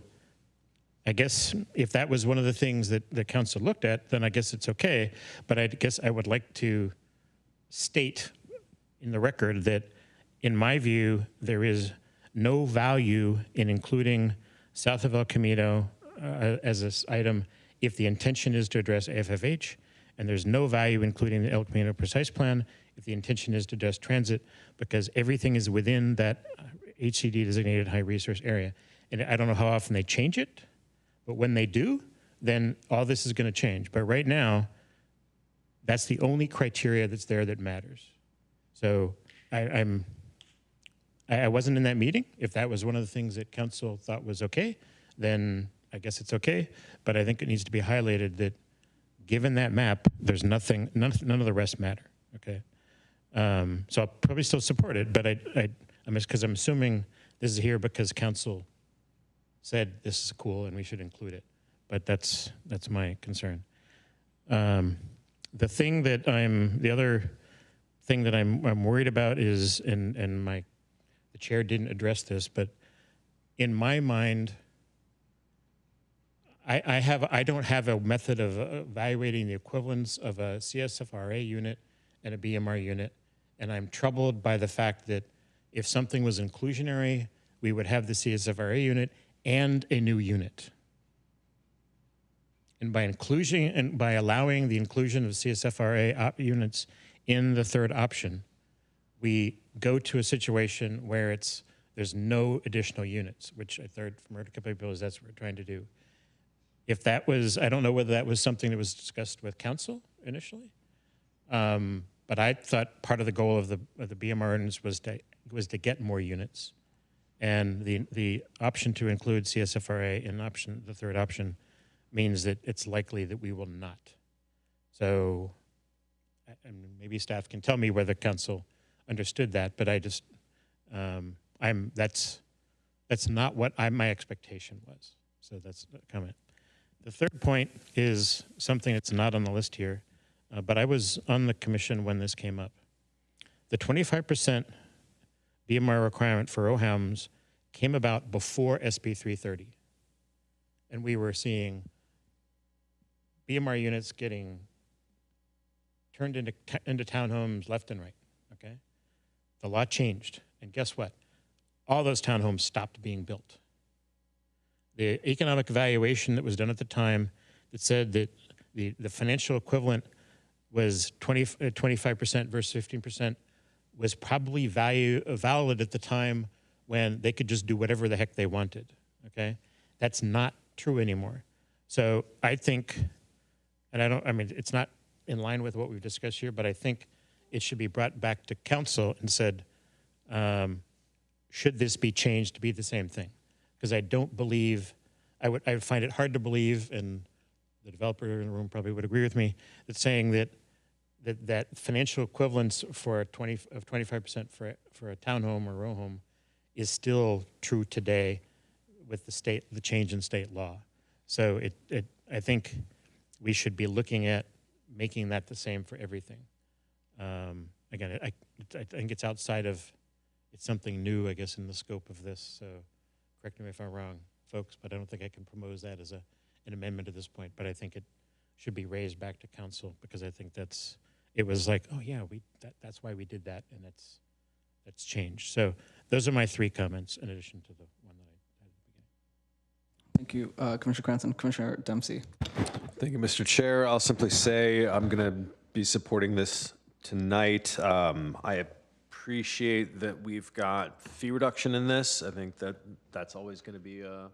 I guess if that was one of the things that the council looked at, then I guess it's okay. But I guess I would like to state in the record that, in my view, there is no value in including south of El Camino as this item if the intention is to address AFFH, and there's no value including the El Camino Precise Plan if the intention is to address transit, because everything is within that HCD designated high resource area. And I don't know how often they change it, but when they do, then all this is going to change. But right now, that's the only criteria that's there that matters. So I wasn't in that meeting. If that was one of the things that council thought was okay, then I guess it's okay. But I think it needs to be highlighted that given that map, there's nothing, none of the rest matter, okay? So I'll probably still support it, but I'm assuming this is here because council said this is cool and we should include it. But that's my concern. The other thing that I'm worried about is, and the chair didn't address this, but in my mind, I don't have a method of evaluating the equivalence of a CSFRA unit and a BMR unit, and I'm troubled by the fact that if something was inclusionary, we would have the CSFRA unit and a new unit. And by inclusion and by allowing the inclusion of CSFRA units in the third option, we go to a situation where there's no additional units, which I heard from a couple of people is that's what we're trying to do. If that was, I don't know whether that was something that was discussed with council initially, but I thought part of the goal of the BMR ordinance was to get more units, and the option to include CSFRA in the third option means that it's likely that we will not. So, and maybe staff can tell me whether council understood that, but I just, that's not what my expectation was. So that's a comment. The third point is something that's not on the list here, but I was on the commission when this came up. The 25% BMR requirement for OHAMs came about before SB 330. And we were seeing BMR units getting turned into townhomes left and right, okay? The law changed, and guess what? All those townhomes stopped being built. The economic evaluation that was done at the time that said that the financial equivalent was 25% versus 15% was probably valid at the time when they could just do whatever the heck they wanted, okay? That's not true anymore. So I think, and it's not in line with what we've discussed here, but I think it should be brought back to council and said, should this be changed to be the same thing? Because I don't believe, I would find it hard to believe, and the developer in the room probably would agree with me, that saying that financial equivalence for 25% for a townhome or row home is still true today with the change in state law. So I think we should be looking at making that the same for everything. Again, I think it's outside of, it's something new, I guess, in the scope of this. So correct me if I'm wrong, folks, but I don't think I can propose that as an amendment at this point. But I think it should be raised back to council, because I think it was like, oh yeah, that's why we did that, and that's changed. So those are my three comments in addition to the one that I had at the beginning. Thank you, Commissioner Cranston. Commissioner Dempsey. Thank you, Mr. Chair. I'll simply say I'm going to be supporting this tonight. I appreciate that we've got fee reduction in this. I think that that's always going to be a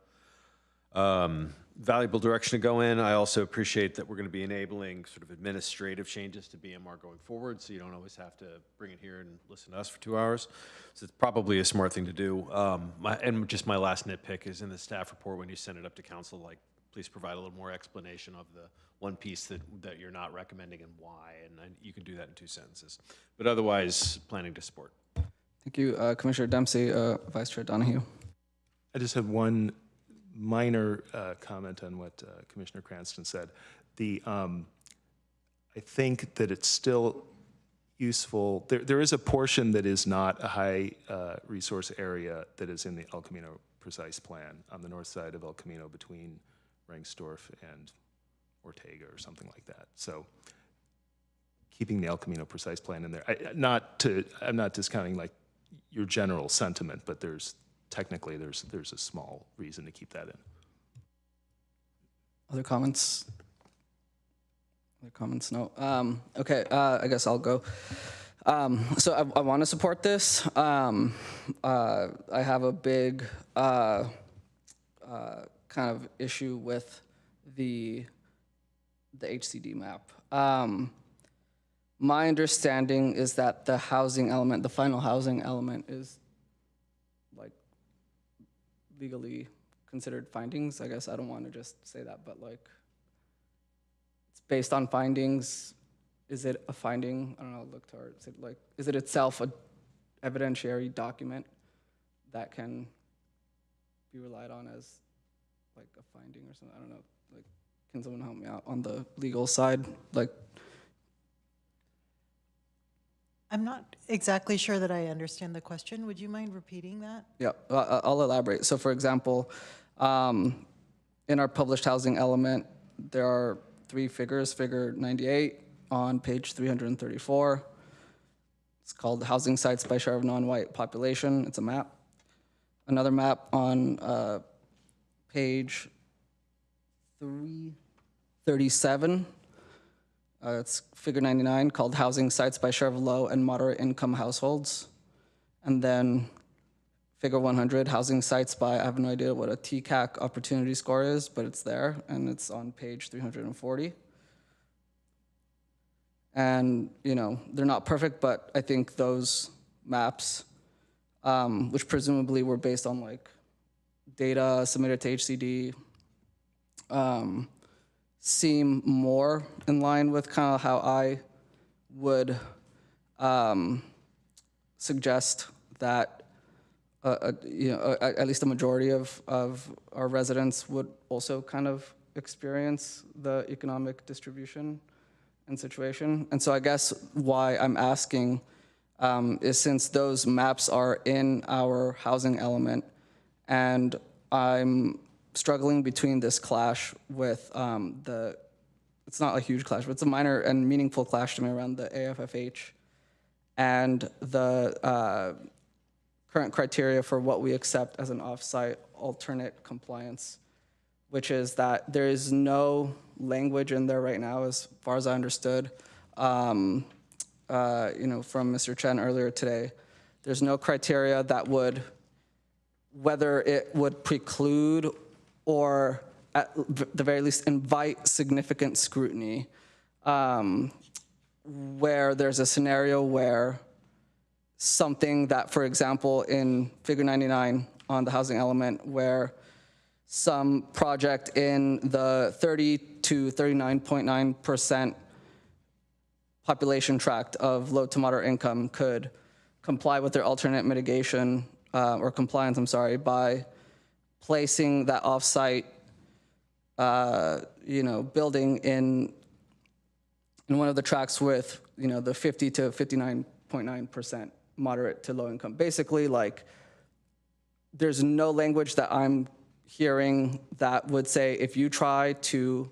valuable direction to go in. I also appreciate that we're going to be enabling sort of administrative changes to BMR going forward, so you don't always have to bring it here and listen to us for 2 hours. So it's probably a smart thing to do. And just my last nitpick is in the staff report, when you send it up to council, like, please provide a little more explanation of the one piece that you're not recommending and why, and you can do that in 2 sentences. But otherwise, planning to support. Thank you, Commissioner Dempsey. Vice Chair Donahue. I just have one minor comment on what Commissioner Cranston said. I think that it's still useful. There is a portion that is not a high resource area that is in the El Camino Precise Plan on the north side of El Camino between Rangsdorf and Ortega or something like that. So keeping the El Camino Precise Plan in there. I'm not discounting like your general sentiment, but technically there's a small reason to keep that in. Other comments? Other comments? No. Okay, I guess I'll go. So I want to support this. I have a big kind of issue with the HCD map. My understanding is that the housing element, the final housing element, is like legally considered findings. I guess I don't want to just say that, but like it's based on findings. Is it a finding? I don't know, look towards it. Like, is it itself a evidentiary document that can be relied on as like a finding or something? I don't know. Like, can someone help me out on the legal side? Like, I'm not exactly sure that I understand the question. Would you mind repeating that? yeah, I'll elaborate. So for example, in our published housing element, there are 3 figures, figure 98 on page 334. It's called Housing Sites by Share of Non-White Population. It's a map. Another map on page 337. It's figure 99 called Housing Sites by Share of Low and Moderate Income Households. And then figure 100, Housing Sites by, I have no idea what a TCAC opportunity score is, but it's there, and it's on page 340. And, you know, they're not perfect, but I think those maps, which presumably were based on like data submitted to HCD, seem more in line with kind of how I would suggest that you know, at least a majority of our residents would also kind of experience the economic distribution and situation. And so I guess why I'm asking is since those maps are in our housing element, and I'm struggling between this clash with it's not a huge clash, but it's a minor and meaningful clash to me around the AFFH and the current criteria for what we accept as an off-site alternate compliance, which is that there is no language in there right now, as far as I understood, you know, from Mr. Chen earlier today. There's no criteria that would, whether it would preclude or at the very least invite significant scrutiny, where there's a scenario where something that, for example, in figure 99 on the housing element, where some project in the 30 to 39.9% population tract of low to moderate income could comply with their alternate mitigation or compliance, I'm sorry, by placing that off-site, you know, building in one of the tracts with, you know, the 50 to 59.9% moderate to low income. Basically, like, there's no language that I'm hearing that would say if you try to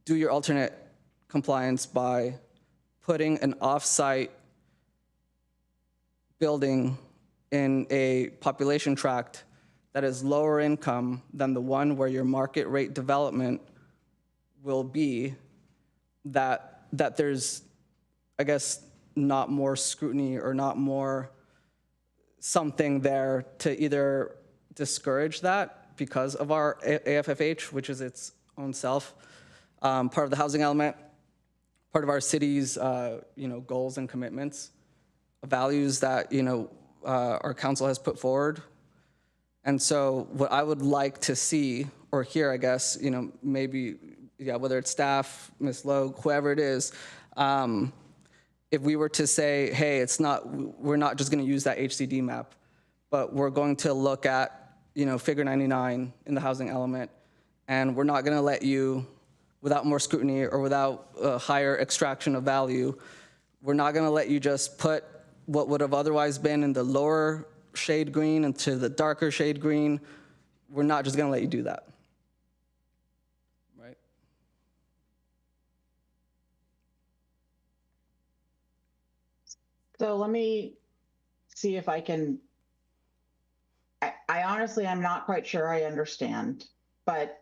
do your alternate compliance by putting an off-site building in a population tract that is lower income than the one where your market rate development will be that there's, I guess, not more scrutiny or not more something there to either discourage that because of our AFFH, which is its own self, part of the housing element, part of our city's goals and commitments, values that our council has put forward. And so what I would like to see or hear, I guess, maybe, whether it's staff, Ms. Logue, whoever it is, if we were to say, hey, we're not just going to use that HCD map, but we're going to look at, figure 99 in the housing element, and we're not going to let you, without more scrutiny or without a higher extraction of value, we're not going to let you just put what would have otherwise been in the lower shade green into the darker shade green. We're not just going to let you do that. Right? So let me see if I can, I honestly, I'm not quite sure I understand, but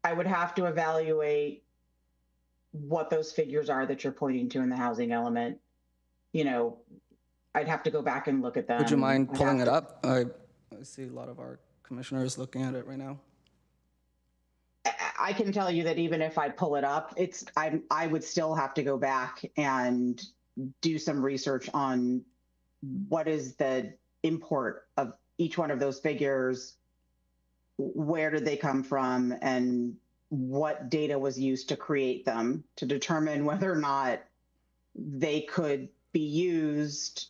I would have to evaluate what those figures are that you're pointing to in the housing element. I'd have to go back and look at them. Would you mind pulling it up? I see a lot of our commissioners looking at it right now. I can tell you that even if I pull it up, I would still have to go back and do some research on what is the import of each one of those figures, where did they come from, and what data was used to create them to determine whether or not they could be used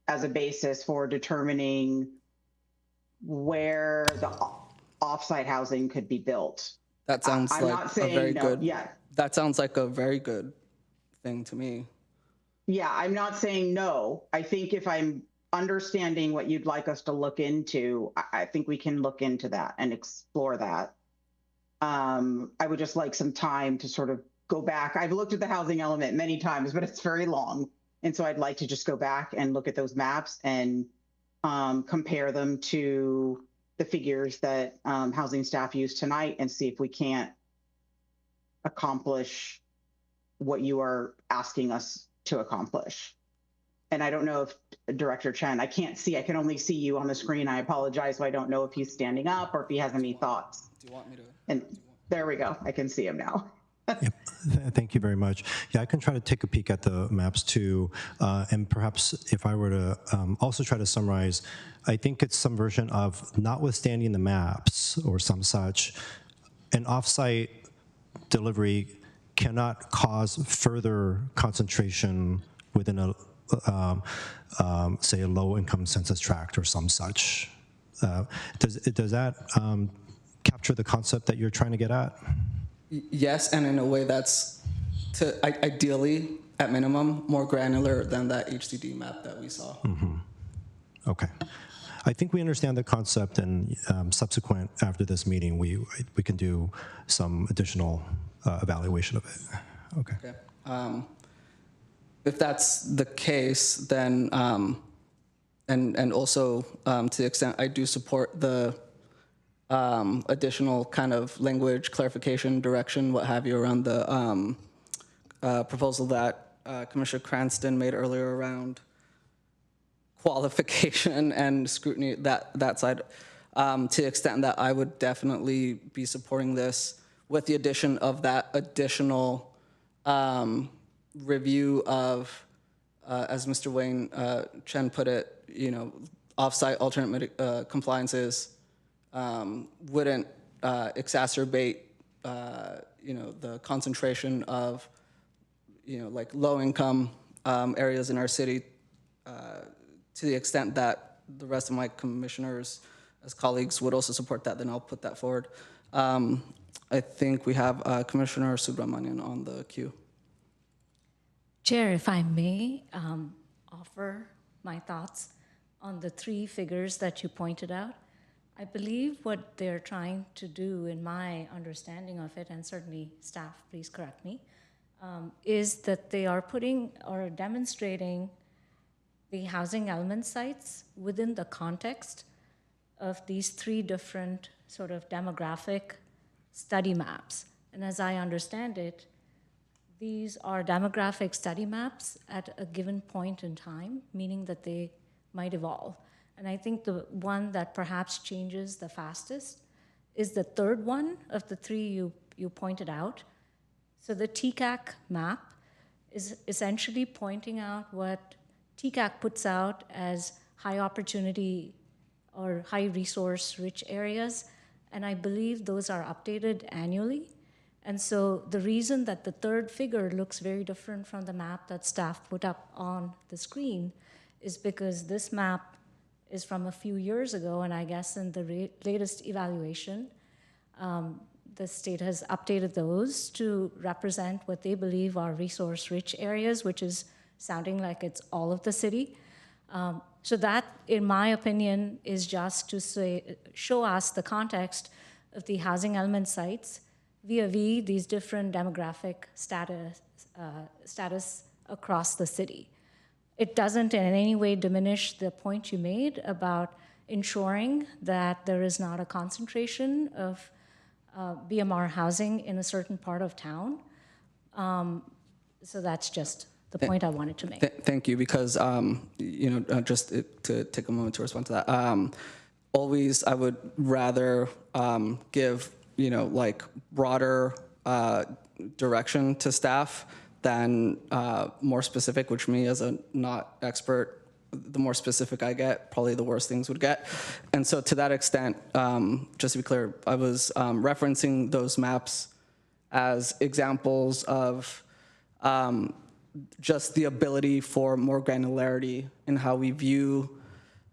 as a basis for determining where the offsite housing could be built. That sounds I'm like not saying a very no, good. yeah. That sounds like a very good thing to me. Yeah, I'm not saying no. I think if I'm understanding what you'd like us to look into, I think we can look into that and explore that. I would just like some time to sort of go back. I've looked at the housing element many times, but it's very long. And so I'd like to just go back and look at those maps and compare them to the figures that housing staff used tonight and see if we can't accomplish what you are asking us to accomplish. And I don't know if Director Chen, I can't see, I can only see you on the screen. I apologize. So I don't know if he's standing up or if he has any thoughts. Do you want me to? And there we go. I can see him now. Yep. Thank you very much. Yeah, I can try to take a peek at the maps too. And perhaps if I were to also try to summarize, I think it's some version of notwithstanding the maps or some such, an offsite delivery cannot cause further concentration within a, say, a low-income census tract or some such. Does that capture the concept that you're trying to get at? Yes, and in a way that's, ideally, at minimum, more granular than that HCD map that we saw. Mm-hmm. Okay. I think we understand the concept, and subsequent after this meeting, we can do some additional evaluation of it. Okay. If that's the case, then, and also to the extent I do support the additional kind of language, clarification, direction, what have you, around the proposal that Commissioner Cranston made earlier around qualification and scrutiny, that side, to the extent that I would definitely be supporting this with the addition of that additional review of, as Mr. Wayne Chen put it, off-site alternate compliances wouldn't exacerbate, the concentration of, like low-income areas in our city, to the extent that the rest of my commissioners as colleagues would also support that, then I'll put that forward. I think we have Commissioner Subramanian on the queue. Chair, if I may offer my thoughts on the three figures that you pointed out. I believe what they're trying to do, in my understanding of it, and certainly staff, please correct me, is that they are putting or demonstrating the housing element sites within the context of these three different sort of demographic study maps And as I understand it, these are demographic study maps at a given point in time, meaning that they might evolve. And I think the one that perhaps changes the fastest is the third one of the three you pointed out. So the TCAC map is essentially pointing out what TCAC puts out as high opportunity or high resource rich areas. And I believe those are updated annually. And so the reason that the third figure looks very different from the map that staff put up on the screen is because this map is from a few years ago, and I guess in the latest evaluation, the state has updated those to represent what they believe are resource-rich areas, which is sounding like it's all of the city. So that, in my opinion, is just to show us the context of the housing element sites vis-a-vis these different demographic status across the city. It doesn't in any way diminish the point you made about ensuring that there is not a concentration of BMR housing in a certain part of town. So that's just the point I wanted to make. Thank you, because just to take a moment to respond to that. Always, I would rather give like broader direction to staff than more specific, which me as a not expert, the more specific I get, probably the worse things would get. And so to that extent, just to be clear, I was referencing those maps as examples of just the ability for more granularity in how we view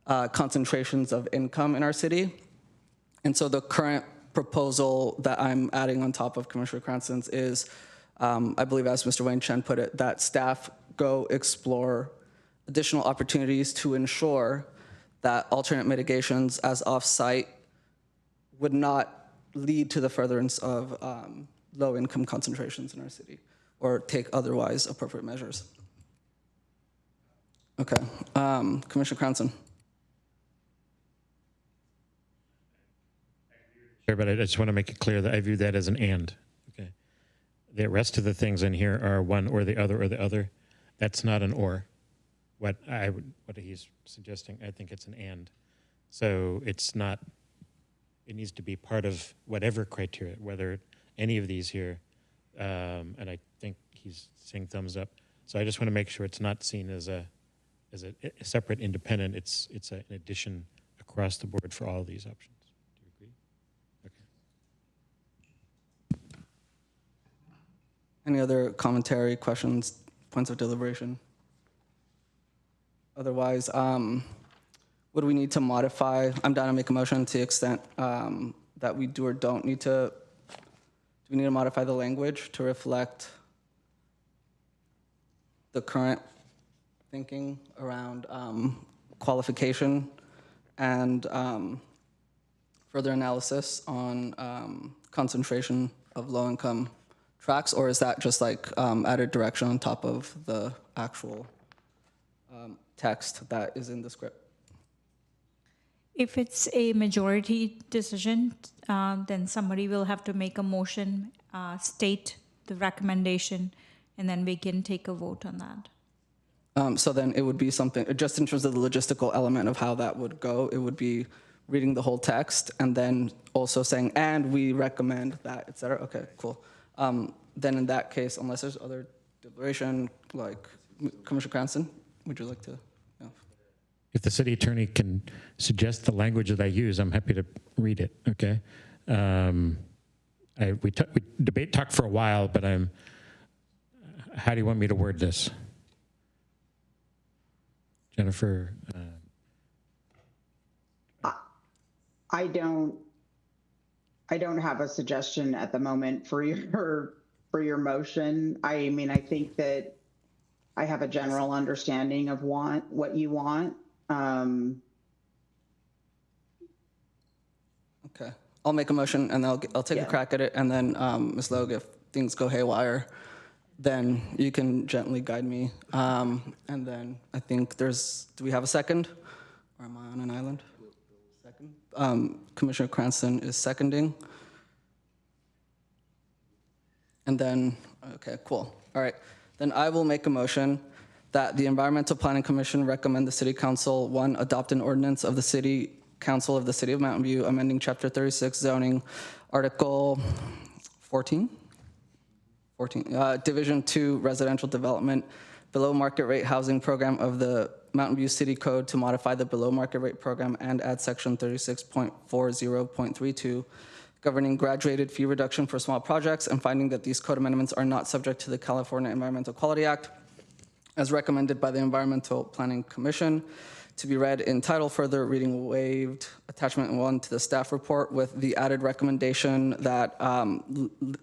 concentrations of income in our city. And so the current proposal that I'm adding on top of Commissioner Cranston's is, I believe as Mr. Wayne Chen put it, that staff go explore additional opportunities to ensure that alternate mitigations as off-site would not lead to the furtherance of low-income concentrations in our city, or take otherwise appropriate measures. Okay, Commissioner Cranston. Sure, but I just want to make it clear that I view that as an and. Okay, the rest of the things in here are one or the other or the other. That's not an or. What he's suggesting, I think it's an and. So it's not. It needs to be part of whatever criteria, whether any of these here. And I think he's saying thumbs up. So I just want to make sure it's not seen as a separate independent. It's an addition across the board for all of these options. Do you agree? Okay. Any other commentary, questions, points of deliberation? Otherwise, would we need to modify? I'm down to make a motion to the extent that we do or don't need to. Do we need to modify the language to reflect the current thinking around qualification and further analysis on concentration of low-income tracts, or is that just like added direction on top of the actual text that is in the script? If it's a majority decision, then somebody will have to make a motion, state the recommendation, and then we can take a vote on that. So then it would be something, just in terms of the logistical element of how that would go, it would be reading the whole text and then also saying, and we recommend that, et cetera. Okay, cool. Then in that case, unless there's other deliberation, like Commissioner Cranston, would you like to? If the city attorney can suggest the language that I use, I'm happy to read it, okay? We talked for a while, but how do you want me to word this? Jennifer? I don't have a suggestion at the moment for your motion. I mean, I think that I have a general understanding of what you want. Okay, I'll make a motion and I'll take a crack at it, and then Ms. Logue, if things go haywire, then you can gently guide me. And then I think do we have a second? Or am I on an island? Second. Commissioner Cranston is seconding. And then, okay, cool. All right. Then I will make a motion that the Environmental Planning Commission recommend the City Council, 1, adopt an ordinance of the City Council of the City of Mountain View, amending Chapter 36 zoning, Article 14? Division 2 residential development, below market rate housing program of the Mountain View City Code to modify the below market rate program and add section 36.40.32 governing graduated fee reduction for small projects, and finding that these code amendments are not subject to the California Environmental Quality Act as recommended by the Environmental Planning Commission, to be read in title, further reading waived, attachment 1 to the staff report, with the added recommendation that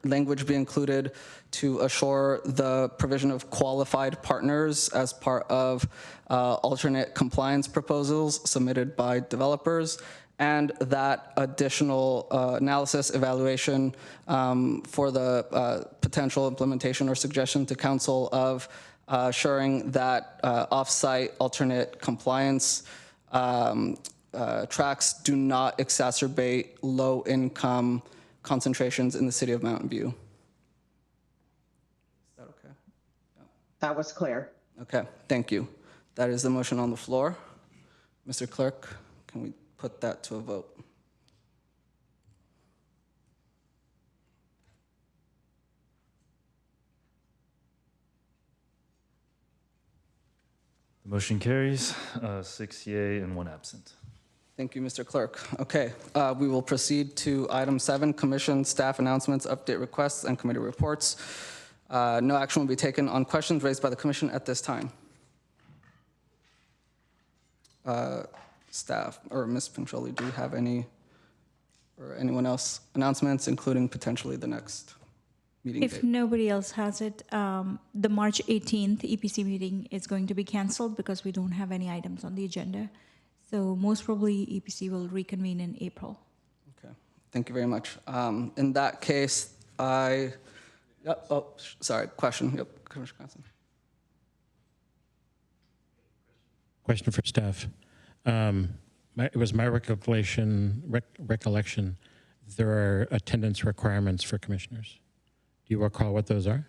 language be included to assure the provision of qualified partners as part of alternate compliance proposals submitted by developers, and that additional analysis evaluation for the potential implementation or suggestion to council of assuring that off-site alternate compliance tracks do not exacerbate low-income concentrations in the city of Mountain View. Is that okay? That was clear. Okay, thank you. That is the motion on the floor. Mr. Clerk, can we put that to a vote? The motion carries, 6 yea and 1 absent. Thank you, Mr. Clerk. Okay, we will proceed to item 7, commission staff announcements, update requests, and committee reports. No action will be taken on questions raised by the commission at this time. Staff, or Ms. Pincholi, do you have any, or anyone else, announcements, including potentially the next meeting If date? nobody else has it, the March 18th EPC meeting is going to be canceled because we don't have any items on the agenda. So most probably EPC will reconvene in April. Okay, thank you very much. In that case, sorry, question. Yep, Commissioner Johnson. Question for staff. It was my recollection there are attendance requirements for commissioners. Do you recall what those are?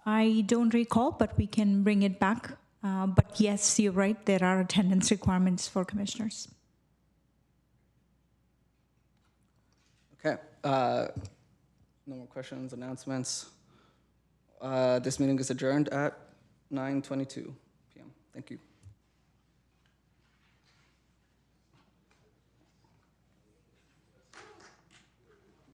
I don't recall, but we can bring it back. But yes, you're right, there are attendance requirements for commissioners. Okay, no more questions, announcements. This meeting is adjourned at 9:22 p.m. Thank you.